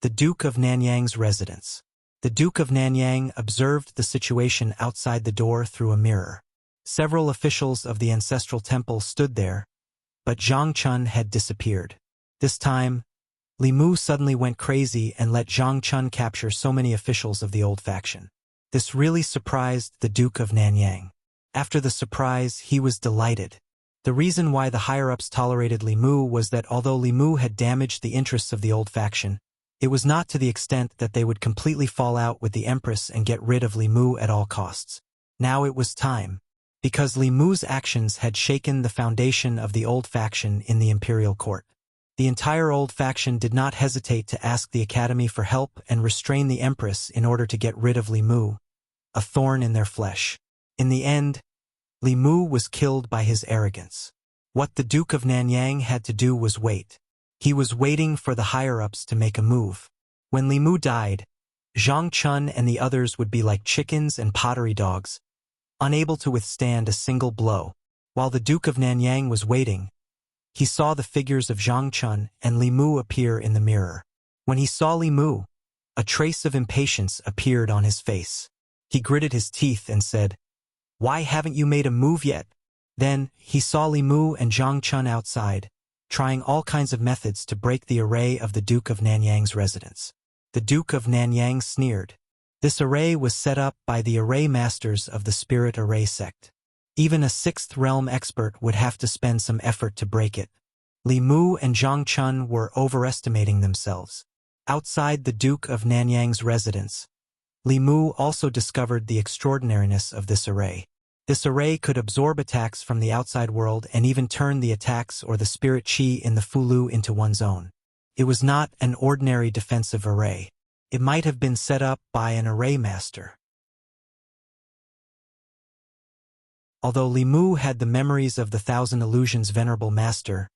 The Duke of Nanyang's residence. The Duke of Nanyang observed the situation outside the door through a mirror. Several officials of the ancestral temple stood there, but Zhang Chun had disappeared. This time, Li Mu suddenly went crazy and let Zhang Chun capture so many officials of the old faction. This really surprised the Duke of Nanyang. After the surprise, he was delighted. The reason why the higher-ups tolerated Li Mu was that although Li Mu had damaged the interests of the old faction, it was not to the extent that they would completely fall out with the Empress and get rid of Li Mu at all costs. Now it was time, because Li Mu's actions had shaken the foundation of the old faction in the imperial court. The entire old faction did not hesitate to ask the Academy for help and restrain the Empress in order to get rid of Li Mu, a thorn in their flesh. In the end, Li Mu was killed by his arrogance. What the Duke of Nanyang had to do was wait. He was waiting for the higher-ups to make a move. When Li Mu died, Zhang Chun and the others would be like chickens and pottery dogs, unable to withstand a single blow. While the Duke of Nanyang was waiting, he saw the figures of Zhang Chun and Li Mu appear in the mirror. When he saw Li Mu, a trace of impatience appeared on his face. He gritted his teeth and said, "Why haven't you made a move yet?" Then, he saw Li Mu and Zhang Chun outside, trying all kinds of methods to break the array of the Duke of Nanyang's residence. The Duke of Nanyang sneered. This array was set up by the array masters of the Spirit Array sect. Even a sixth realm expert would have to spend some effort to break it. Li Mu and Zhang Chun were overestimating themselves. Outside the Duke of Nanyang's residence, Li Mu also discovered the extraordinariness of this array. This array could absorb attacks from the outside world and even turn the attacks or the spirit chi in the Fulu into one's own. It was not an ordinary defensive array. It might have been set up by an array master. Although Li Mu had the memories of the Thousand Illusions Venerable Master,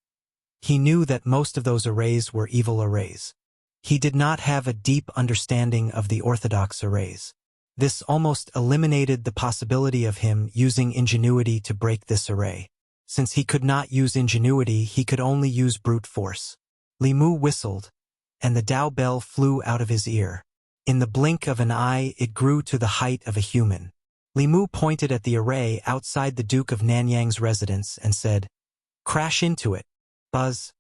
he knew that most of those arrays were evil arrays. He did not have a deep understanding of the orthodox arrays. This almost eliminated the possibility of him using ingenuity to break this array. Since he could not use ingenuity, he could only use brute force. Li Mu whistled, and the Dao bell flew out of his ear. In the blink of an eye, it grew to the height of a human. Li Mu pointed at the array outside the Duke of Nanyang's residence and said, "Crash into it." Buzz.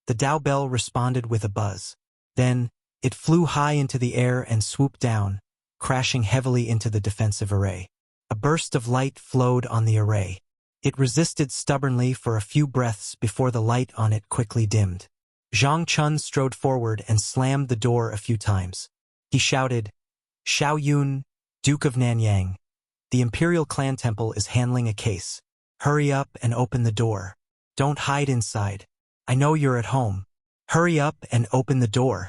The Dao bell responded with a buzz. Then, it flew high into the air and swooped down, crashing heavily into the defensive array. A burst of light flowed on the array. It resisted stubbornly for a few breaths before the light on it quickly dimmed. Zhang Chun strode forward and slammed the door a few times. He shouted, "Xiao Yun, Duke of Nanyang, the Imperial Clan Temple is handling a case. Hurry up and open the door. Don't hide inside. I know you're at home. Hurry up and open the door."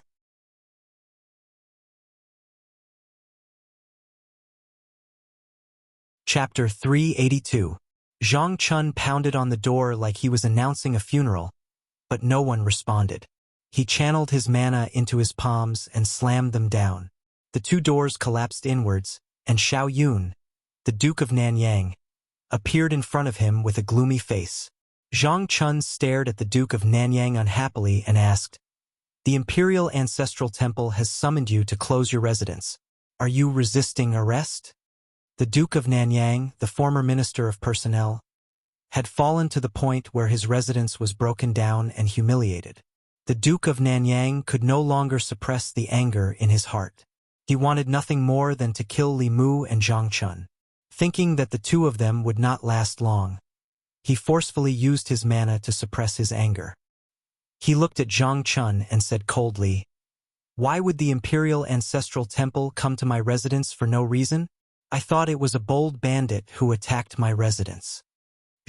Chapter 382. Zhang Chun pounded on the door like he was announcing a funeral, but no one responded. He channeled his mana into his palms and slammed them down. The two doors collapsed inwards, and Xiao Yun, the Duke of Nanyang, appeared in front of him with a gloomy face. Zhang Chun stared at the Duke of Nanyang unhappily and asked, "The Imperial Ancestral Temple has summoned you to close your residence. Are you resisting arrest?" The Duke of Nanyang, the former Minister of Personnel, had fallen to the point where his residence was broken down and humiliated. The Duke of Nanyang could no longer suppress the anger in his heart. He wanted nothing more than to kill Li Mu and Zhang Chun. Thinking that the two of them would not last long, he forcefully used his mana to suppress his anger. He looked at Zhang Chun and said coldly, "Why would the Imperial Ancestral Temple come to my residence for no reason? I thought it was a bold bandit who attacked my residence."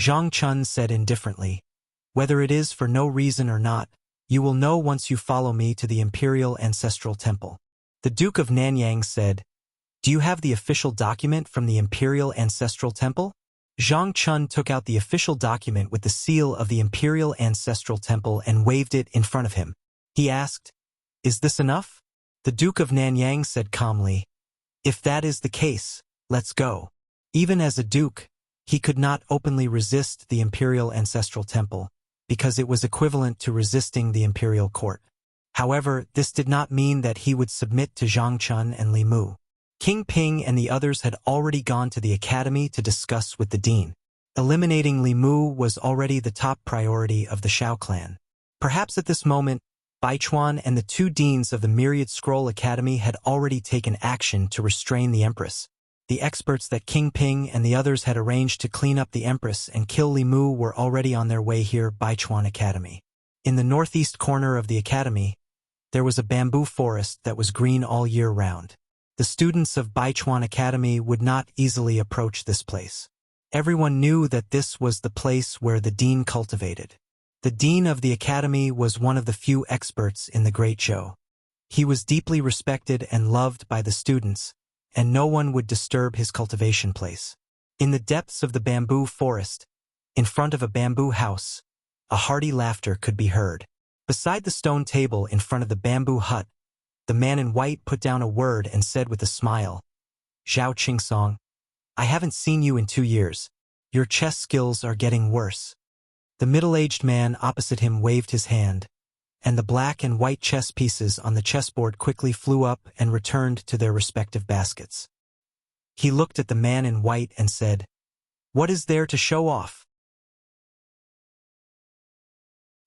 Zhang Chun said indifferently, "Whether it is for no reason or not, you will know once you follow me to the Imperial Ancestral Temple." The Duke of Nanyang said, "Do you have the official document from the Imperial Ancestral Temple?" Zhang Chun took out the official document with the seal of the Imperial Ancestral Temple and waved it in front of him. He asked, "Is this enough?" The Duke of Nanyang said calmly, "If that is the case, let's go." Even as a duke, he could not openly resist the Imperial Ancestral Temple, because it was equivalent to resisting the imperial court. However, this did not mean that he would submit to Zhang Chun and Li Mu. King Ping and the others had already gone to the academy to discuss with the dean. Eliminating Li Mu was already the top priority of the Shao clan. Perhaps at this moment, Baichuan and the two deans of the Myriad Scroll Academy had already taken action to restrain the Empress. The experts that King Ping and the others had arranged to clean up the Empress and kill Li Mu were already on their way here, Baichuan Academy. In the northeast corner of the academy, there was a bamboo forest that was green all year round. The students of Baichuan Academy would not easily approach this place. Everyone knew that this was the place where the dean cultivated. The dean of the academy was one of the few experts in the Great Zhou. He was deeply respected and loved by the students, and no one would disturb his cultivation place. In the depths of the bamboo forest, in front of a bamboo house, a hearty laughter could be heard. Beside the stone table in front of the bamboo hut, the man in white put down a word and said with a smile, "Zhao Qingsong, I haven't seen you in 2 years. Your chess skills are getting worse." The middle-aged man opposite him waved his hand, and the black and white chess pieces on the chessboard quickly flew up and returned to their respective baskets. He looked at the man in white and said, "What is there to show off?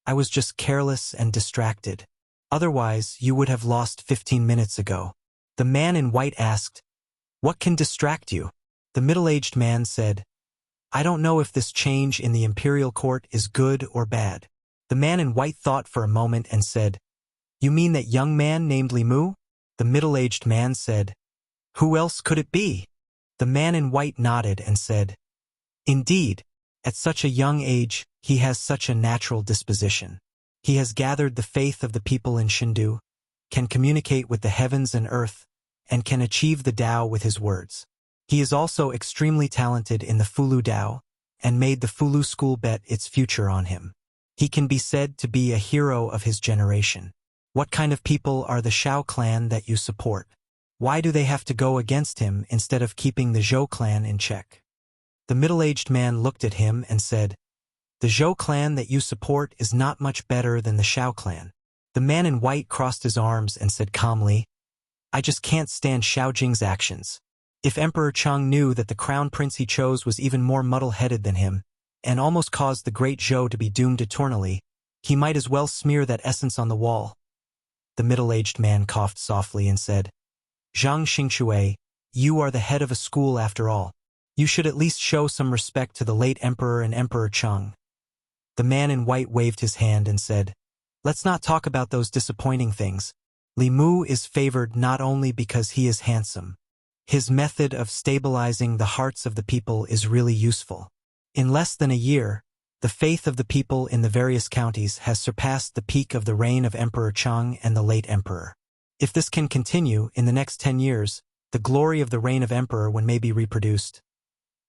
I was just careless and distracted. Otherwise, you would have lost 15 minutes ago." The man in white asked, "What can distract you?" The middle-aged man said, "I don't know if this change in the imperial court is good or bad." The man in white thought for a moment and said, "You mean that young man named Li Mu?" The middle-aged man said, "Who else could it be?" The man in white nodded and said, "Indeed, at such a young age, he has such a natural disposition. He has gathered the faith of the people in Shindu, can communicate with the heavens and earth, and can achieve the Tao with his words. He is also extremely talented in the Fulu Tao, and made the Fulu school bet its future on him. He can be said to be a hero of his generation. What kind of people are the Shao clan that you support? Why do they have to go against him instead of keeping the Zhou clan in check?" The middle-aged man looked at him and said, "The Zhou clan that you support is not much better than the Shao clan." The man in white crossed his arms and said calmly, "I just can't stand Xiao Jing's actions. If Emperor Cheng knew that the crown prince he chose was even more muddle-headed than him, and almost caused the great Zhou to be doomed eternally, he might as well smear that essence on the wall." The middle-aged man coughed softly and said, "Zhang Xingxue, you are the head of a school after all. You should at least show some respect to the late emperor and Emperor Cheng." The man in white waved his hand and said, "Let's not talk about those disappointing things. Li Mu is favored not only because he is handsome. His method of stabilizing the hearts of the people is really useful. In less than a year, the faith of the people in the various counties has surpassed the peak of the reign of Emperor Cheng and the late emperor. If this can continue, in the next 10 years, the glory of the reign of emperor may be reproduced."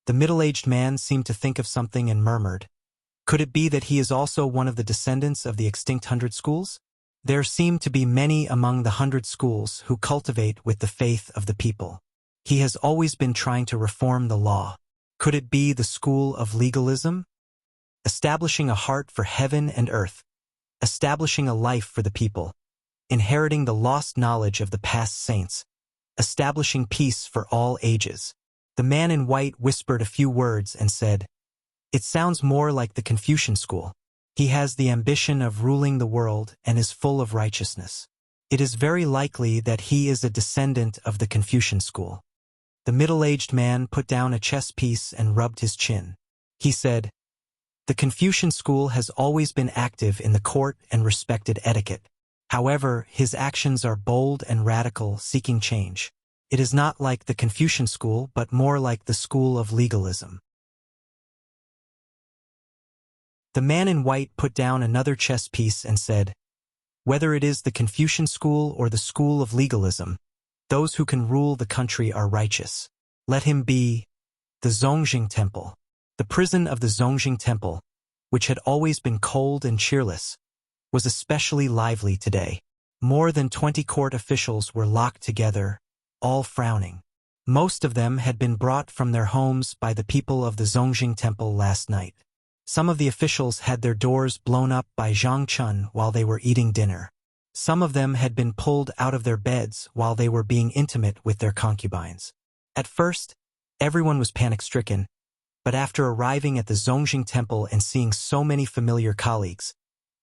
The middle-aged man seemed to think of something and murmured, "Could it be that he is also one of the descendants of the extinct 100 schools? There seem to be many among the 100 schools who cultivate with the faith of the people. He has always been trying to reform the law. Could it be the school of legalism? Establishing a heart for heaven and earth, establishing a life for the people, inheriting the lost knowledge of the past saints, establishing peace for all ages." The man in white whispered a few words and said, "It sounds more like the Confucian school. He has the ambition of ruling the world and is full of righteousness. It is very likely that he is a descendant of the Confucian school." The middle-aged man put down a chess piece and rubbed his chin. He said, The Confucian school has always been active in the court and respected etiquette. However, his actions are bold and radical, seeking change. It is not like the Confucian school, but more like the school of legalism. The man in white put down another chess piece and said, "Whether it is the Confucian school or the school of legalism, those who can rule the country are righteous. Let him be the Zongjing Temple." The prison of the Zongjing Temple, which had always been cold and cheerless, was especially lively today. More than 20 court officials were locked together, all frowning. Most of them had been brought from their homes by the people of the Zongjing Temple last night. Some of the officials had their doors blown up by Zhang Chun while they were eating dinner. Some of them had been pulled out of their beds while they were being intimate with their concubines. At first, everyone was panic-stricken, but after arriving at the Zongjing Temple and seeing so many familiar colleagues,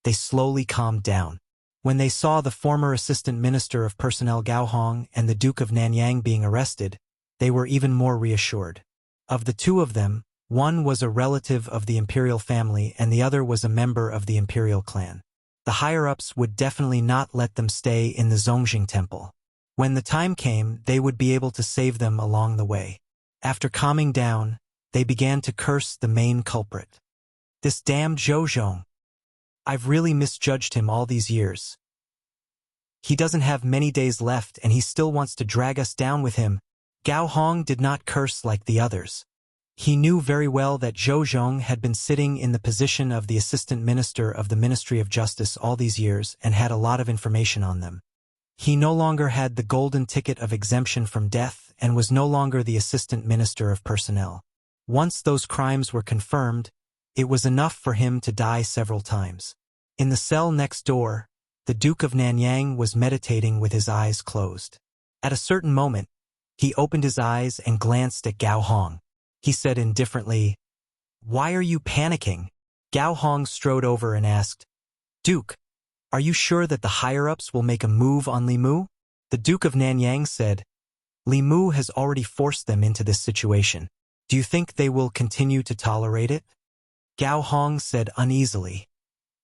they slowly calmed down. When they saw the former Assistant Minister of Personnel Gao Hong and the Duke of Nanyang being arrested, they were even more reassured. Of the two of them, one was a relative of the imperial family and the other was a member of the imperial clan. The higher-ups would definitely not let them stay in the Zongjing Temple. When the time came, they would be able to save them along the way. After calming down, they began to curse the main culprit. "This damned Zhou Zhong. I've really misjudged him all these years. He doesn't have many days left and he still wants to drag us down with him." Gao Hong did not curse like the others. He knew very well that Zhou Zhong had been sitting in the position of the Assistant Minister of the Ministry of Justice all these years and had a lot of information on them. He no longer had the golden ticket of exemption from death and was no longer the Assistant Minister of Personnel. Once those crimes were confirmed, it was enough for him to die several times. In the cell next door, the Duke of Nanyang was meditating with his eyes closed. At a certain moment, he opened his eyes and glanced at Gao Hong. He said indifferently, "Why are you panicking?" Gao Hong strode over and asked, "Duke, are you sure that the higher-ups will make a move on Li Mu?" The Duke of Nanyang said, "Li Mu has already forced them into this situation. Do you think they will continue to tolerate it?" Gao Hong said uneasily,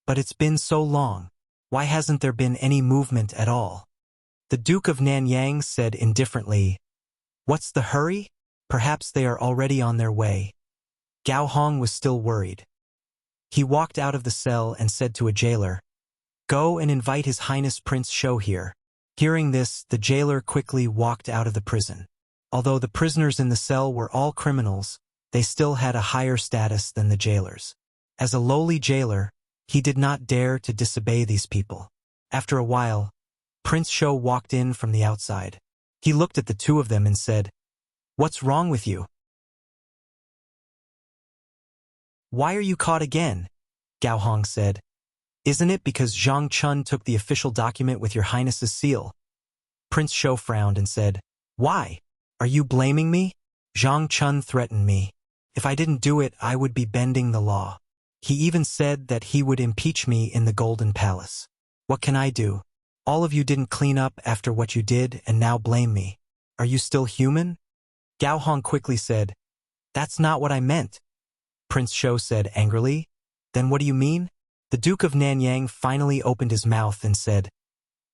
"But it's been so long. Why hasn't there been any movement at all?" The Duke of Nanyang said indifferently, "What's the hurry? Perhaps they are already on their way." Gao Hong was still worried. He walked out of the cell and said to a jailer, "Go and invite His Highness Prince Shou here." Hearing this, the jailer quickly walked out of the prison. Although the prisoners in the cell were all criminals, they still had a higher status than the jailers. As a lowly jailer, he did not dare to disobey these people. After a while, Prince Shou walked in from the outside. He looked at the two of them and said, "What's wrong with you? Why are you caught again?" Gao Hong said, "Isn't it because Zhang Chun took the official document with your highness's seal?" Prince Shou frowned and said, "Why? Are you blaming me? Zhang Chun threatened me. If I didn't do it, I would be bending the law. He even said that he would impeach me in the Golden Palace. What can I do? All of you didn't clean up after what you did and now blame me. Are you still human?" Gao Hong quickly said, "That's not what I meant." Prince Shou said angrily, "Then what do you mean?" The Duke of Nanyang finally opened his mouth and said,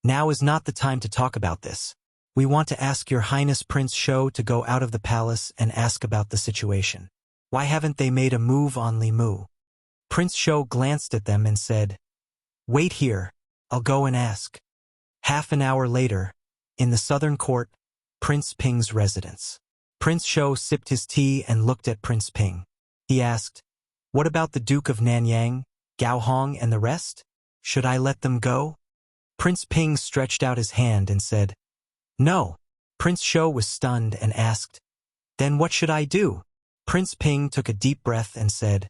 "Now is not the time to talk about this. We want to ask Your Highness Prince Shou to go out of the palace and ask about the situation. Why haven't they made a move on Li Mu?" Prince Shou glanced at them and said, "Wait here, I'll go and ask." Half an hour later, in the southern court, Prince Ping's residence. Prince Shou sipped his tea and looked at Prince Ping. He asked, "What about the Duke of Nanyang, Gao Hong and the rest? Should I let them go?" Prince Ping stretched out his hand and said, "No." Prince Shou was stunned and asked, "Then what should I do?" Prince Ping took a deep breath and said,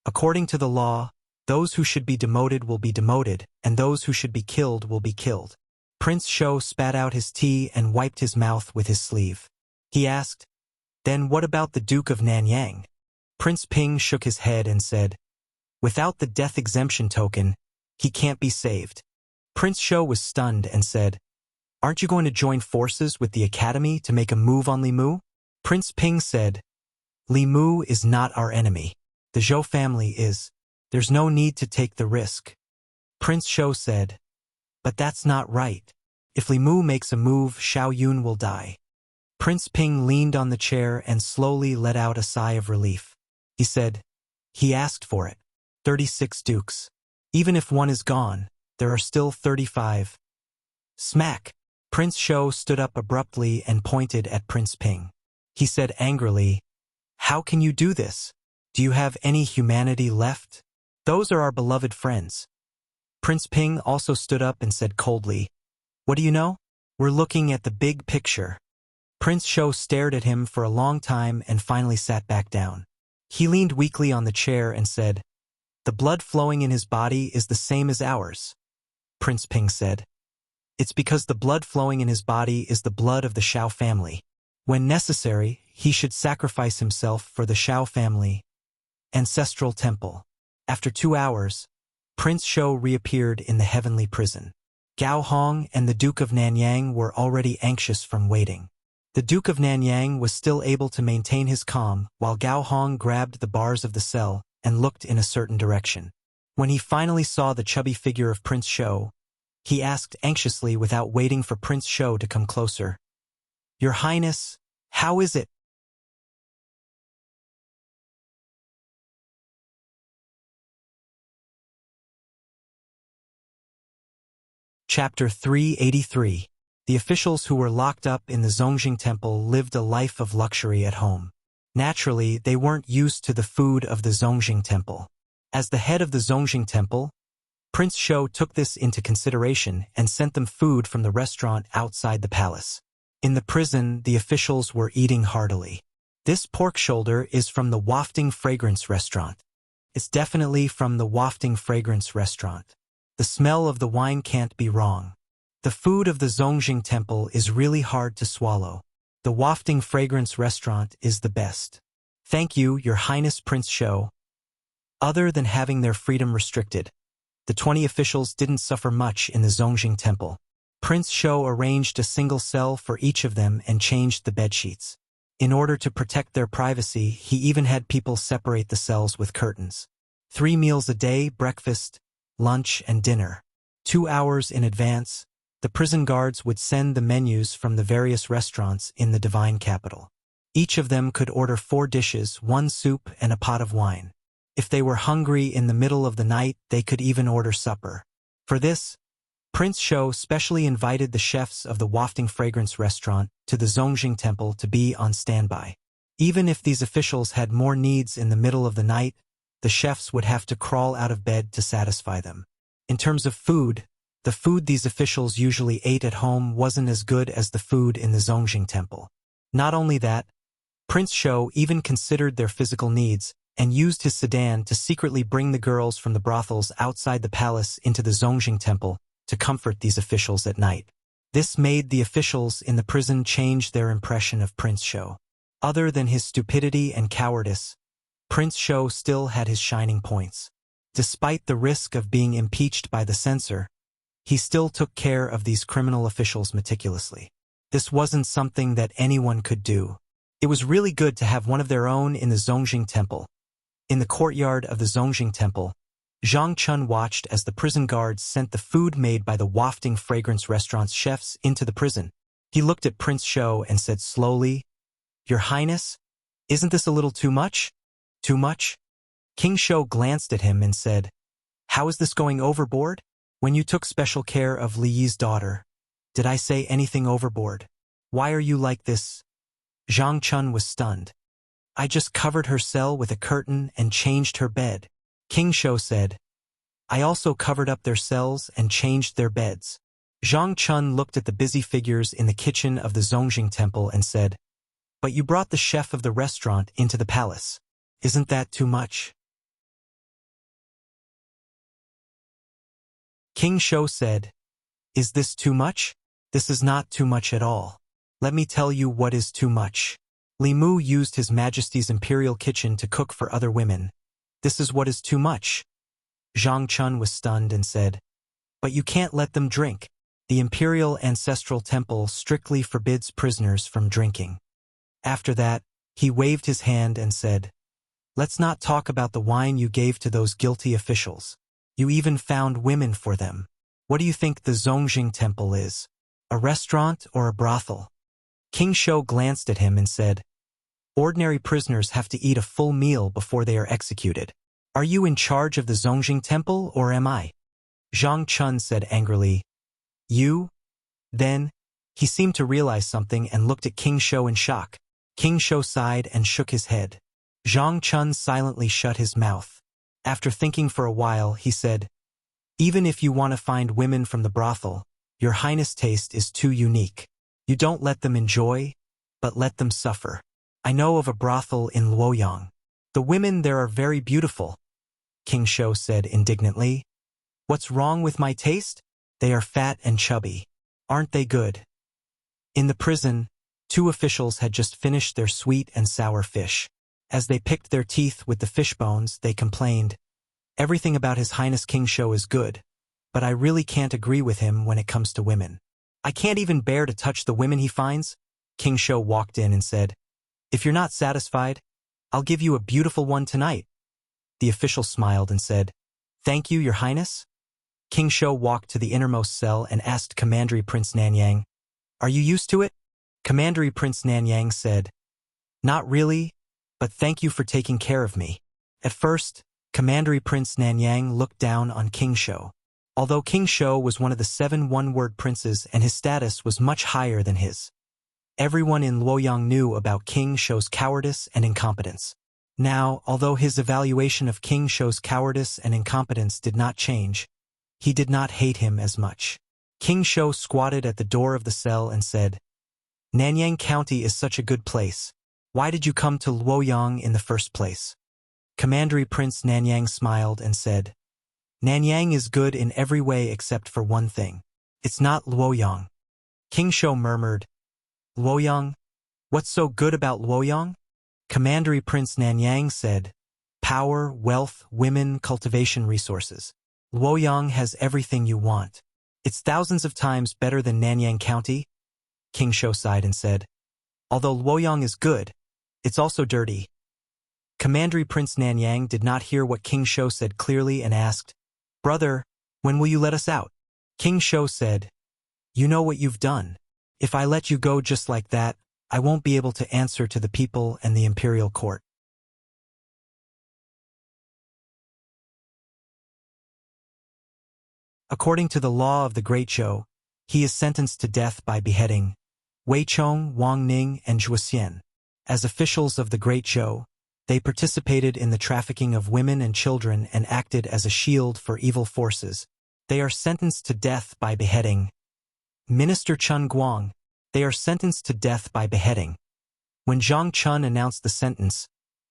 "According to the law, those who should be demoted will be demoted, and those who should be killed will be killed." Prince Shou spat out his tea and wiped his mouth with his sleeve. He asked, "Then what about the Duke of Nanyang?" Prince Ping shook his head and said, "Without the death exemption token, he can't be saved." Prince Shou was stunned and said, "Aren't you going to join forces with the academy to make a move on Li Mu?" Prince Ping said, "Li Mu is not our enemy. The Zhou family is. There's no need to take the risk. Prince Shou said. But that's not right. If Li Mu makes a move, Xiao Yun will die. Prince Ping leaned on the chair and slowly let out a sigh of relief. He said, he asked for it. 36 dukes. Even if one is gone, there are still 35. Smack! Prince Shou stood up abruptly and pointed at Prince Ping. He said angrily, how can you do this? Do you have any humanity left? Those are our beloved friends. Prince Ping also stood up and said coldly, what do you know? We're looking at the big picture. Prince Shou stared at him for a long time and finally sat back down. He leaned weakly on the chair and said, the blood flowing in his body is the same as ours. Prince Ping said, it's because the blood flowing in his body is the blood of the Xiao family. When necessary, he should sacrifice himself for the Xiao family. Ancestral temple. After 2 hours, Prince Shou reappeared in the heavenly prison. Gao Hong and the Duke of Nanyang were already anxious from waiting. The Duke of Nanyang was still able to maintain his calm while Gao Hong grabbed the bars of the cell and looked in a certain direction. When he finally saw the chubby figure of Prince Shou, he asked anxiously without waiting for Prince Shou to come closer. Your Highness, how is it? Chapter 383. The officials who were locked up in the Zongjing Temple lived a life of luxury at home. Naturally, they weren't used to the food of the Zongjing Temple. As the head of the Zongjing Temple, Prince Shou took this into consideration and sent them food from the restaurant outside the palace. In the prison, the officials were eating heartily. This pork shoulder is from the Wafting Fragrance Restaurant. It's definitely from the Wafting Fragrance Restaurant. The smell of the wine can't be wrong. The food of the Zongjing Temple is really hard to swallow. The Wafting Fragrance Restaurant is the best. Thank you, Your Highness Prince Shou. Other than having their freedom restricted, the 20 officials didn't suffer much in the Zongjing Temple. Prince Shou arranged a single cell for each of them and changed the bedsheets. In order to protect their privacy, he even had people separate the cells with curtains. 3 meals a day, breakfast, lunch, and dinner. 2 hours in advance, the prison guards would send the menus from the various restaurants in the divine capital. Each of them could order 4 dishes, 1 soup, and a pot of wine. If they were hungry in the middle of the night, they could even order supper. For this, Prince Shou specially invited the chefs of the Wafting Fragrance Restaurant to the Zongjing Temple to be on standby. Even if these officials had more needs in the middle of the night, the chefs would have to crawl out of bed to satisfy them. In terms of food, the food these officials usually ate at home wasn't as good as the food in the Zongjing Temple. Not only that, Prince Shou even considered their physical needs and used his sedan to secretly bring the girls from the brothels outside the palace into the Zongjing Temple to comfort these officials at night. This made the officials in the prison change their impression of Prince Shou. Other than his stupidity and cowardice, Prince Shou still had his shining points. Despite the risk of being impeached by the censor, he still took care of these criminal officials meticulously. This wasn't something that anyone could do. It was really good to have one of their own in the Zongjing Temple. In the courtyard of the Zongjing Temple, Zhang Chun watched as the prison guards sent the food made by the Wafting Fragrance Restaurant's chefs into the prison. He looked at Prince Shou and said slowly, Your Highness, isn't this a little too much? Too much? King Shou glanced at him and said, How is this going overboard? When you took special care of Li Yi's daughter, did I say anything overboard? Why are you like this? Zhang Chun was stunned. I just covered her cell with a curtain and changed her bed. King Shou said, I also covered up their cells and changed their beds. Zhang Chun looked at the busy figures in the kitchen of the Zongjing Temple and said, But you brought the chef of the restaurant into the palace. Isn't that too much? King Shou said, Is this too much? This is not too much at all. Let me tell you what is too much. Li Mu used His Majesty's imperial kitchen to cook for other women. This is what is too much. Zhang Chun was stunned and said, But you can't let them drink. The imperial ancestral temple strictly forbids prisoners from drinking. After that, he waved his hand and said, Let's not talk about the wine you gave to those guilty officials. You even found women for them. What do you think the Zongjing Temple is? A restaurant or a brothel? King Shou glanced at him and said, Ordinary prisoners have to eat a full meal before they are executed. Are you in charge of the Zongjing Temple or am I? Zhang Chun said angrily, You? Then, he seemed to realize something and looked at King Shou in shock. King Shou sighed and shook his head. Zhang Chun silently shut his mouth. After thinking for a while, he said, Even if you want to find women from the brothel, Your Highness' taste is too unique. You don't let them enjoy, but let them suffer. I know of a brothel in Luoyang. The women there are very beautiful, King Shou said indignantly. What's wrong with my taste? They are fat and chubby. Aren't they good? In the prison, 2 officials had just finished their sweet and sour fish. As they picked their teeth with the fish bones, they complained, Everything about His Highness King Shou is good, but I really can't agree with him when it comes to women. I can't even bear to touch the women he finds. King Shou walked in and said, If you're not satisfied, I'll give you a beautiful one tonight. The official smiled and said, Thank you, Your Highness. King Shou walked to the innermost cell and asked Commandery Prince Nanyang, Are you used to it? Commandery Prince Nanyang said, Not really, but thank you for taking care of me. At first, Commandery Prince Nanyang looked down on King Shou. Although King Shou was one of the 7 one-word princes and his status was much higher than his, everyone in Luoyang knew about King Shou's cowardice and incompetence. Now, although his evaluation of King Shou's cowardice and incompetence did not change, he did not hate him as much. King Shou squatted at the door of the cell and said, Nanyang County is such a good place. Why did you come to Luoyang in the first place? Commandery Prince Nanyang smiled and said, Nanyang is good in every way except for one thing. It's not Luoyang. King Shou murmured, Luoyang? What's so good about Luoyang? Commandery Prince Nanyang said, Power, wealth, women, cultivation resources. Luoyang has everything you want. It's thousands of times better than Nanyang County. King Shou sighed and said, Although Luoyang is good, it's also dirty. Commandery Prince Nanyang did not hear what King Shou said clearly and asked, Brother, when will you let us out? King Shou said, You know what you've done. If I let you go just like that, I won't be able to answer to the people and the imperial court. According to the law of the Great Zhou, he is sentenced to death by beheading. Wei Chong, Wang Ning, and Zhuo Xian. As officials of the Great Zhou, they participated in the trafficking of women and children and acted as a shield for evil forces. They are sentenced to death by beheading. Minister Chun Guang. They are sentenced to death by beheading. When Zhang Chun announced the sentence,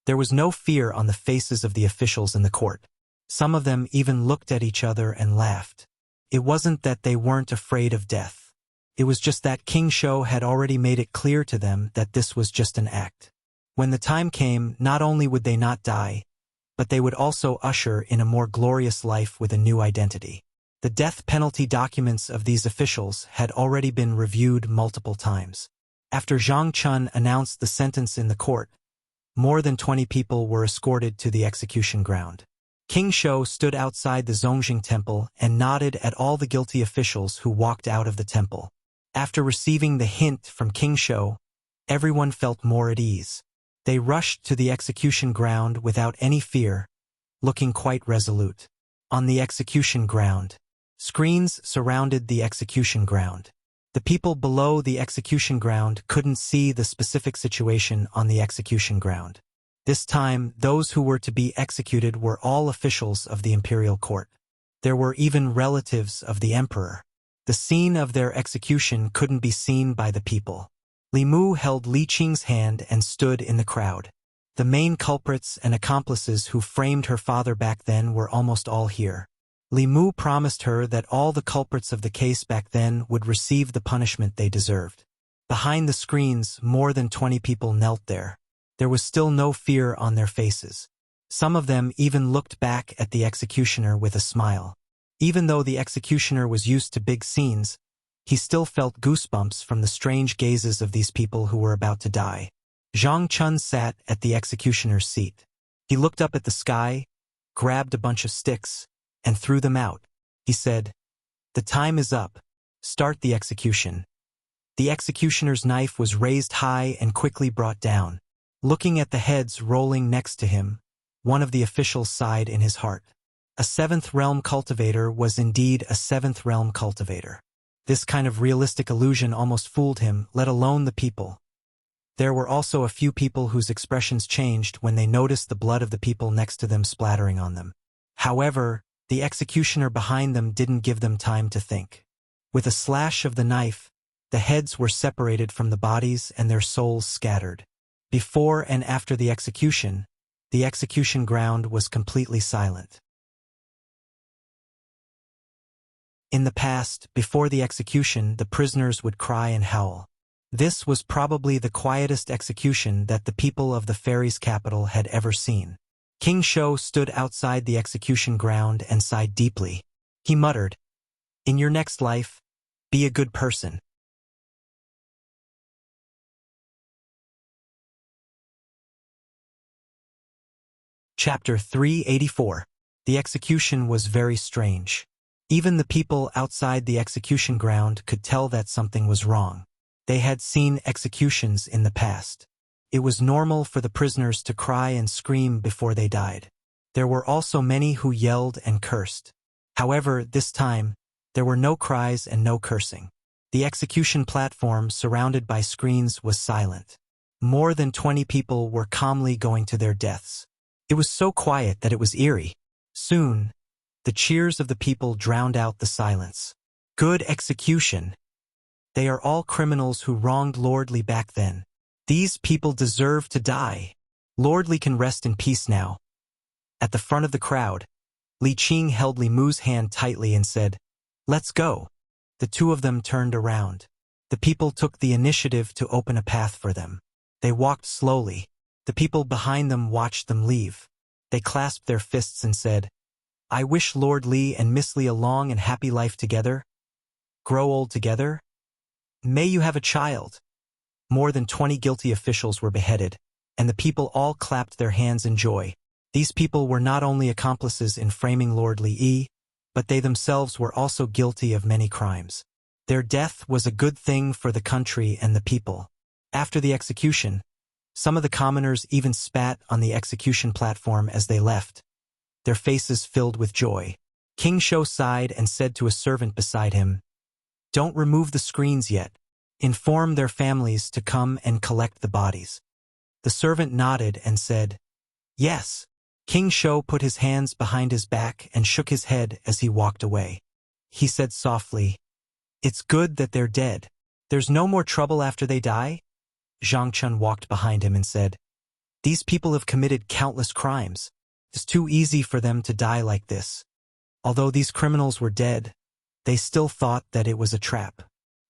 there was no fear on the faces of the officials in the court. Some of them even looked at each other and laughed. It wasn't that they weren't afraid of death. It was just that King Shou had already made it clear to them that this was just an act. When the time came, not only would they not die, but they would also usher in a more glorious life with a new identity. The death penalty documents of these officials had already been reviewed multiple times. After Zhang Chun announced the sentence in the court, more than 20 people were escorted to the execution ground. King Shou stood outside the Zongjing Temple and nodded at all the guilty officials who walked out of the temple. After receiving the hint from King Shou, everyone felt more at ease. They rushed to the execution ground without any fear, looking quite resolute. On the execution ground, screens surrounded the execution ground. The people below the execution ground couldn't see the specific situation on the execution ground. This time, those who were to be executed were all officials of the imperial court. There were even relatives of the emperor. The scene of their execution couldn't be seen by the people. Li Mu held Li Qing's hand and stood in the crowd. The main culprits and accomplices who framed her father back then were almost all here. Li Mu promised her that all the culprits of the case back then would receive the punishment they deserved. Behind the screens, more than 20 people knelt there. There was still no fear on their faces. Some of them even looked back at the executioner with a smile. Even though the executioner was used to big scenes, he still felt goosebumps from the strange gazes of these people who were about to die. Zhang Chun sat at the executioner's seat. He looked up at the sky, grabbed a bunch of sticks, and threw them out. He said, "The time is up. Start the execution." The executioner's knife was raised high and quickly brought down. Looking at the heads rolling next to him, one of the officials sighed in his heart. A seventh realm cultivator was indeed a seventh realm cultivator. This kind of realistic illusion almost fooled him, let alone the people. There were also a few people whose expressions changed when they noticed the blood of the people next to them splattering on them. However, the executioner behind them didn't give them time to think. With a slash of the knife, the heads were separated from the bodies and their souls scattered. Before and after the execution ground was completely silent. In the past, before the execution, the prisoners would cry and howl. This was probably the quietest execution that the people of the fairies' capital had ever seen. King Shou stood outside the execution ground and sighed deeply. He muttered, "In your next life, be a good person." Chapter 384. The execution was very strange. Even the people outside the execution ground could tell that something was wrong. They had seen executions in the past. It was normal for the prisoners to cry and scream before they died. There were also many who yelled and cursed. However, this time, there were no cries and no cursing. The execution platform surrounded by screens was silent. More than 20 people were calmly going to their deaths. It was so quiet that it was eerie. Soon, the cheers of the people drowned out the silence. Good execution. They are all criminals who wronged Lord Li back then. These people deserve to die. Lord Li can rest in peace now. At the front of the crowd, Li Qing held Li Mu's hand tightly and said, "Let's go." The two of them turned around. The people took the initiative to open a path for them. They walked slowly. The people behind them watched them leave. They clasped their fists and said, "I wish Lord Li and Miss Li a long and happy life together. Grow old together. May you have a child." More than 20 guilty officials were beheaded, and the people all clapped their hands in joy. These people were not only accomplices in framing Lord Li, but they themselves were also guilty of many crimes. Their death was a good thing for the country and the people. After the execution, some of the commoners even spat on the execution platform as they left, their faces filled with joy. King Shou sighed and said to a servant beside him, "Don't remove the screens yet. Inform their families to come and collect the bodies." The servant nodded and said, "Yes." King Shou put his hands behind his back and shook his head as he walked away. He said softly, "It's good that they're dead. There's no more trouble after they die?" Zhang Chun walked behind him and said, "These people have committed countless crimes. It's too easy for them to die like this." Although these criminals were dead, they still thought that it was a trap.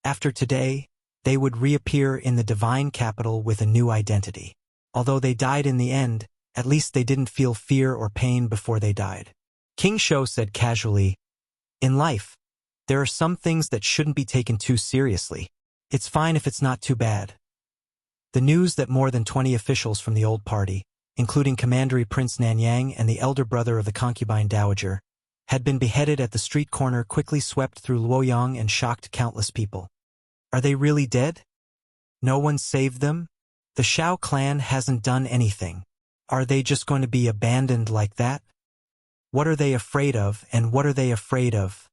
After today, they would reappear in the divine capital with a new identity. Although they died in the end, at least they didn't feel fear or pain before they died. King Shou said casually, "In life, there are some things that shouldn't be taken too seriously. It's fine if it's not too bad." The news that more than 20 officials from the old party, including Commandery Prince Nanyang and the elder brother of the concubine dowager, had been beheaded at the street corner quickly swept through Luoyang and shocked countless people. Are they really dead? No one saved them? The Shao clan hasn't done anything. Are they just going to be abandoned like that? What are they afraid of, and what are they afraid of?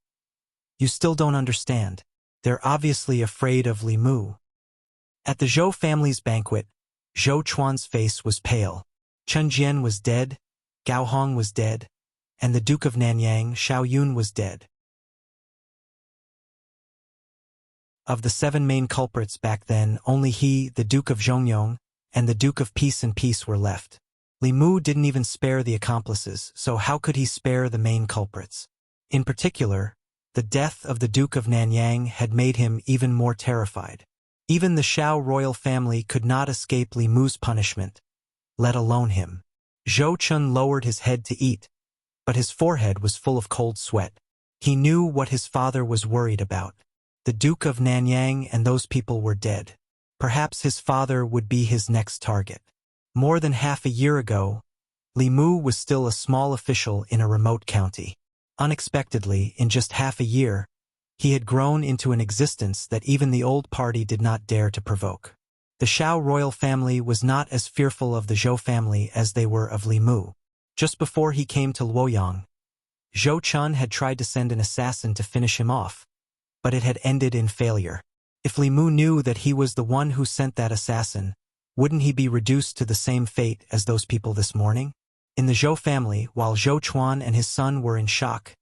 You still don't understand. They're obviously afraid of Li Mu. At the Zhou family's banquet, Zhou Chuan's face was pale. Chen Jian was dead, Gao Hong was dead, and the Duke of Nanyang, Shao Yun, was dead. Of the 7 main culprits back then, only he, the Duke of Zhongyong, and the Duke of Peace and Peace were left. Li Mu didn't even spare the accomplices, so how could he spare the main culprits? In particular, the death of the Duke of Nanyang had made him even more terrified. Even the Shao royal family could not escape Li Mu's punishment, let alone him. Zhou Chun lowered his head to eat, but his forehead was full of cold sweat. He knew what his father was worried about. The Duke of Nanyang and those people were dead. Perhaps his father would be his next target. More than half a year ago, Li Mu was still a small official in a remote county. Unexpectedly, in just half a year, he had grown into an existence that even the old party did not dare to provoke. The Shao royal family was not as fearful of the Zhou family as they were of Li Mu. Just before he came to Luoyang, Zhou Chun had tried to send an assassin to finish him off, but it had ended in failure. If Li Mu knew that he was the one who sent that assassin, wouldn't he be reduced to the same fate as those people this morning? In the Zhou family, while Zhou Chuan and his son were in shock,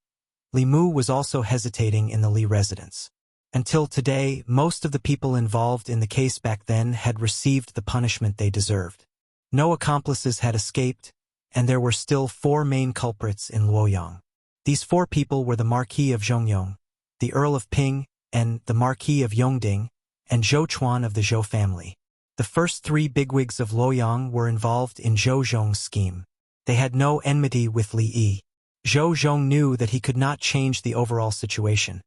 Li Mu was also hesitating in the Li residence. Until today, most of the people involved in the case back then had received the punishment they deserved. No accomplices had escaped, and there were still 4 main culprits in Luoyang. These 4 people were the Marquis of Zhongyong, the Earl of Ping, and the Marquis of Yongding, and Zhou Chuan of the Zhou family. The first 3 bigwigs of Luoyang were involved in Zhou Zhong's scheme. They had no enmity with Li Yi. Zhou Zhong knew that he could not change the overall situation,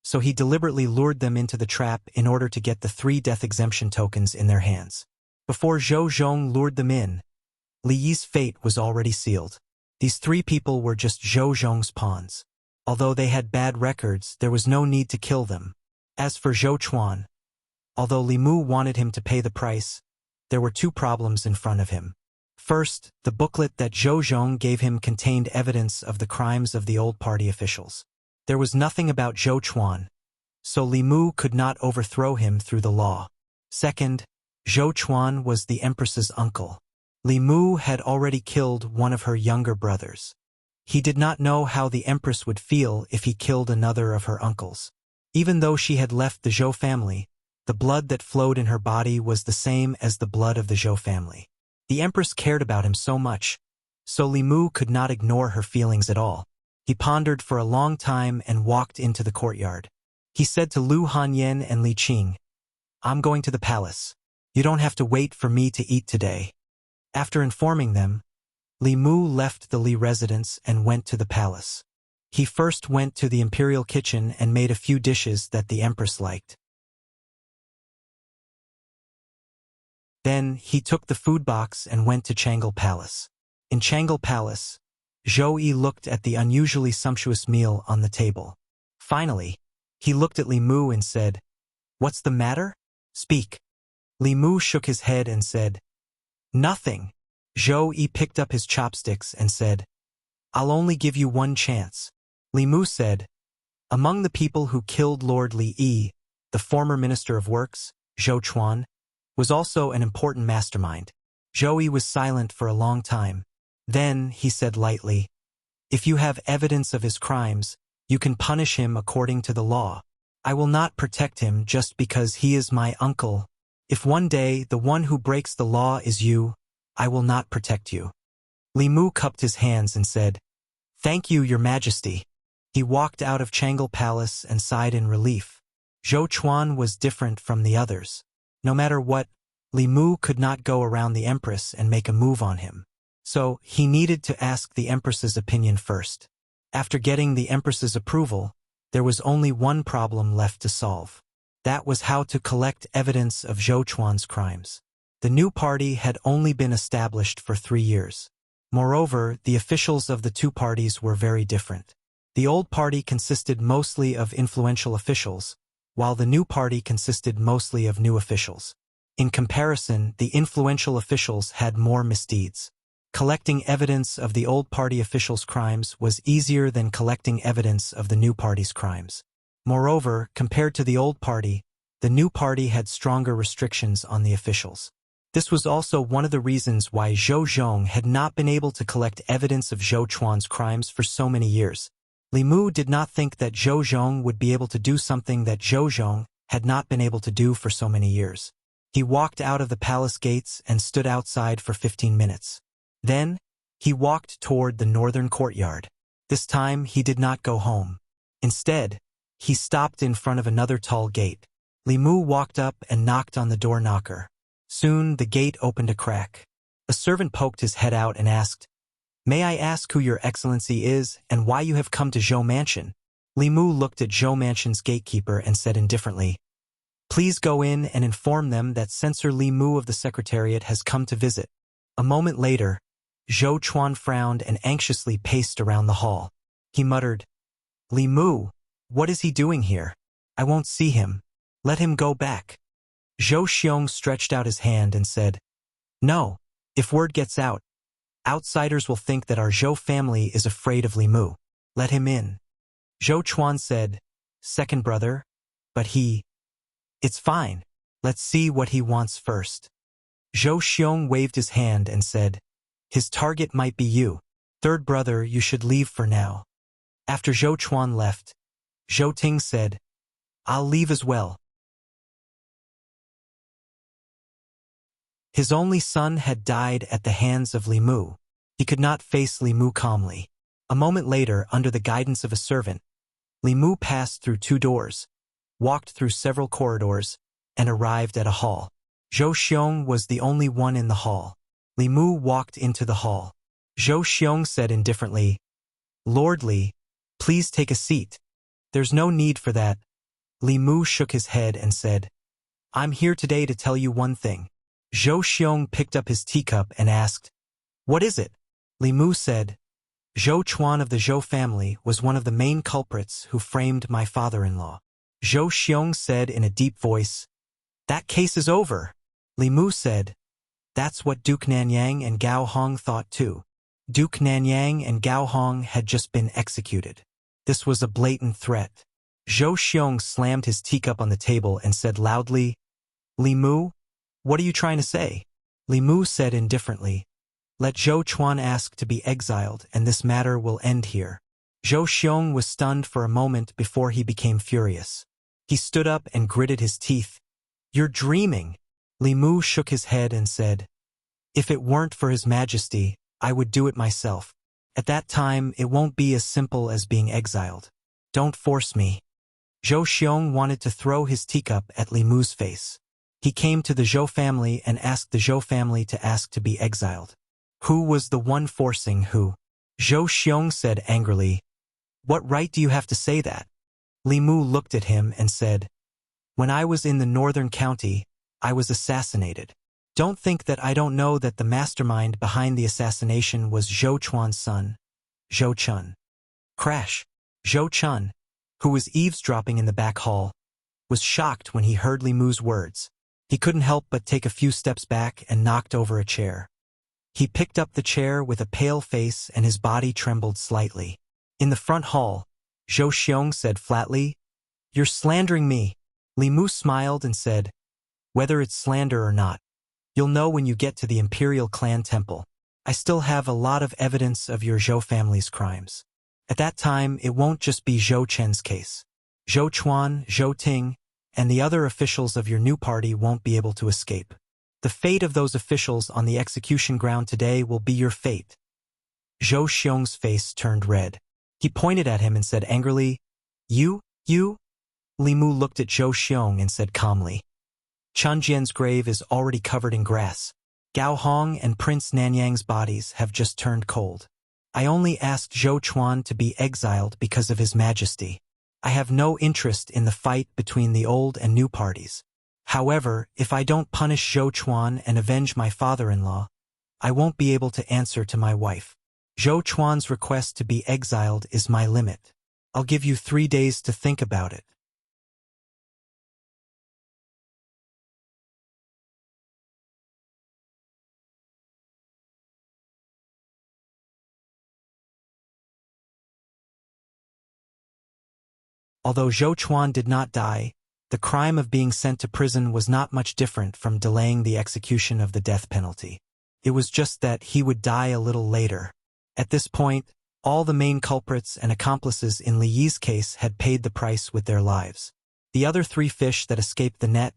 so he deliberately lured them into the trap in order to get the 3 death exemption tokens in their hands. Before Zhou Zhong lured them in, Li Yi's fate was already sealed. These 3 people were just Zhou Zhong's pawns. Although they had bad records, there was no need to kill them. As for Zhou Chuan, although Li Mu wanted him to pay the price, there were 2 problems in front of him. First, the booklet that Zhou Zhong gave him contained evidence of the crimes of the old party officials. There was nothing about Zhou Chuan, so Li Mu could not overthrow him through the law. Second, Zhou Chuan was the Empress's uncle. Li Mu had already killed one of her younger brothers. He did not know how the Empress would feel if he killed another of her uncles. Even though she had left the Zhou family, the blood that flowed in her body was the same as the blood of the Zhou family. The Empress cared about him so much, so Li Mu could not ignore her feelings at all. He pondered for a long time and walked into the courtyard. He said to Lu Hanyan and Li Qing, "I'm going to the palace. You don't have to wait for me to eat today." After informing them, Li Mu left the Li residence and went to the palace. He first went to the imperial kitchen and made a few dishes that the Empress liked. Then he took the food box and went to Changle Palace. In Changle Palace, Zhou Yi looked at the unusually sumptuous meal on the table. Finally, he looked at Li Mu and said, "What's the matter? Speak." Li Mu shook his head and said, "Nothing." Zhou Yi picked up his chopsticks and said, "I'll only give you one chance." Li Mu said, "Among the people who killed Lord Li Yi, the former Minister of Works, Zhou Chuan, was also an important mastermind." Zhou Yi was silent for a long time. Then he said lightly, "If you have evidence of his crimes, you can punish him according to the law. I will not protect him just because he is my uncle. If one day the one who breaks the law is you, I will not protect you." Li Mu cupped his hands and said, "Thank you, Your Majesty." He walked out of Changle Palace and sighed in relief. Zhou Chuan was different from the others. No matter what, Li Mu could not go around the Empress and make a move on him. So he needed to ask the Empress's opinion first. After getting the Empress's approval, there was only one problem left to solve. That was how to collect evidence of Zhou Chuan's crimes. The new party had only been established for 3 years. Moreover, the officials of the 2 parties were very different. The old party consisted mostly of influential officials, while the new party consisted mostly of new officials. In comparison, the influential officials had more misdeeds. Collecting evidence of the old party officials' crimes was easier than collecting evidence of the new party's crimes. Moreover, compared to the old party, the new party had stronger restrictions on the officials. This was also one of the reasons why Zhou Zhong had not been able to collect evidence of Zhou Chuan's crimes for so many years. Li Mu did not think that Zhou Zhong would be able to do something that Zhou Zhong had not been able to do for so many years. He walked out of the palace gates and stood outside for 15 minutes. Then, he walked toward the northern courtyard. This time, he did not go home. Instead, he stopped in front of another tall gate. Li Mu walked up and knocked on the door knocker. Soon, the gate opened a crack. A servant poked his head out and asked, "May I ask who your excellency is and why you have come to Zhou Mansion?" Li Mu looked at Zhou Mansion's gatekeeper and said indifferently, "Please go in and inform them that Censor Li Mu of the Secretariat has come to visit." A moment later, Zhou Chuan frowned and anxiously paced around the hall. He muttered, Li Mu, what is he doing here? I won't see him. Let him go back. Zhou Xiong stretched out his hand and said, No, if word gets out, outsiders will think that our Zhou family is afraid of Li Mu. Let him in. Zhou Chuan said, Second brother, but It's fine. Let's see what he wants first. Zhou Xiong waved his hand and said, His target might be you. Third brother, you should leave for now. After Zhou Chuan left, Zhou Ting said, I'll leave as well. His only son had died at the hands of Li Mu. He could not face Li Mu calmly. A moment later, under the guidance of a servant, Li Mu passed through 2 doors, walked through several corridors, and arrived at a hall. Zhou Xiong was the only one in the hall. Li Mu walked into the hall. Zhou Xiong said indifferently, Lord Li, please take a seat. There's no need for that. Li Mu shook his head and said, I'm here today to tell you one thing. Zhou Xiong picked up his teacup and asked, What is it? Li Mu said, Zhou Chuan of the Zhou family was one of the main culprits who framed my father-in-law. Zhou Xiong said in a deep voice, That case is over. Li Mu said, That's what Duke Nanyang and Gao Hong thought too. Duke Nanyang and Gao Hong had just been executed. This was a blatant threat. Zhou Xiong slammed his teacup on the table and said loudly, Li Mu, what are you trying to say? Li Mu said indifferently, Let Zhou Chuan ask to be exiled and this matter will end here. Zhou Xiong was stunned for a moment before he became furious. He stood up and gritted his teeth. You're dreaming. Li Mu shook his head and said, If it weren't for His Majesty, I would do it myself. At that time, it won't be as simple as being exiled. Don't force me. Zhou Xiong wanted to throw his teacup at Li Mu's face. He came to the Zhou family and asked the Zhou family to ask to be exiled. Who was the one forcing who? Zhou Xiong said angrily, What right do you have to say that? Li Mu looked at him and said, When I was in the northern county, I was assassinated. Don't think that I don't know that the mastermind behind the assassination was Zhou Chuan's son, Zhou Chun. Crash. Zhou Chun, who was eavesdropping in the back hall, was shocked when he heard Li Mu's words. He couldn't help but take a few steps back and knocked over a chair. He picked up the chair with a pale face and his body trembled slightly. In the front hall, Zhou Xiong said flatly, You're slandering me. Li Mu smiled and said, Whether it's slander or not, you'll know when you get to the Imperial Clan Temple. I still have a lot of evidence of your Zhou family's crimes. At that time, it won't just be Zhou Chen's case. Zhou Chuan, Zhou Ting, and the other officials of your new party won't be able to escape. The fate of those officials on the execution ground today will be your fate. Zhou Xiong's face turned red. He pointed at him and said angrily, You? Li Mu looked at Zhou Xiong and said calmly, Chen Jian's grave is already covered in grass. Gao Hong and Prince Nanyang's bodies have just turned cold. I only asked Zhou Chuan to be exiled because of His Majesty. I have no interest in the fight between the old and new parties. However, if I don't punish Zhou Chuan and avenge my father-in-law, I won't be able to answer to my wife. Zhou Chuan's request to be exiled is my limit. I'll give you 3 days to think about it. Although Zhou Chuan did not die, the crime of being sent to prison was not much different from delaying the execution of the death penalty. It was just that he would die a little later. At this point, all the main culprits and accomplices in Li Yi's case had paid the price with their lives. The other 3 fish that escaped the net,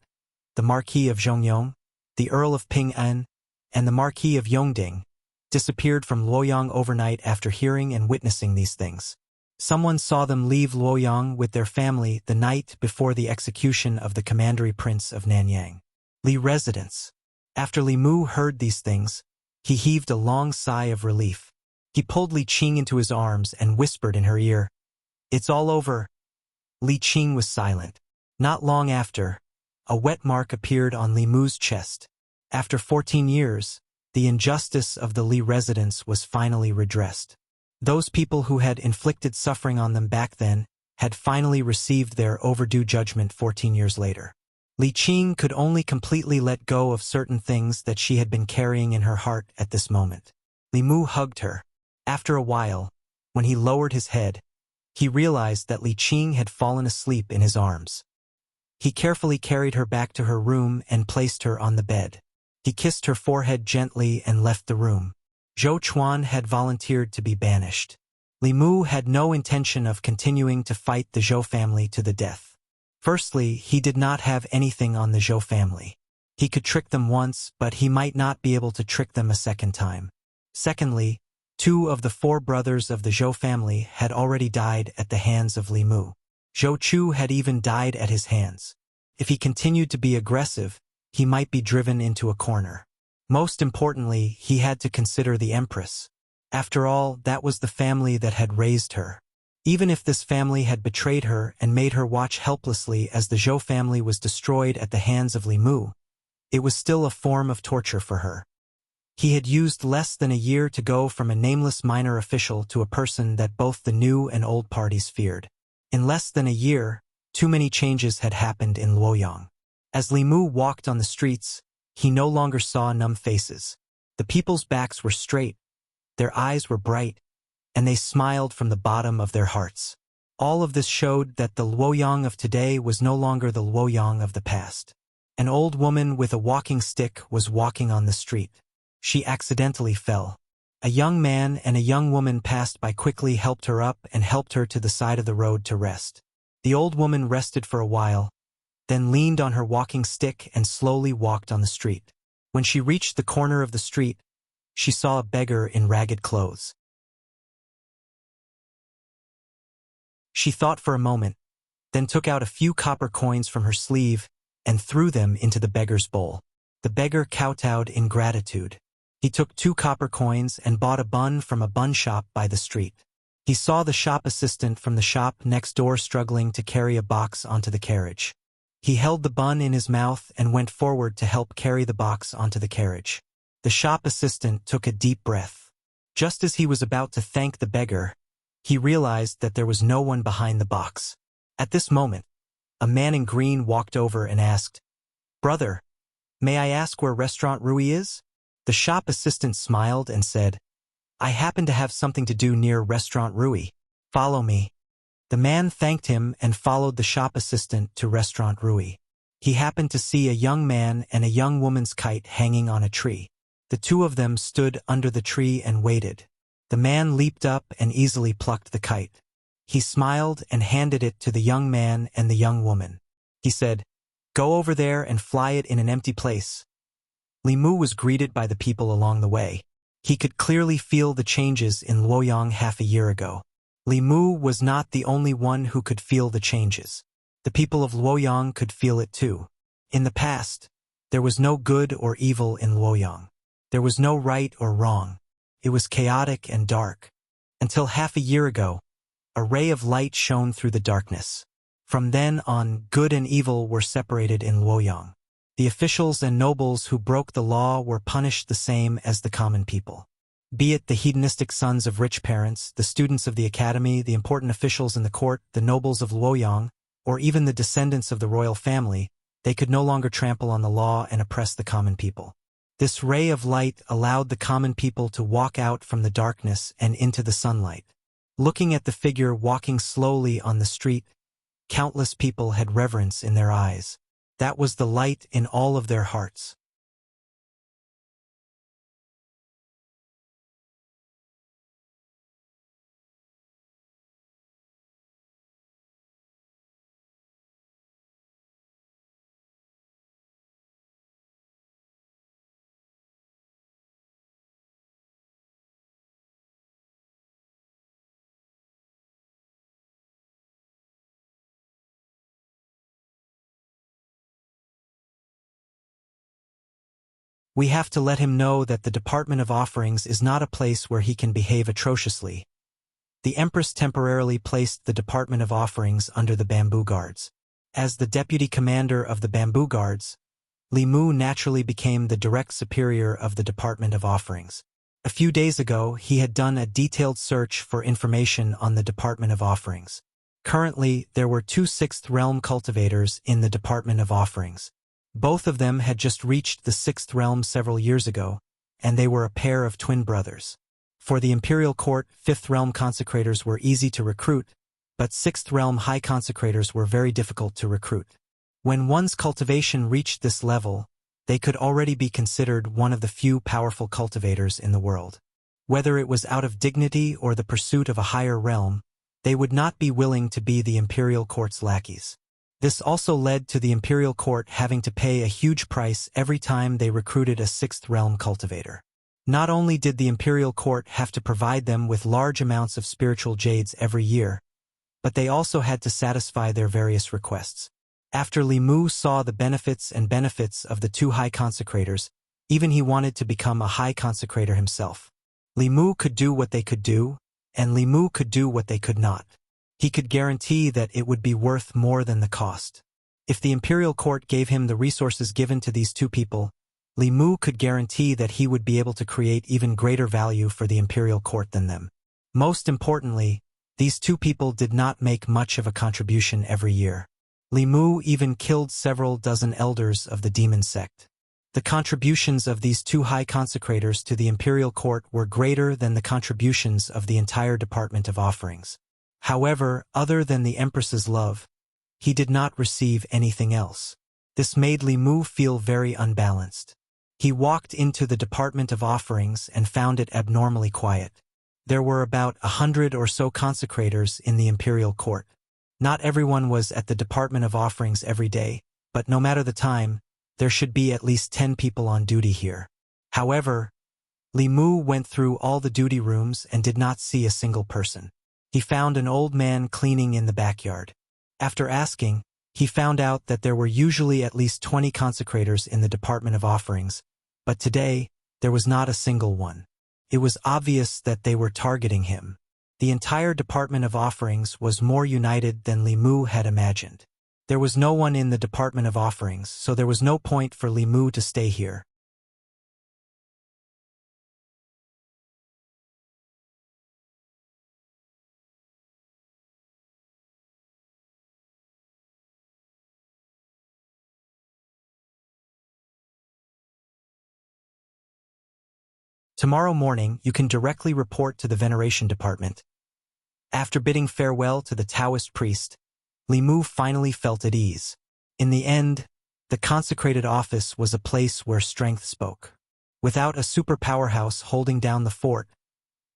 the Marquis of Zhongyong, the Earl of Ping'an, and the Marquis of Yongding, disappeared from Luoyang overnight after hearing and witnessing these things. Someone saw them leave Luoyang with their family the night before the execution of the Commandery Prince of Nanyang. Li residence. After Li Mu heard these things, he heaved a long sigh of relief. He pulled Li Qing into his arms and whispered in her ear, It's all over. Li Qing was silent. Not long after, a wet mark appeared on Li Mu's chest. After 14 years, The injustice of the Li residents was finally redressed. Those people who had inflicted suffering on them back then had finally received their overdue judgment 14 years later. Li Qing could only completely let go of certain things that she had been carrying in her heart at this moment. Li Mu hugged her. After a while, when he lowered his head, he realized that Li Qing had fallen asleep in his arms. He carefully carried her back to her room and placed her on the bed. He kissed her forehead gently and left the room. Zhou Chuan had volunteered to be banished. Li Mu had no intention of continuing to fight the Zhou family to the death. Firstly, he did not have anything on the Zhou family. He could trick them once, but he might not be able to trick them a second time. Secondly, 2 of the 4 brothers of the Zhou family had already died at the hands of Li Mu. Zhou Chu had even died at his hands. If he continued to be aggressive, he might be driven into a corner. Most importantly, he had to consider the Empress. After all, that was the family that had raised her. Even if this family had betrayed her and made her watch helplessly as the Zhou family was destroyed at the hands of Li Mu, it was still a form of torture for her. He had used less than a year to go from a nameless minor official to a person that both the new and old parties feared. In less than a year, too many changes had happened in Luoyang. As Li Mu walked on the streets, he no longer saw numb faces. The people's backs were straight, their eyes were bright, and they smiled from the bottom of their hearts. All of this showed that the Luoyang of today was no longer the Luoyang of the past. An old woman with a walking stick was walking on the street. She accidentally fell. A young man and a young woman passed by quickly, helped her up and helped her to the side of the road to rest. The old woman rested for a while, then leaned on her walking stick and slowly walked on the street. When she reached the corner of the street, she saw a beggar in ragged clothes. She thought for a moment, then took out a few copper coins from her sleeve and threw them into the beggar's bowl. The beggar kowtowed in gratitude. He took 2 copper coins and bought a bun from a bun shop by the street. He saw the shop assistant from the shop next door struggling to carry a box onto the carriage. He held the bun in his mouth and went forward to help carry the box onto the carriage. The shop assistant took a deep breath. Just as he was about to thank the beggar, he realized that there was no one behind the box. At this moment, a man in green walked over and asked, "Brother, may I ask where Restaurant Rui is?" The shop assistant smiled and said, "I happen to have something to do near Restaurant Rui. Follow me." The man thanked him and followed the shop assistant to Restaurant Rui. He happened to see a young man and a young woman's kite hanging on a tree. The 2 of them stood under the tree and waited. The man leaped up and easily plucked the kite. He smiled and handed it to the young man and the young woman. He said, "Go over there and fly it in an empty place." Li Mu was greeted by the people along the way. He could clearly feel the changes in Luoyang half a year ago. Li Mu was not the only one who could feel the changes. The people of Luoyang could feel it too. In the past, there was no good or evil in Luoyang. There was no right or wrong. It was chaotic and dark. Until half a year ago, a ray of light shone through the darkness. From then on, good and evil were separated in Luoyang. The officials and nobles who broke the law were punished the same as the common people. Be it the hedonistic sons of rich parents, the students of the academy, the important officials in the court, the nobles of Luoyang, or even the descendants of the royal family, they could no longer trample on the law and oppress the common people. This ray of light allowed the common people to walk out from the darkness and into the sunlight. Looking at the figure walking slowly on the street, countless people had reverence in their eyes. That was the light in all of their hearts. We have to let him know that the Department of Offerings is not a place where he can behave atrociously. The Empress temporarily placed the Department of Offerings under the Bamboo Guards. As the deputy commander of the Bamboo Guards, Li Mu naturally became the direct superior of the Department of Offerings. A few days ago, he had done a detailed search for information on the Department of Offerings. Currently, there were 2 sixth realm cultivators in the Department of Offerings. Both of them had just reached the 6th realm several years ago, and they were a pair of twin brothers. For the Imperial Court, 5th realm consecrators were easy to recruit, but 6th realm high consecrators were very difficult to recruit. When one's cultivation reached this level, they could already be considered one of the few powerful cultivators in the world. Whether it was out of dignity or the pursuit of a higher realm, they would not be willing to be the Imperial Court's lackeys. This also led to the Imperial Court having to pay a huge price every time they recruited a 6th realm cultivator. Not only did the Imperial Court have to provide them with large amounts of spiritual jades every year, but they also had to satisfy their various requests. After Li Mu saw the benefits of the 2 high consecrators, even he wanted to become a high consecrator himself. Li Mu could do what they could do, and Li Mu could do what they could not. He could guarantee that it would be worth more than the cost. If the Imperial Court gave him the resources given to these 2 people, Li Mu could guarantee that he would be able to create even greater value for the Imperial Court than them. Most importantly, these 2 people did not make much of a contribution every year. Li Mu even killed several dozen elders of the demon sect. The contributions of these 2 high consecrators to the Imperial Court were greater than the contributions of the entire Department of Offerings. However, other than the Empress's love, he did not receive anything else. This made Li Mu feel very unbalanced. He walked into the Department of Offerings and found it abnormally quiet. There were about 100 or so consecrators in the Imperial Court. Not everyone was at the Department of Offerings every day, but no matter the time, there should be at least 10 people on duty here. However, Li Mu went through all the duty rooms and did not see a single person. He found an old man cleaning in the backyard. After asking, he found out that there were usually at least 20 consecrators in the Department of Offerings, but today, there was not a single one. It was obvious that they were targeting him. The entire Department of Offerings was more united than Li Mu had imagined. There was no one in the Department of Offerings, so there was no point for Li Mu to stay here. Tomorrow morning, you can directly report to the Veneration Department. After bidding farewell to the Taoist priest, Li Mu finally felt at ease. In the end, the consecrated office was a place where strength spoke. Without a super powerhouse holding down the fort,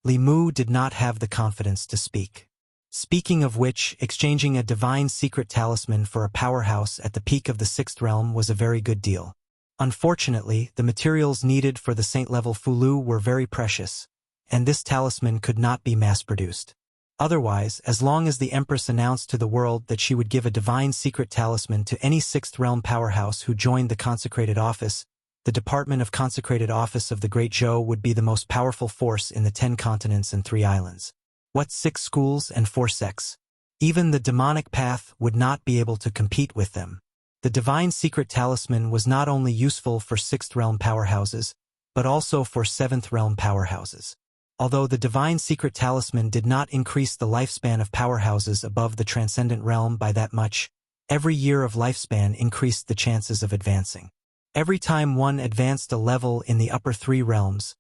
Li Mu did not have the confidence to speak. Speaking of which, exchanging a divine secret talisman for a powerhouse at the peak of the 6th realm was a very good deal. Unfortunately, the materials needed for the saint-level Fulu were very precious, and this talisman could not be mass-produced. Otherwise, as long as the Empress announced to the world that she would give a divine secret talisman to any 6th realm powerhouse who joined the consecrated office, the Department of Consecrated Office of the Great Zhou would be the most powerful force in the 10 continents and 3 islands. What 6 schools and 4 sects? Even the demonic path would not be able to compete with them. The divine secret talisman was not only useful for 6th realm powerhouses, but also for 7th realm powerhouses. Although the divine secret talisman did not increase the lifespan of powerhouses above the transcendent realm by that much, every year of lifespan increased the chances of advancing. Every time one advanced a level in the upper 3 realms,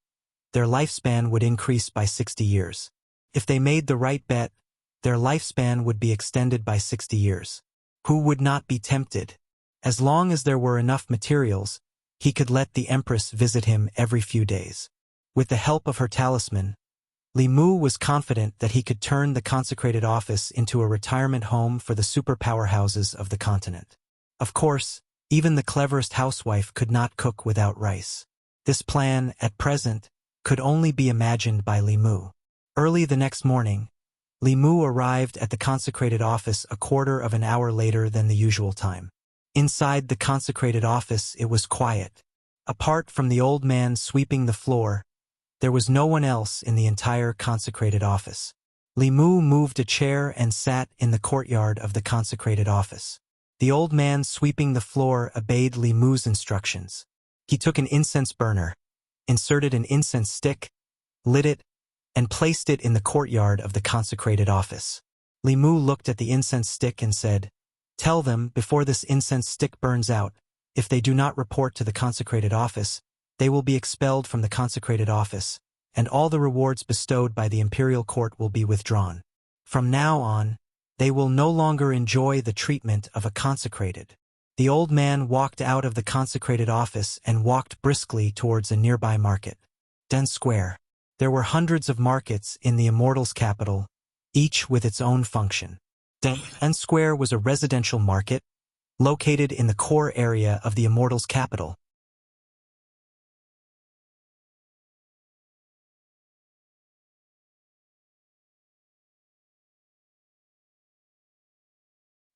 their lifespan would increase by 60 years. If they made the right bet, their lifespan would be extended by 60 years. Who would not be tempted? As long as there were enough materials, he could let the Empress visit him every few days. With the help of her talisman, Li Mu was confident that he could turn the consecrated office into a retirement home for the super powerhouses of the continent. Of course, even the cleverest housewife could not cook without rice. This plan, at present, could only be imagined by Li Mu. Early the next morning, Li Mu arrived at the consecrated office a quarter of an hour later than the usual time. Inside the consecrated office, it was quiet. Apart from the old man sweeping the floor, there was no one else in the entire consecrated office. Li Mu moved a chair and sat in the courtyard of the consecrated office. The old man sweeping the floor obeyed Li Mu's instructions. He took an incense burner, inserted an incense stick, lit it, and placed it in the courtyard of the consecrated office. Li Mu looked at the incense stick and said, "Tell them, before this incense stick burns out, if they do not report to the consecrated office, they will be expelled from the consecrated office, and all the rewards bestowed by the imperial court will be withdrawn. From now on, they will no longer enjoy the treatment of a consecrated." The old man walked out of the consecrated office and walked briskly towards a nearby market. Den Square. There were hundreds of markets in the Immortals' capital, each with its own function. Den Square was a residential market, located in the core area of the Immortals' capital.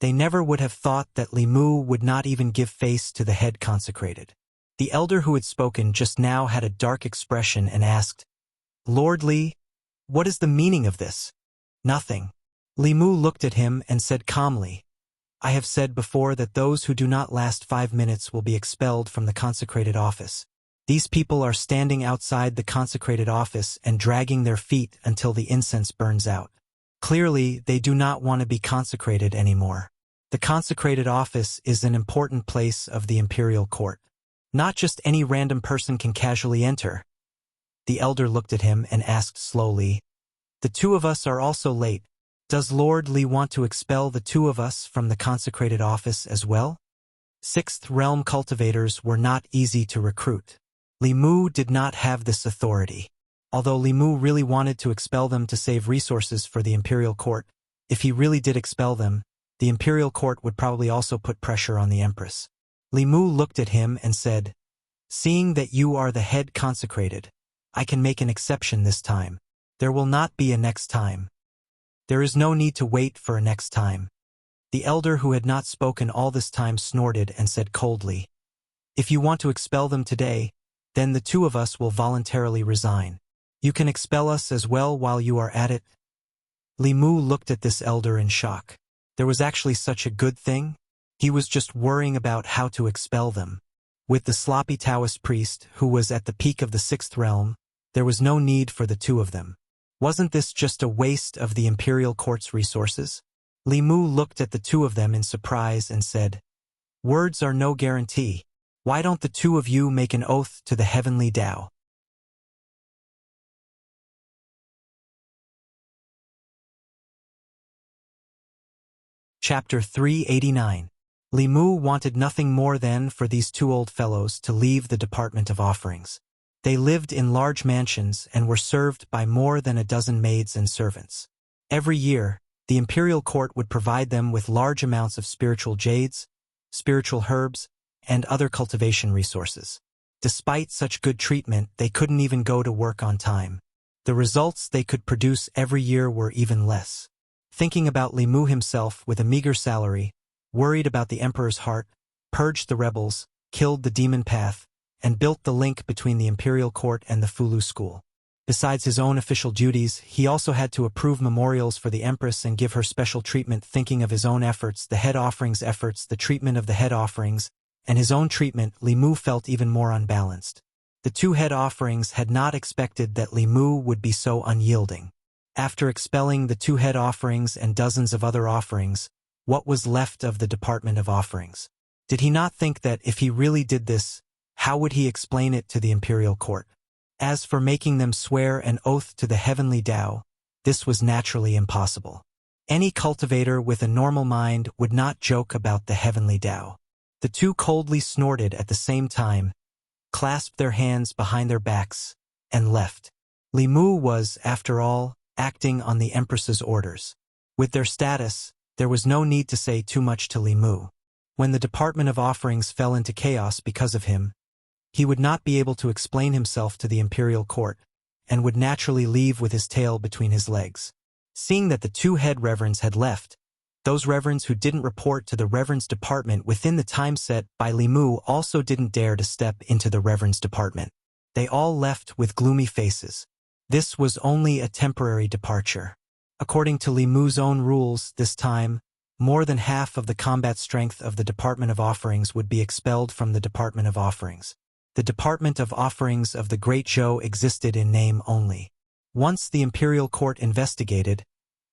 They never would have thought that Li Mu would not even give face to the head consecrated. The elder who had spoken just now had a dark expression and asked, "Lord Li, what is the meaning of this?" "Nothing." Li Mu looked at him and said calmly, "I have said before that those who do not last 5 minutes will be expelled from the consecrated office. These people are standing outside the consecrated office and dragging their feet until the incense burns out. Clearly, they do not want to be consecrated anymore. The consecrated office is an important place of the imperial court. Not just any random person can casually enter." The elder looked at him and asked slowly, "The two of us are also late. Does Lord Li want to expel the two of us from the consecrated office as well?" Sixth realm cultivators were not easy to recruit. Li Mu did not have this authority. Although Li Mu really wanted to expel them to save resources for the imperial court, if he really did expel them, the imperial court would probably also put pressure on the empress. Li Mu looked at him and said, "Seeing that you are the head consecrated, I can make an exception this time. There will not be a next time. There is no need to wait for a next time." The elder who had not spoken all this time snorted and said coldly, "If you want to expel them today, then the two of us will voluntarily resign. You can expel us as well while you are at it." Li Mu looked at this elder in shock. There was actually such a good thing? He was just worrying about how to expel them. With the sloppy Taoist priest, who was at the peak of the sixth realm, there was no need for the two of them. Wasn't this just a waste of the imperial court's resources? Li Mu looked at the two of them in surprise and said, "Words are no guarantee. Why don't the two of you make an oath to the heavenly Tao?" Chapter 389. Li Mu wanted nothing more than for these two old fellows to leave the Department of Offerings. They lived in large mansions and were served by more than a dozen maids and servants. Every year, the imperial court would provide them with large amounts of spiritual jades, spiritual herbs, and other cultivation resources. Despite such good treatment, they couldn't even go to work on time. The results they could produce every year were even less. Thinking about Li Mu himself with a meager salary, worried about the emperor's heart, purged the rebels, killed the demon path, and built the link between the imperial court and the Fulu school. Besides his own official duties, he also had to approve memorials for the empress and give her special treatment. Thinking of his own efforts, the head offerings efforts, the treatment of the head offerings, and his own treatment, Li Mu felt even more unbalanced. The two head offerings had not expected that Li Mu would be so unyielding. After expelling the two head offerings and dozens of other offerings, what was left of the Department of Offerings? Did he not think that if he really did this, how would he explain it to the imperial court? As for making them swear an oath to the heavenly Tao, this was naturally impossible. Any cultivator with a normal mind would not joke about the heavenly Tao. The two coldly snorted at the same time, clasped their hands behind their backs, and left. Li Mu was, after all, acting on the empress's orders. With their status, there was no need to say too much to Li Mu. When the Department of Offerings fell into chaos because of him, he would not be able to explain himself to the imperial court, and would naturally leave with his tail between his legs. Seeing that the two head reverends had left, those reverends who didn't report to the reverends department within the time set by Li Mu also didn't dare to step into the reverends department. They all left with gloomy faces. This was only a temporary departure. According to Li Mu's own rules, this time, more than half of the combat strength of the Department of Offerings would be expelled from the Department of Offerings. The Department of Offerings of the Great Zhou existed in name only. Once the imperial court investigated,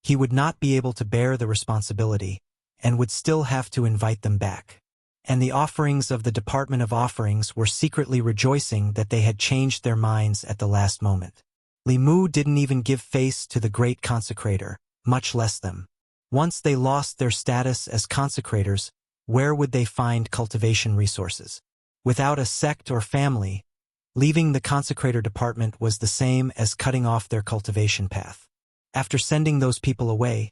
he would not be able to bear the responsibility, and would still have to invite them back. And the offerings of the Department of Offerings were secretly rejoicing that they had changed their minds at the last moment. Li Mu didn't even give face to the great consecrator, much less them. Once they lost their status as consecrators, where would they find cultivation resources? Without a sect or family, leaving the consecrator department was the same as cutting off their cultivation path. After sending those people away,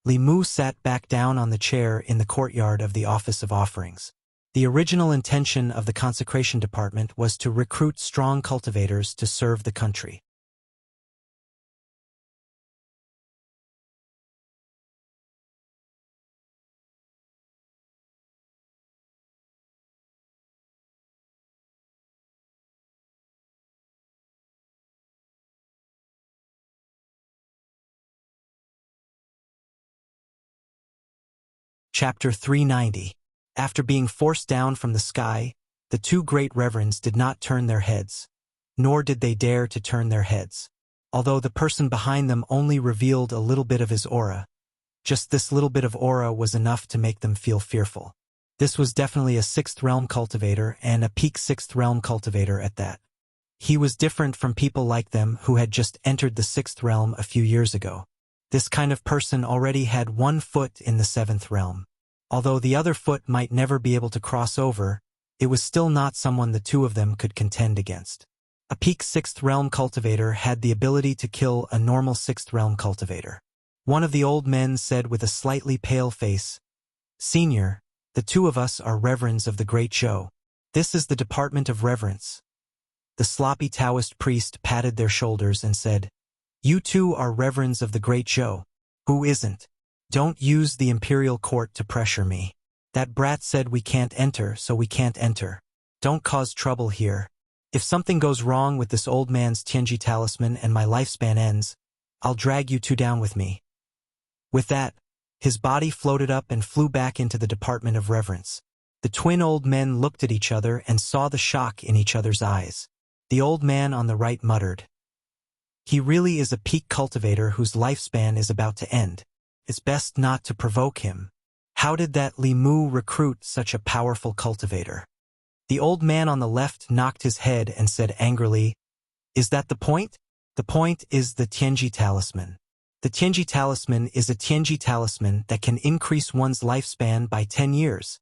Li Mu sat back down on the chair in the courtyard of the Office of Offerings. The original intention of the consecration department was to recruit strong cultivators to serve the country. Chapter 390. After being forced down from the sky, the two great reverends did not turn their heads, nor did they dare to turn their heads. Although the person behind them only revealed a little bit of his aura, just this little bit of aura was enough to make them feel fearful. This was definitely a 6th realm cultivator, and a peak 6th realm cultivator at that. He was different from people like them who had just entered the 6th realm a few years ago. This kind of person already had one foot in the 7th realm. Although the other foot might never be able to cross over, it was still not someone the two of them could contend against. A peak 6th realm cultivator had the ability to kill a normal 6th realm cultivator. One of the old men said with a slightly pale face, "Senior, the two of us are reverends of the Great Zhou. This is the Department of Reverence." The sloppy Taoist priest patted their shoulders and said, "You two are reverends of the Great Zhou. Who isn't? Don't use the imperial court to pressure me. That brat said we can't enter, so we can't enter. Don't cause trouble here. If something goes wrong with this old man's Tianji talisman and my lifespan ends, I'll drag you two down with me." With that, his body floated up and flew back into the Department of Reverence. The twin old men looked at each other and saw the shock in each other's eyes. The old man on the right muttered, "He really is a peak cultivator whose lifespan is about to end. It's best not to provoke him. How did that Li Mu recruit such a powerful cultivator?" The old man on the left knocked his head and said angrily, "Is that the point? The point is the Tianji talisman. The Tianji talisman is a Tianji talisman that can increase one's lifespan by 10 years.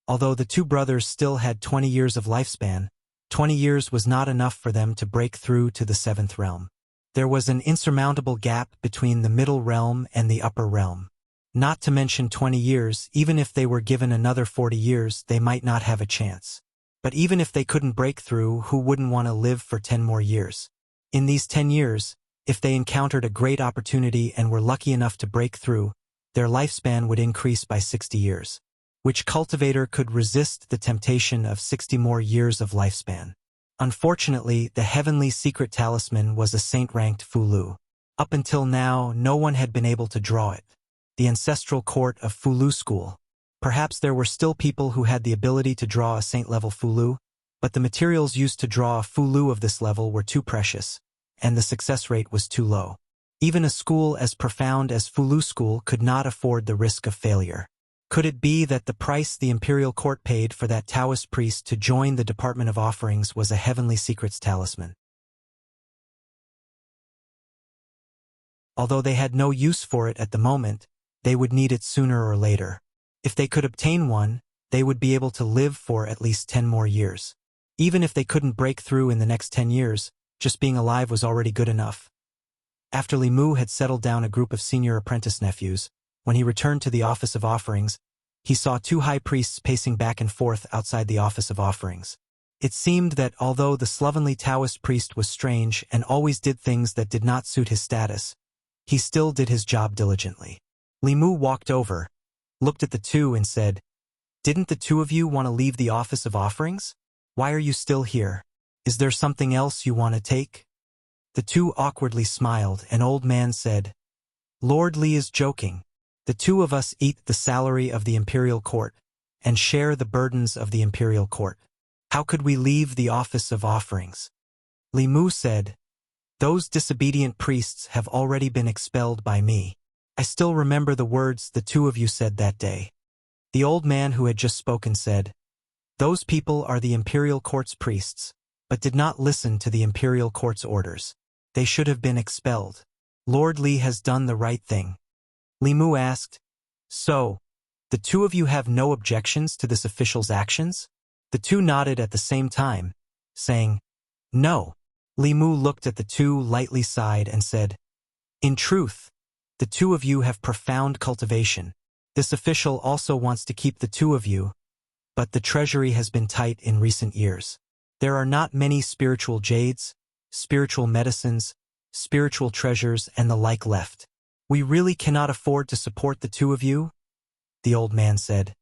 Although the two brothers still had 20 years of lifespan, 20 years was not enough for them to break through to the 7th realm. There was an insurmountable gap between the middle realm and the upper realm. Not to mention 20 years, even if they were given another 40 years, they might not have a chance. But even if they couldn't break through, who wouldn't want to live for 10 more years? In these 10 years, if they encountered a great opportunity and were lucky enough to break through, their lifespan would increase by 60 years. Which cultivator could resist the temptation of 60 more years of lifespan? Unfortunately, the heavenly secret talisman was a saint-ranked Fulu. Up until now, no one had been able to draw it. The ancestral court of Fulu school. Perhaps there were still people who had the ability to draw a saint-level Fulu, but the materials used to draw a Fulu of this level were too precious, and the success rate was too low. Even a school as profound as Fulu school could not afford the risk of failure. Could it be that the price the imperial court paid for that Taoist priest to join the Department of Offerings was a heavenly secrets talisman? Although they had no use for it at the moment, they would need it sooner or later. If they could obtain one, they would be able to live for at least 10 more years. Even if they couldn't break through in the next 10 years, just being alive was already good enough. After Li Mu had settled down a group of senior apprentice nephews, when he returned to the Office of Offerings, he saw two high priests pacing back and forth outside the Office of Offerings. It seemed that although the slovenly Taoist priest was strange and always did things that did not suit his status, he still did his job diligently. Li Mu walked over, looked at the two and said, "Didn't the two of you want to leave the Office of Offerings? Why are you still here? Is there something else you want to take?" The two awkwardly smiled. An old man said, "Lord Li is joking. The two of us eat the salary of the imperial court and share the burdens of the imperial court. How could we leave the office of offerings? Li Mu said, those disobedient priests have already been expelled by me. I still remember the words the two of you said that day. The old man who had just spoken said, those people are the imperial court's priests, but did not listen to the imperial court's orders. They should have been expelled. Lord Li has done the right thing. Li Mu asked, so, the two of you have no objections to this official's actions? The two nodded at the same time, saying, no. Li Mu looked at the two, lightly sighed, and said, in truth, the two of you have profound cultivation. This official also wants to keep the two of you, but the treasury has been tight in recent years. There are not many spiritual jades, spiritual medicines, spiritual treasures, and the like left. We really cannot afford to support the two of you? The old man said.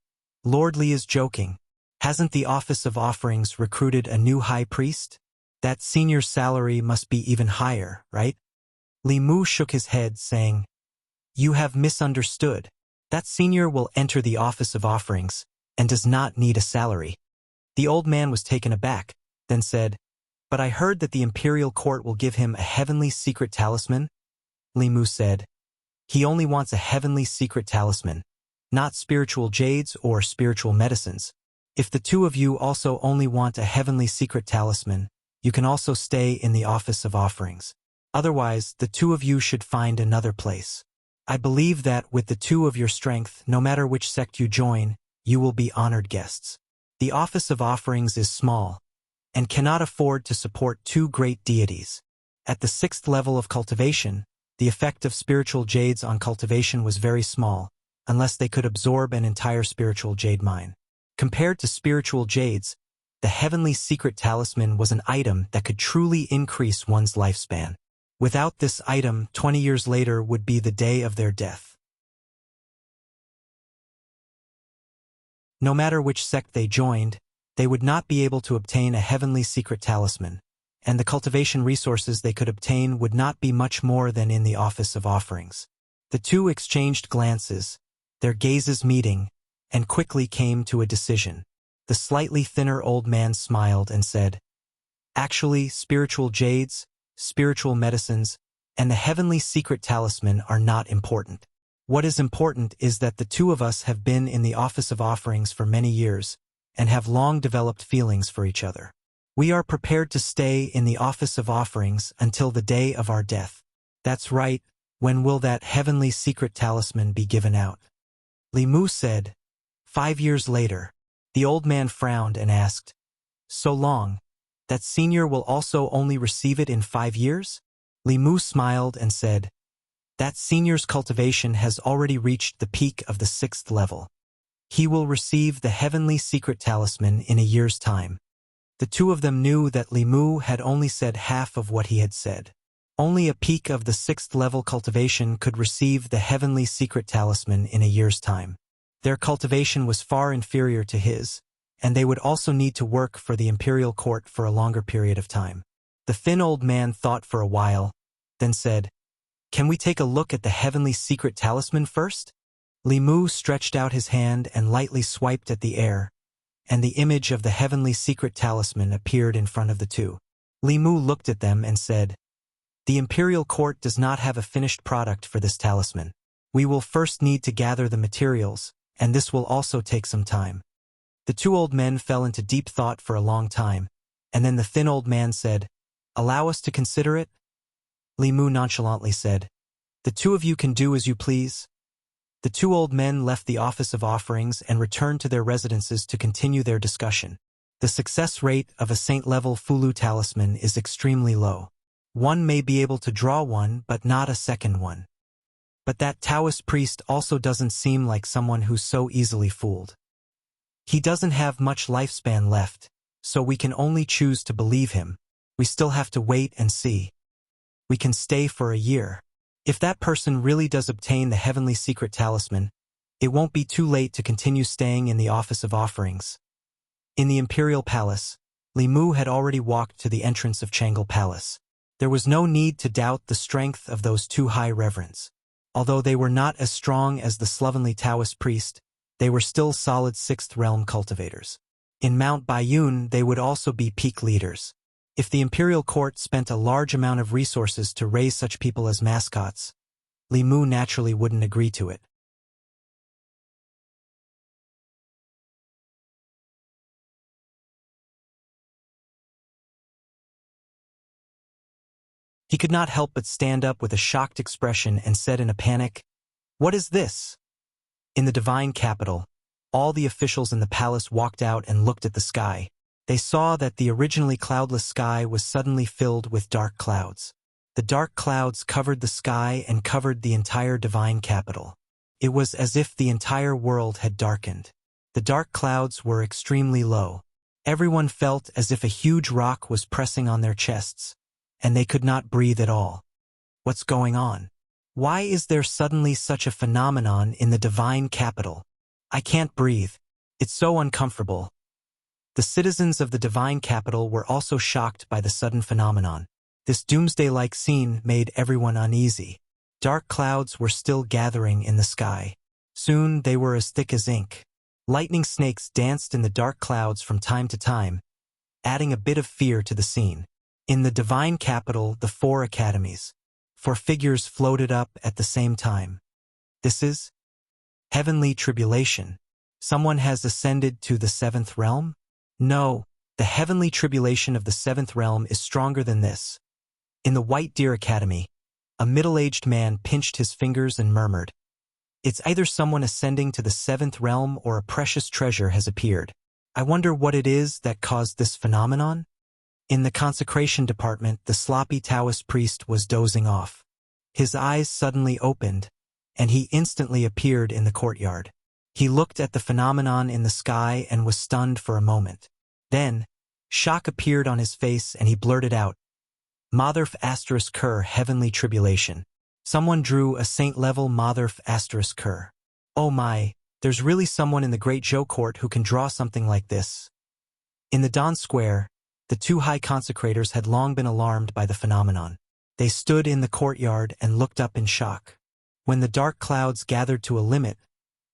Lord Li is joking. Hasn't the office of offerings recruited a new high priest? That senior's salary must be even higher, right? Li Mu shook his head, saying, you have misunderstood. That senior will enter the office of offerings and does not need a salary. The old man was taken aback, then said, but I heard that the imperial court will give him a heavenly secret talisman. Li Mu said, he only wants a heavenly secret talisman, not spiritual jades or spiritual medicines. If the two of you also only want a heavenly secret talisman, you can also stay in the office of offerings. Otherwise, the two of you should find another place. I believe that with the two of your strength, no matter which sect you join, you will be honored guests. The office of offerings is small and cannot afford to support two great deities. At the 6th level of cultivation, the effect of spiritual jades on cultivation was very small, unless they could absorb an entire spiritual jade mine. Compared to spiritual jades, the heavenly secret talisman was an item that could truly increase one's lifespan. Without this item, 20 years later would be the day of their death. No matter which sect they joined, they would not be able to obtain a heavenly secret talisman, and the cultivation resources they could obtain would not be much more than in the office of offerings. The two exchanged glances, their gazes meeting, and quickly came to a decision. The slightly thinner old man smiled and said, actually, spiritual jades, spiritual medicines, and the heavenly secret talisman are not important. What is important is that the two of us have been in the office of offerings for many years and have long developed feelings for each other. We are prepared to stay in the office of offerings until the day of our death. That's right. When will that heavenly secret talisman be given out? Li Mu said, 5 years later. The old man frowned and asked, so long, that senior will also only receive it in 5 years? Li Mu smiled and said, that senior's cultivation has already reached the peak of the 6th level. He will receive the heavenly secret talisman in a year's time. The two of them knew that Li Mu had only said half of what he had said. Only a peak of the 6th level cultivation could receive the heavenly secret talisman in a year's time. Their cultivation was far inferior to his, and they would also need to work for the imperial court for a longer period of time. The thin old man thought for a while, then said, can we take a look at the heavenly secret talisman first? Li Mu stretched out his hand and lightly swiped at the air, and the image of the heavenly secret talisman appeared in front of the two. Li Mu looked at them and said, the imperial court does not have a finished product for this talisman. We will first need to gather the materials, and this will also take some time. The two old men fell into deep thought for a long time, and then the thin old man said, allow us to consider it? Li Mu nonchalantly said, the two of you can do as you please. The two old men left the office of offerings and returned to their residences to continue their discussion. The success rate of a saint-level Fulu talisman is extremely low. One may be able to draw one, but not a second one. But that Taoist priest also doesn't seem like someone who's so easily fooled. He doesn't have much lifespan left, so we can only choose to believe him. We still have to wait and see. We can stay for a year. If that person really does obtain the heavenly secret talisman, it won't be too late to continue staying in the office of offerings. In the imperial palace, Li Mu had already walked to the entrance of Changel Palace. There was no need to doubt the strength of those two high reverends. Although they were not as strong as the slovenly Taoist priest, they were still solid 6th realm cultivators. In Mount Baiyun, they would also be peak leaders. If the imperial court spent a large amount of resources to raise such people as mascots, Li Mu naturally wouldn't agree to it. He could not help but stand up with a shocked expression and said in a panic, "What is this?" In the divine capital, all the officials in the palace walked out and looked at the sky. They saw that the originally cloudless sky was suddenly filled with dark clouds. The dark clouds covered the sky and covered the entire divine capital. It was as if the entire world had darkened. The dark clouds were extremely low. Everyone felt as if a huge rock was pressing on their chests, and they could not breathe at all. What's going on? Why is there suddenly such a phenomenon in the divine capital? I can't breathe. It's so uncomfortable. The citizens of the divine capital were also shocked by the sudden phenomenon. This doomsday-like scene made everyone uneasy. Dark clouds were still gathering in the sky. Soon they were as thick as ink. Lightning snakes danced in the dark clouds from time to time, adding a bit of fear to the scene. In the divine capital, the 4 academies, 4 figures floated up at the same time. This is heavenly tribulation. Someone has ascended to the 7th realm? No, the heavenly tribulation of the 7th realm is stronger than this. In the White Deer Academy, a middle-aged man pinched his fingers and murmured, "It's either someone ascending to the 7th realm or a precious treasure has appeared. I wonder what it is that caused this phenomenon?" In the consecration department, the sloppy Taoist priest was dozing off. His eyes suddenly opened, and he instantly appeared in the courtyard. He looked at the phenomenon in the sky and was stunned for a moment. Then, shock appeared on his face and he blurted out, "Motherf asterisk Ker heavenly tribulation." Someone drew a saint-level Motherf asterisk Ker. Oh my, there's really someone in the Great Zhou court who can draw something like this. In the Don Square, the 2 high consecrators had long been alarmed by the phenomenon. They stood in the courtyard and looked up in shock. When the dark clouds gathered to a limit,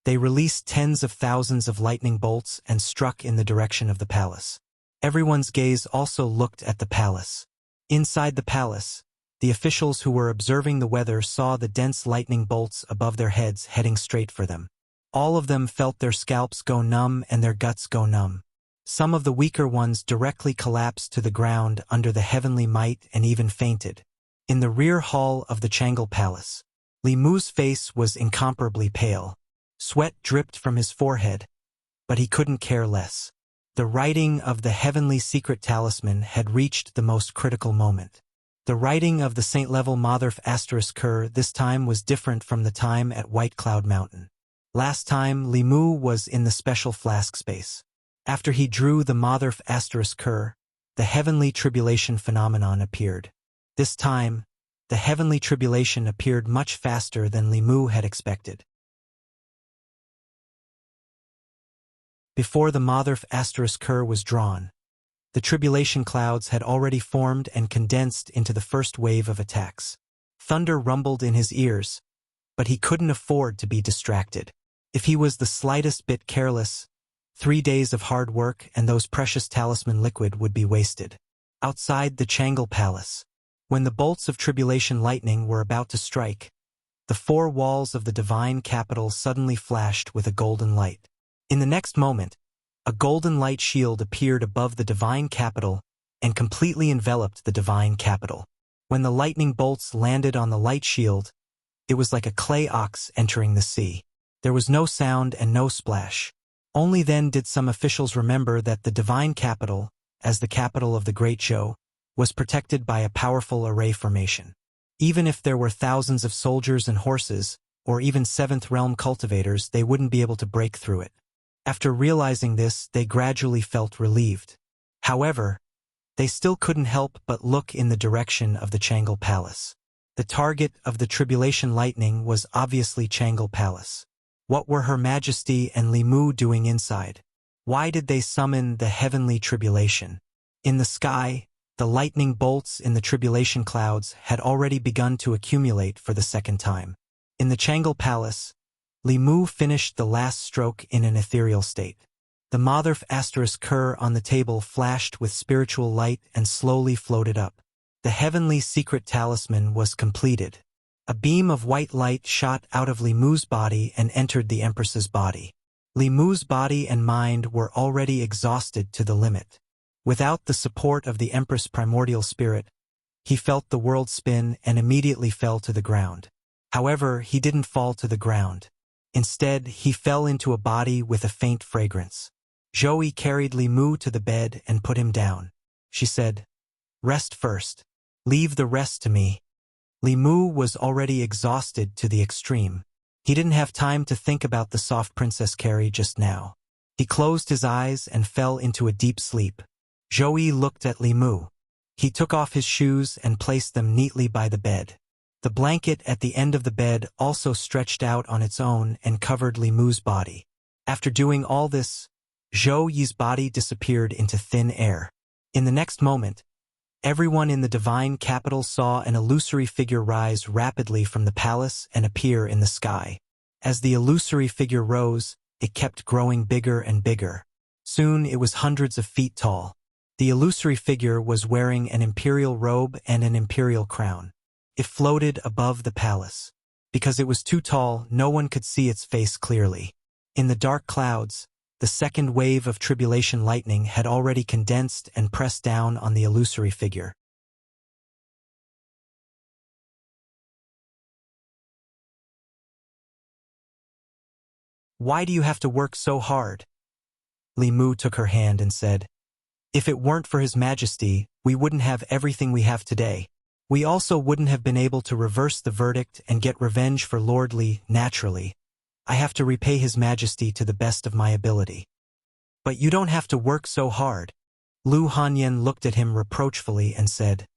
they released tens of thousands of lightning bolts and struck in the direction of the palace. Everyone's gaze also looked at the palace. Inside the palace, the officials who were observing the weather saw the dense lightning bolts above their heads heading straight for them. All of them felt their scalps go numb and their guts go numb. Some of the weaker ones directly collapsed to the ground under the heavenly might and even fainted. In the rear hall of the Changel Palace, Li Mu's face was incomparably pale. Sweat dripped from his forehead, but he couldn't care less. The writing of the heavenly secret talisman had reached the most critical moment. The writing of the saint-level Motherf asterisk Ker this time was different from the time at White Cloud Mountain. Last time, Li Mu was in the special flask space. After he drew the Motherf asterisk Ker, the heavenly tribulation phenomenon appeared. This time, the heavenly tribulation appeared much faster than Li Mu had expected. Before the Motherf asterisk Ker was drawn, the tribulation clouds had already formed and condensed into the first wave of attacks. Thunder rumbled in his ears, but he couldn't afford to be distracted. If he was the slightest bit careless, 3 days of hard work and those precious talisman liquid would be wasted. Outside the Changel Palace, when the bolts of tribulation lightning were about to strike, the 4 walls of the divine capital suddenly flashed with a golden light. In the next moment, a golden light shield appeared above the divine capital and completely enveloped the divine capital. When the lightning bolts landed on the light shield, it was like a clay ox entering the sea. There was no sound and no splash. Only then did some officials remember that the divine capital, as the capital of the Great Zhou, was protected by a powerful array formation. Even if there were thousands of soldiers and horses, or even 7th realm cultivators, they wouldn't be able to break through it. After realizing this, they gradually felt relieved. However, they still couldn't help but look in the direction of the Changel Palace. The target of the tribulation lightning was obviously Changel Palace. What were Her Majesty and Li Mu doing inside? Why did they summon the heavenly tribulation? In the sky, the lightning bolts in the tribulation clouds had already begun to accumulate for the second time. In the Changle Palace, Li Mu finished the last stroke in an ethereal state. The Motherf asterisk Kerr on the table flashed with spiritual light and slowly floated up. The heavenly secret talisman was completed. A beam of white light shot out of Li Mu's body and entered the Empress's body. Li Mu's body and mind were already exhausted to the limit. Without the support of the Empress' primordial spirit, he felt the world spin and immediately fell to the ground. However, he didn't fall to the ground. Instead, he fell into a body with a faint fragrance. Zhou carried Li Mu to the bed and put him down. She said, "Rest first. Leave the rest to me." Li Mu was already exhausted to the extreme. He didn't have time to think about the soft Princess Carrie just now. He closed his eyes and fell into a deep sleep. Zhou looked at Li Mu. He took off his shoes and placed them neatly by the bed. The blanket at the end of the bed also stretched out on its own and covered Li Mu's body. After doing all this, Zhou Yi's body disappeared into thin air. In the next moment, everyone in the divine capital saw an illusory figure rise rapidly from the palace and appear in the sky. As the illusory figure rose, it kept growing bigger and bigger. Soon it was hundreds of feet tall. The illusory figure was wearing an imperial robe and an imperial crown. It floated above the palace. Because it was too tall, no one could see its face clearly. In the dark clouds, the second wave of tribulation lightning had already condensed and pressed down on the illusory figure. "Why do you have to work so hard?" Li Mu took her hand and said, "If it weren't for His Majesty, we wouldn't have everything we have today. We also wouldn't have been able to reverse the verdict and get revenge for Lord Li naturally. I have to repay His Majesty to the best of my ability." "But you don't have to work so hard." Lu Hanyan looked at him reproachfully and said,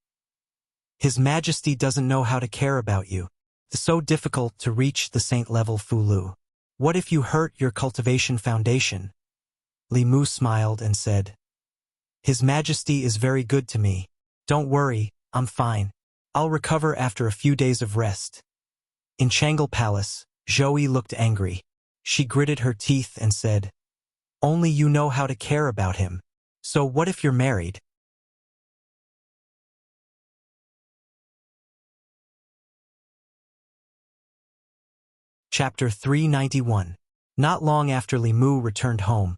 "His Majesty doesn't know how to care about you. It's so difficult to reach the saint-level Fu Lu. What if you hurt your cultivation foundation?" Li Mu smiled and said, "His Majesty is very good to me. Don't worry, I'm fine. I'll recover after a few days of rest." In Changle Palace, Zhou looked angry. She gritted her teeth and said, "Only you know how to care about him. So what if you're married?" Chapter 391. Not long after Li Mu returned home,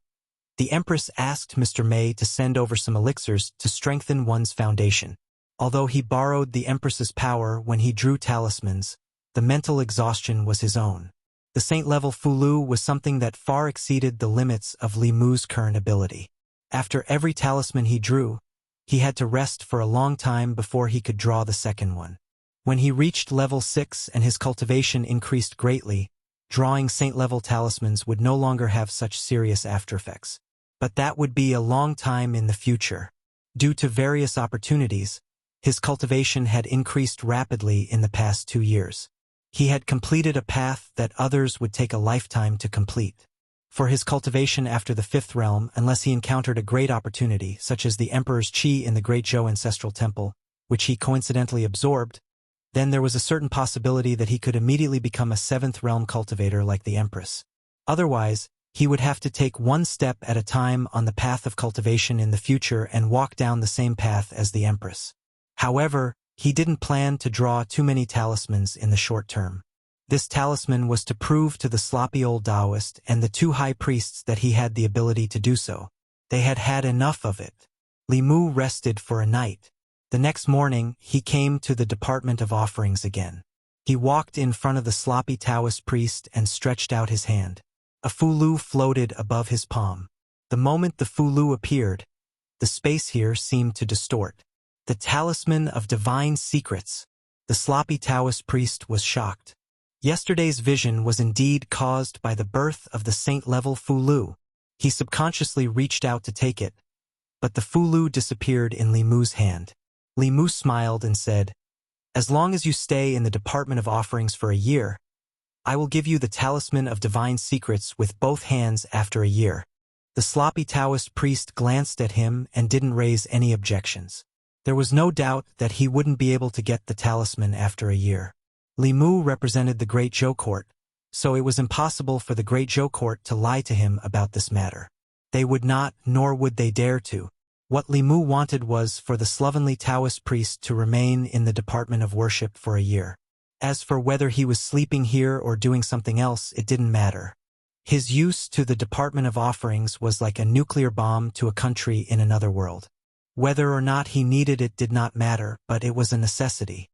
the Empress asked Mr. Mei to send over some elixirs to strengthen one's foundation. Although he borrowed the Empress's power when he drew talismans, the mental exhaustion was his own. The saint-level Fu Lu was something that far exceeded the limits of Li Mu's current ability. After every talisman he drew, he had to rest for a long time before he could draw the second one. When he reached level 6 and his cultivation increased greatly, drawing saint-level talismans would no longer have such serious aftereffects. But that would be a long time in the future. Due to various opportunities, his cultivation had increased rapidly in the past 2 years. He had completed a path that others would take a lifetime to complete. For his cultivation after the 5th realm, unless he encountered a great opportunity, such as the Emperor's Qi in the Great Zhou Ancestral Temple, which he coincidentally absorbed, then there was a certain possibility that he could immediately become a 7th realm cultivator like the Empress. Otherwise, he would have to take one step at a time on the path of cultivation in the future and walk down the same path as the Empress. However, he didn't plan to draw too many talismans in the short term. This talisman was to prove to the sloppy old Taoist and the 2 high priests that he had the ability to do so. They had had enough of it. Li Mu rested for a night. The next morning, he came to the Department of Offerings again. He walked in front of the sloppy Taoist priest and stretched out his hand. A Fu Lu floated above his palm. The moment the Fu Lu appeared, the space here seemed to distort. The talisman of divine secrets. The sloppy Taoist priest was shocked. Yesterday's vision was indeed caused by the birth of the saint-level Fu Lu. He subconsciously reached out to take it, but the Fu Lu disappeared in Li Mu's hand. Li Mu smiled and said, "As long as you stay in the Department of Offerings for a year, I will give you the talisman of divine secrets with both hands after a year." The sloppy Taoist priest glanced at him and didn't raise any objections. There was no doubt that he wouldn't be able to get the talisman after a year. Li Mu represented the Great Zhou Court, so it was impossible for the Great Zhou Court to lie to him about this matter. They would not, nor would they dare to. What Li Mu wanted was for the slovenly Taoist priest to remain in the Department of Worship for a year. As for whether he was sleeping here or doing something else, it didn't matter. His use to the Department of Offerings was like a nuclear bomb to a country in another world. Whether or not he needed it did not matter, but it was a necessity.